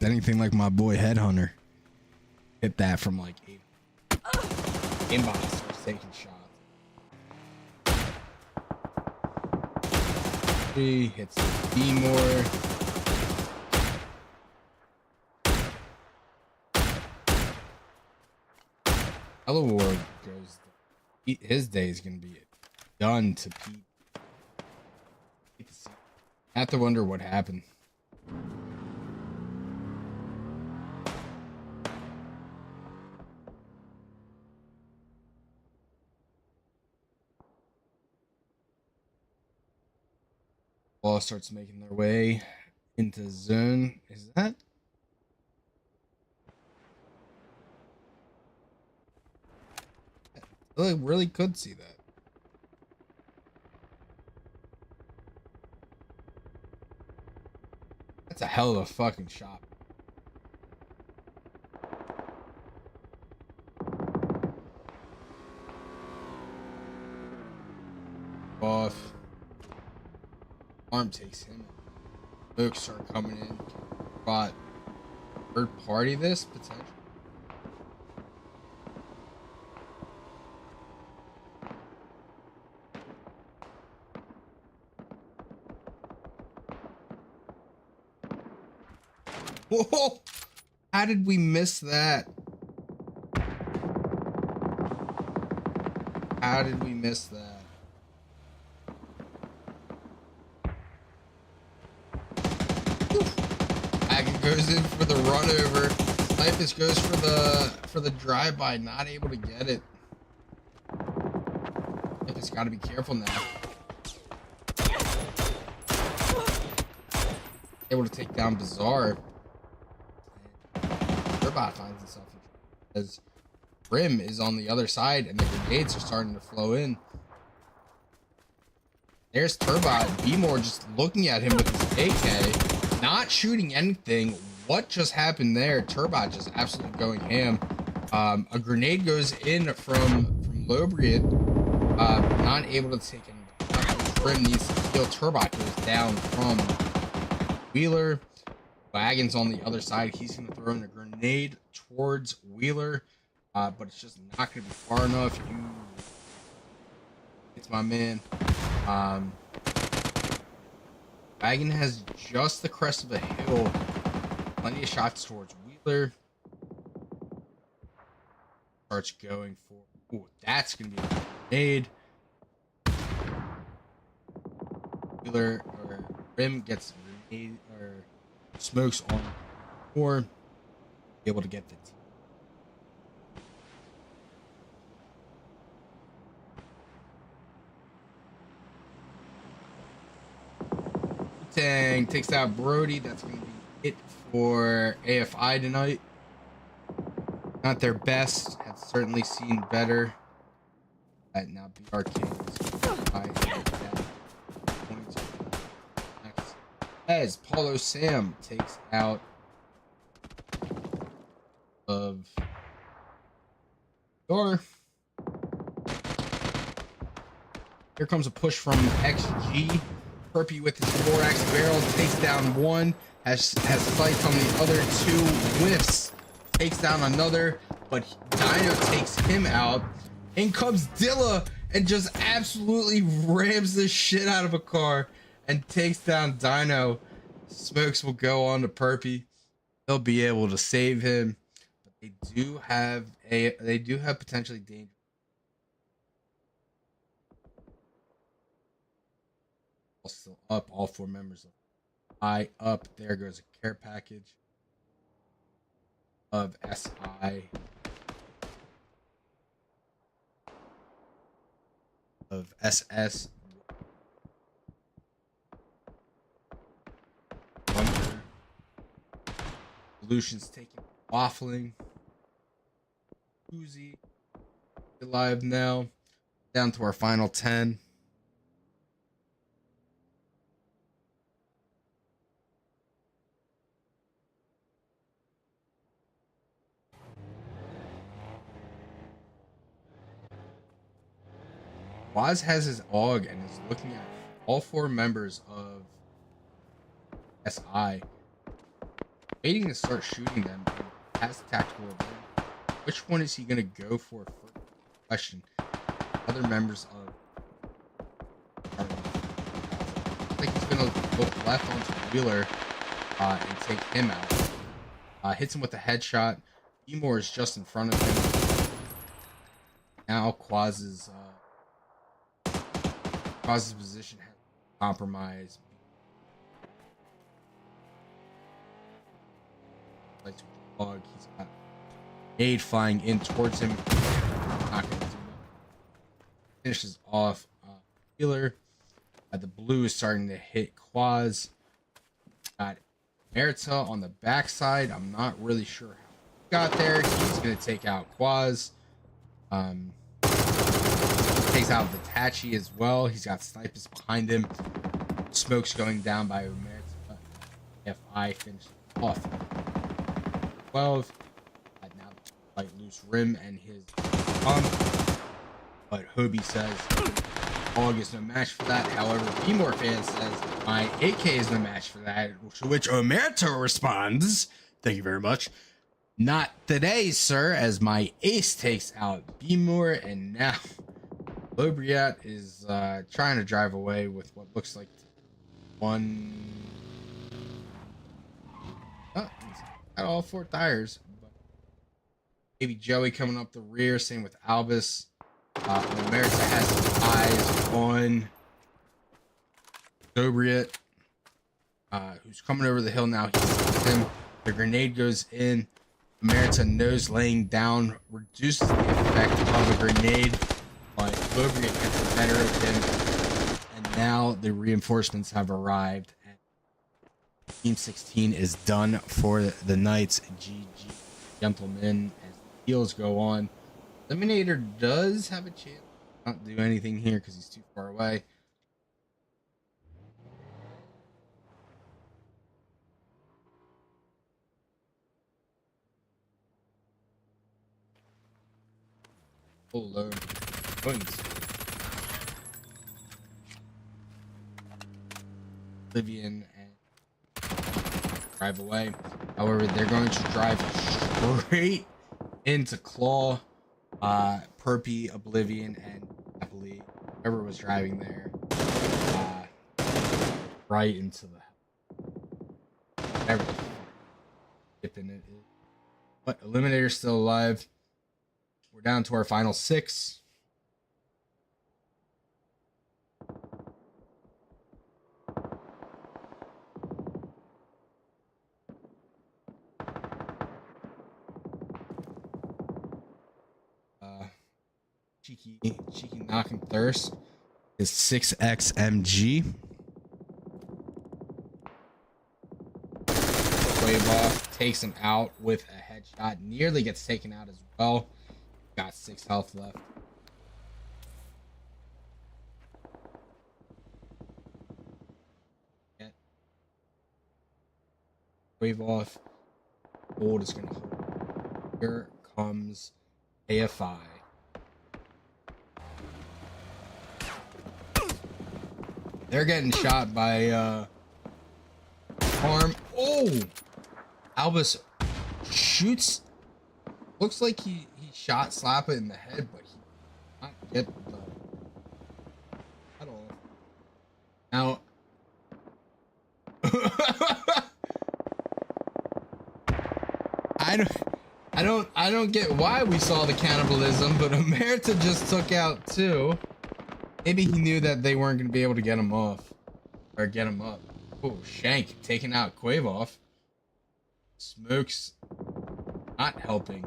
Anything like my boy Headhunter. Hit that from like 8. Aimbot starts taking shots. He hits B more. Hello Ward goes. His day is gonna be done to Pete. I have to wonder what happened. Ball starts making their way into zone. Is that? I really could see that. That's a hell of a fucking shot. Off. Arm takes him. Folks are coming in. But third party this potential. Whoa! How did we miss that? How did we miss that? Aggie goes in for the run over. Typhus goes for the drive-by, not able to get it. Typhus got to be careful now. Able to take down Bizarre. Turbot finds himself as Rim is on the other side and the grenades are starting to flow in. There's Turbot. B-More just looking at him with his AK, not shooting anything. What just happened there? Turbot just absolutely going ham. A grenade goes in from Lobriet, not able to take any. Rim needs to kill. Turbot goes down from Wheeler. Wagon's on the other side. He's going to throw in a grenade towards Wheeler, but it's just not going to be far enough. It's my man. Wagon has just the crest of a hill. Plenty of shots towards Wheeler. Starts going for. Ooh, that's going to be a grenade. Wheeler or Rim gets a grenade or smokes on or be able to get the team. Tang takes out Brody. That's going to be it for AFI tonight. Not their best. Have certainly seen better. Now BR Kings. As Paulo Sam takes out of Door. Here comes a push from XG. Perpy with his 4x barrel takes down one. Has sights on the other two. Whiffs. Takes down another. But Dino takes him out. In comes Dilla and just absolutely rams the shit out of a car and takes down Dino. Smokes will go on to Perpy. They'll be able to save him. But they do have potentially danger. Still up, all four members of I up. There goes a care package of SI of SS. Solutions taking waffling. Uzi alive now. Down to our final 10. Waz has his AUG and is looking at all four members of SI, waiting to start shooting them. Has tactical ability. Which one is he gonna go for first? Question. Other members of I think he's gonna look left onto Wheeler and take him out. Hits him with a headshot. Seymour is just in front of him. Now Quaz's position has compromised. Like to dog, he's got aid flying in towards him. Not gonna do that. Finishes off Wheeler. The blue is starting to hit Quaz. Got Merita on the backside. I'm not really sure how he got there. He's gonna take out Quaz. Takes out the Tachi as well. He's got snipers behind him. Smoke's going down by Merita. FI finished off 12. Now fight loose rim and his but Hobie says Hog is no match for that. However, Bmore fan says my AK is no match for that. To which Omerta responds, "Thank you very much. Not today, sir," as my ace takes out Bmore, and now Lobriat is trying to drive away with what looks like one. Oh, he's got all 4 tires. But maybe Joey coming up the rear. Same with Albus. America has his eyes on Lobriat, who's coming over the hill now. He sees him. The grenade goes in. America knows laying down reduces the effect of a grenade. But Lobriat gets the better of him, and now the reinforcements have arrived. And Team 16 is done for the Knights. GG, gentlemen, as the heals go on. Eliminator does have a chance to not do anything here because he's too far away. Full load. Oblivion and drive away. However, they're going to drive straight into Claw, Perpy, Oblivion, and happily whoever was driving there, right into the whatever dipping it is. But Eliminator's still alive. We're down to our final 6. Cheeky knocking thirst is 6XMG. Wave off, takes him out with a headshot. Nearly gets taken out as well. Got 6 health left. Wave off. Gold is gonna hold. Here comes AFI. They're getting shot by arm. Oh, Albus shoots. Looks like he shot Slappa in the head, but he did not get the at all. Now I don't get why we saw the cannibalism, but Omerta just took out 2. Maybe he knew that they weren't going to be able to get him off. Or get him up. Oh, Shank taking out Quavoff. Smoke's not helping.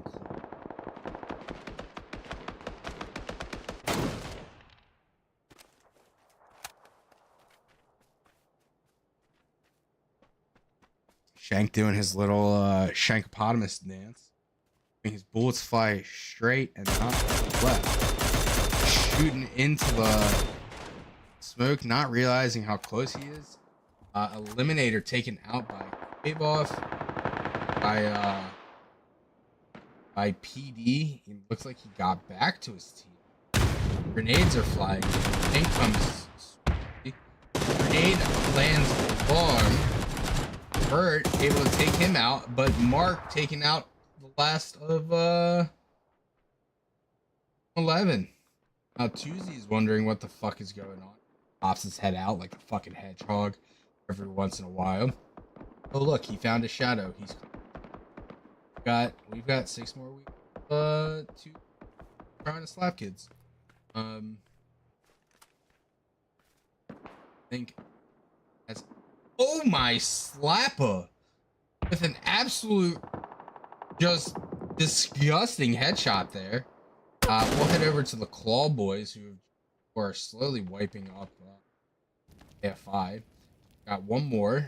Shank doing his little Shankopotamus dance. His bullets fly straight and not left. Shooting into the smoke, not realizing how close he is. Eliminator taken out by Quavoff, by PD. He looks like he got back to his team. Grenades are flying. In comes grenade, lands long. Bert able to take him out, but Mark taking out the last of 11. Now Tuesday's wondering what the fuck is going on. Pops his head out like a fucking hedgehog every once in a while. Oh look, he found a shadow. We've got 6 more weeks to trying to slap kids. I think that's oh my slapper with an absolute just disgusting headshot there. We'll head over to the Claw Boys who are slowly wiping up AF5. Got one more.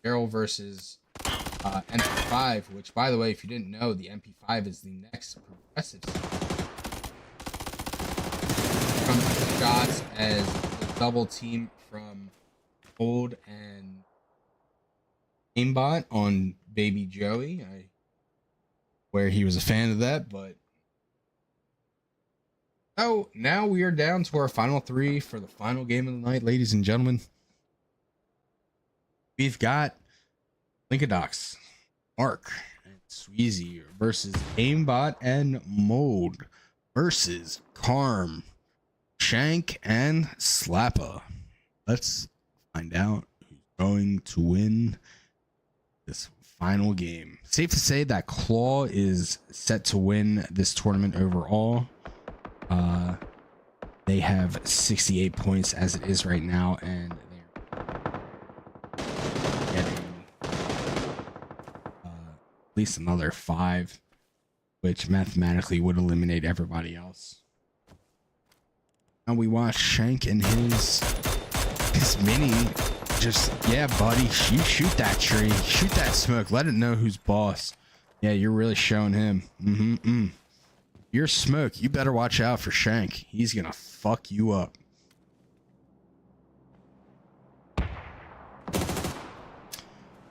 Daryl versus MP5, which, by the way, if you didn't know, the MP5 is the next progressive. Comes to shots as the double team from Old and Aimbot on Baby Joey. Where he was a fan of that, but oh, now we are down to our final 3 for the final game of the night, ladies and gentlemen. We've got Linkadox, Mark, and Sweezy versus Aimbot and Mode versus Carm, Shank, and Slappa. Let's find out who's going to win this final game. Safe to say that Claw is set to win this tournament overall. They have 68 points as it is right now, and they're getting at least another 5, which mathematically would eliminate everybody else. Now we watch Shank and his mini. Just, yeah, buddy, shoot that tree, shoot that smoke, let it know who's boss. Yeah, you're really showing him. You're Smoke, you better watch out for Shank. He's gonna fuck you up.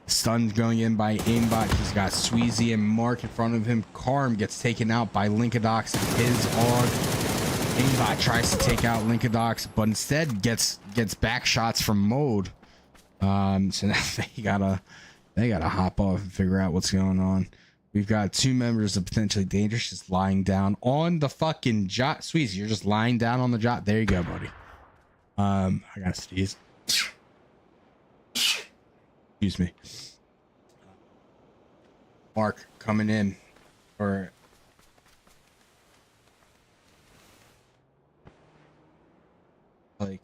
Stun going in by Aimbot. He's got Sweezy and Mark in front of him. Carm gets taken out by Linkadox and his AUG. Aimbot tries to take out Linkadox, but instead gets back shots from Mode. So now they gotta hop off and figure out what's going on. We've got 2 members of Potentially Dangerous just lying down on the fucking jot. Sweezy, you're just lying down on the jot. There you go, buddy. I gotta sneeze. Excuse me. Mark coming in, or like.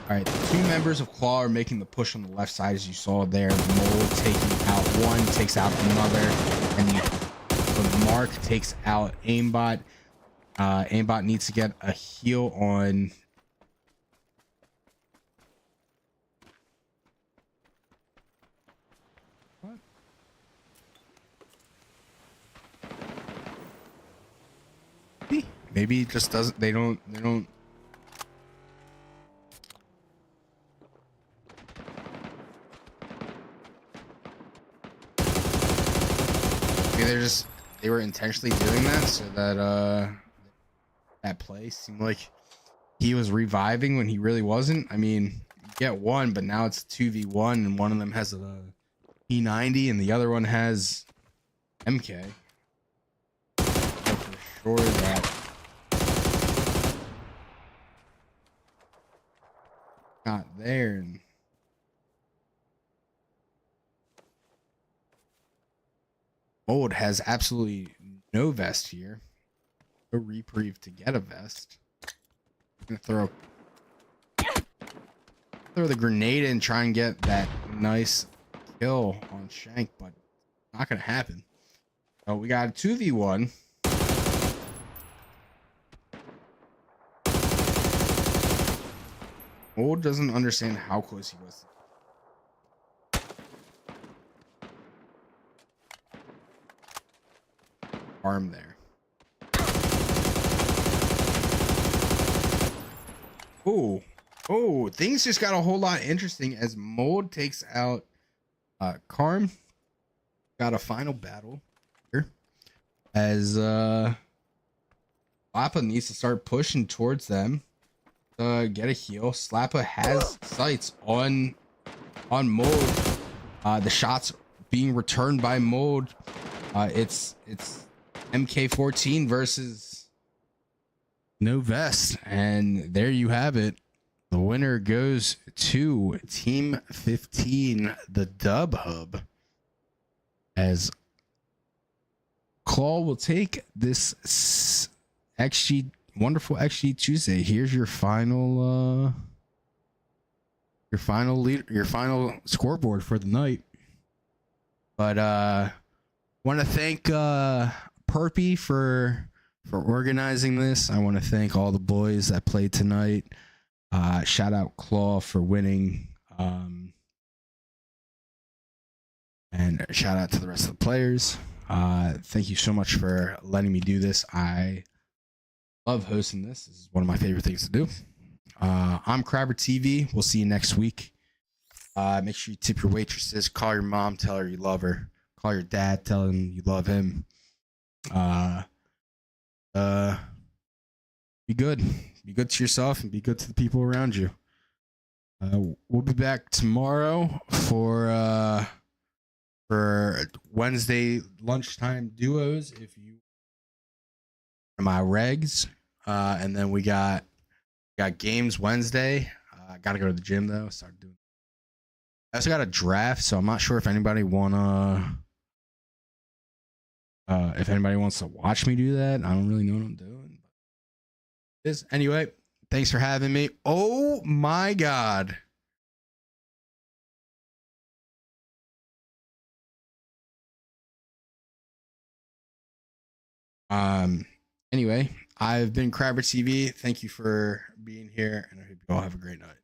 All right, the 2 members of Claw are making the push on the left side, as you saw there. Mole taking out one, takes out another, and Mark takes out Aimbot. Aimbot needs to get a heal on. What? Maybe it just doesn't. They don't. They were intentionally doing that so that that play seemed like he was reviving when he really wasn't. I mean, you get one, but now it's 2v1 and one of them has a P90 and the other one has MK. For sure that not there. And Mode has absolutely no vest here. No reprieve to get a vest. I'm gonna throw the grenade in, try and get that nice kill on Shank, but not gonna happen. So we got a 2v1. Mode doesn't understand how close he was. Arm there. Oh, things just got a whole lot interesting as Mode takes out Carm. Got a final battle here as Slappa needs to start pushing towards them. Get a heal. Slappa has sights on Mode. The shots being returned by Mode. It's MK14 versus No vest. and there you have it. The winner goes to Team 15, the Dub Hub. as Claw will take this wonderful XG Tuesday. Here's your final scoreboard for the night. But want to thank Perpy for organizing this. I want to thank all the boys that played tonight. Shout out Claw for winning. And shout out to the rest of the players. Thank you so much for letting me do this. I love hosting this. This is one of my favorite things to do. I'm Crabber TV. We'll see you next week. Make sure you tip your waitresses. Call your mom. Tell her you love her. Call your dad. Tell him you love him. Be good. Be good to yourself and be good to the people around you. We'll be back tomorrow for Wednesday lunchtime duos. If you my regs, and then we got games Wednesday. I gotta go to the gym though. Start doing. I also got a draft, so I'm not sure if anybody if anybody wants to watch me do that. I don't really know what I'm doing. Anyway, thanks for having me. Oh my God. Anyway, I've been Crabber TV. Thank you for being here, and I hope you all have a great night.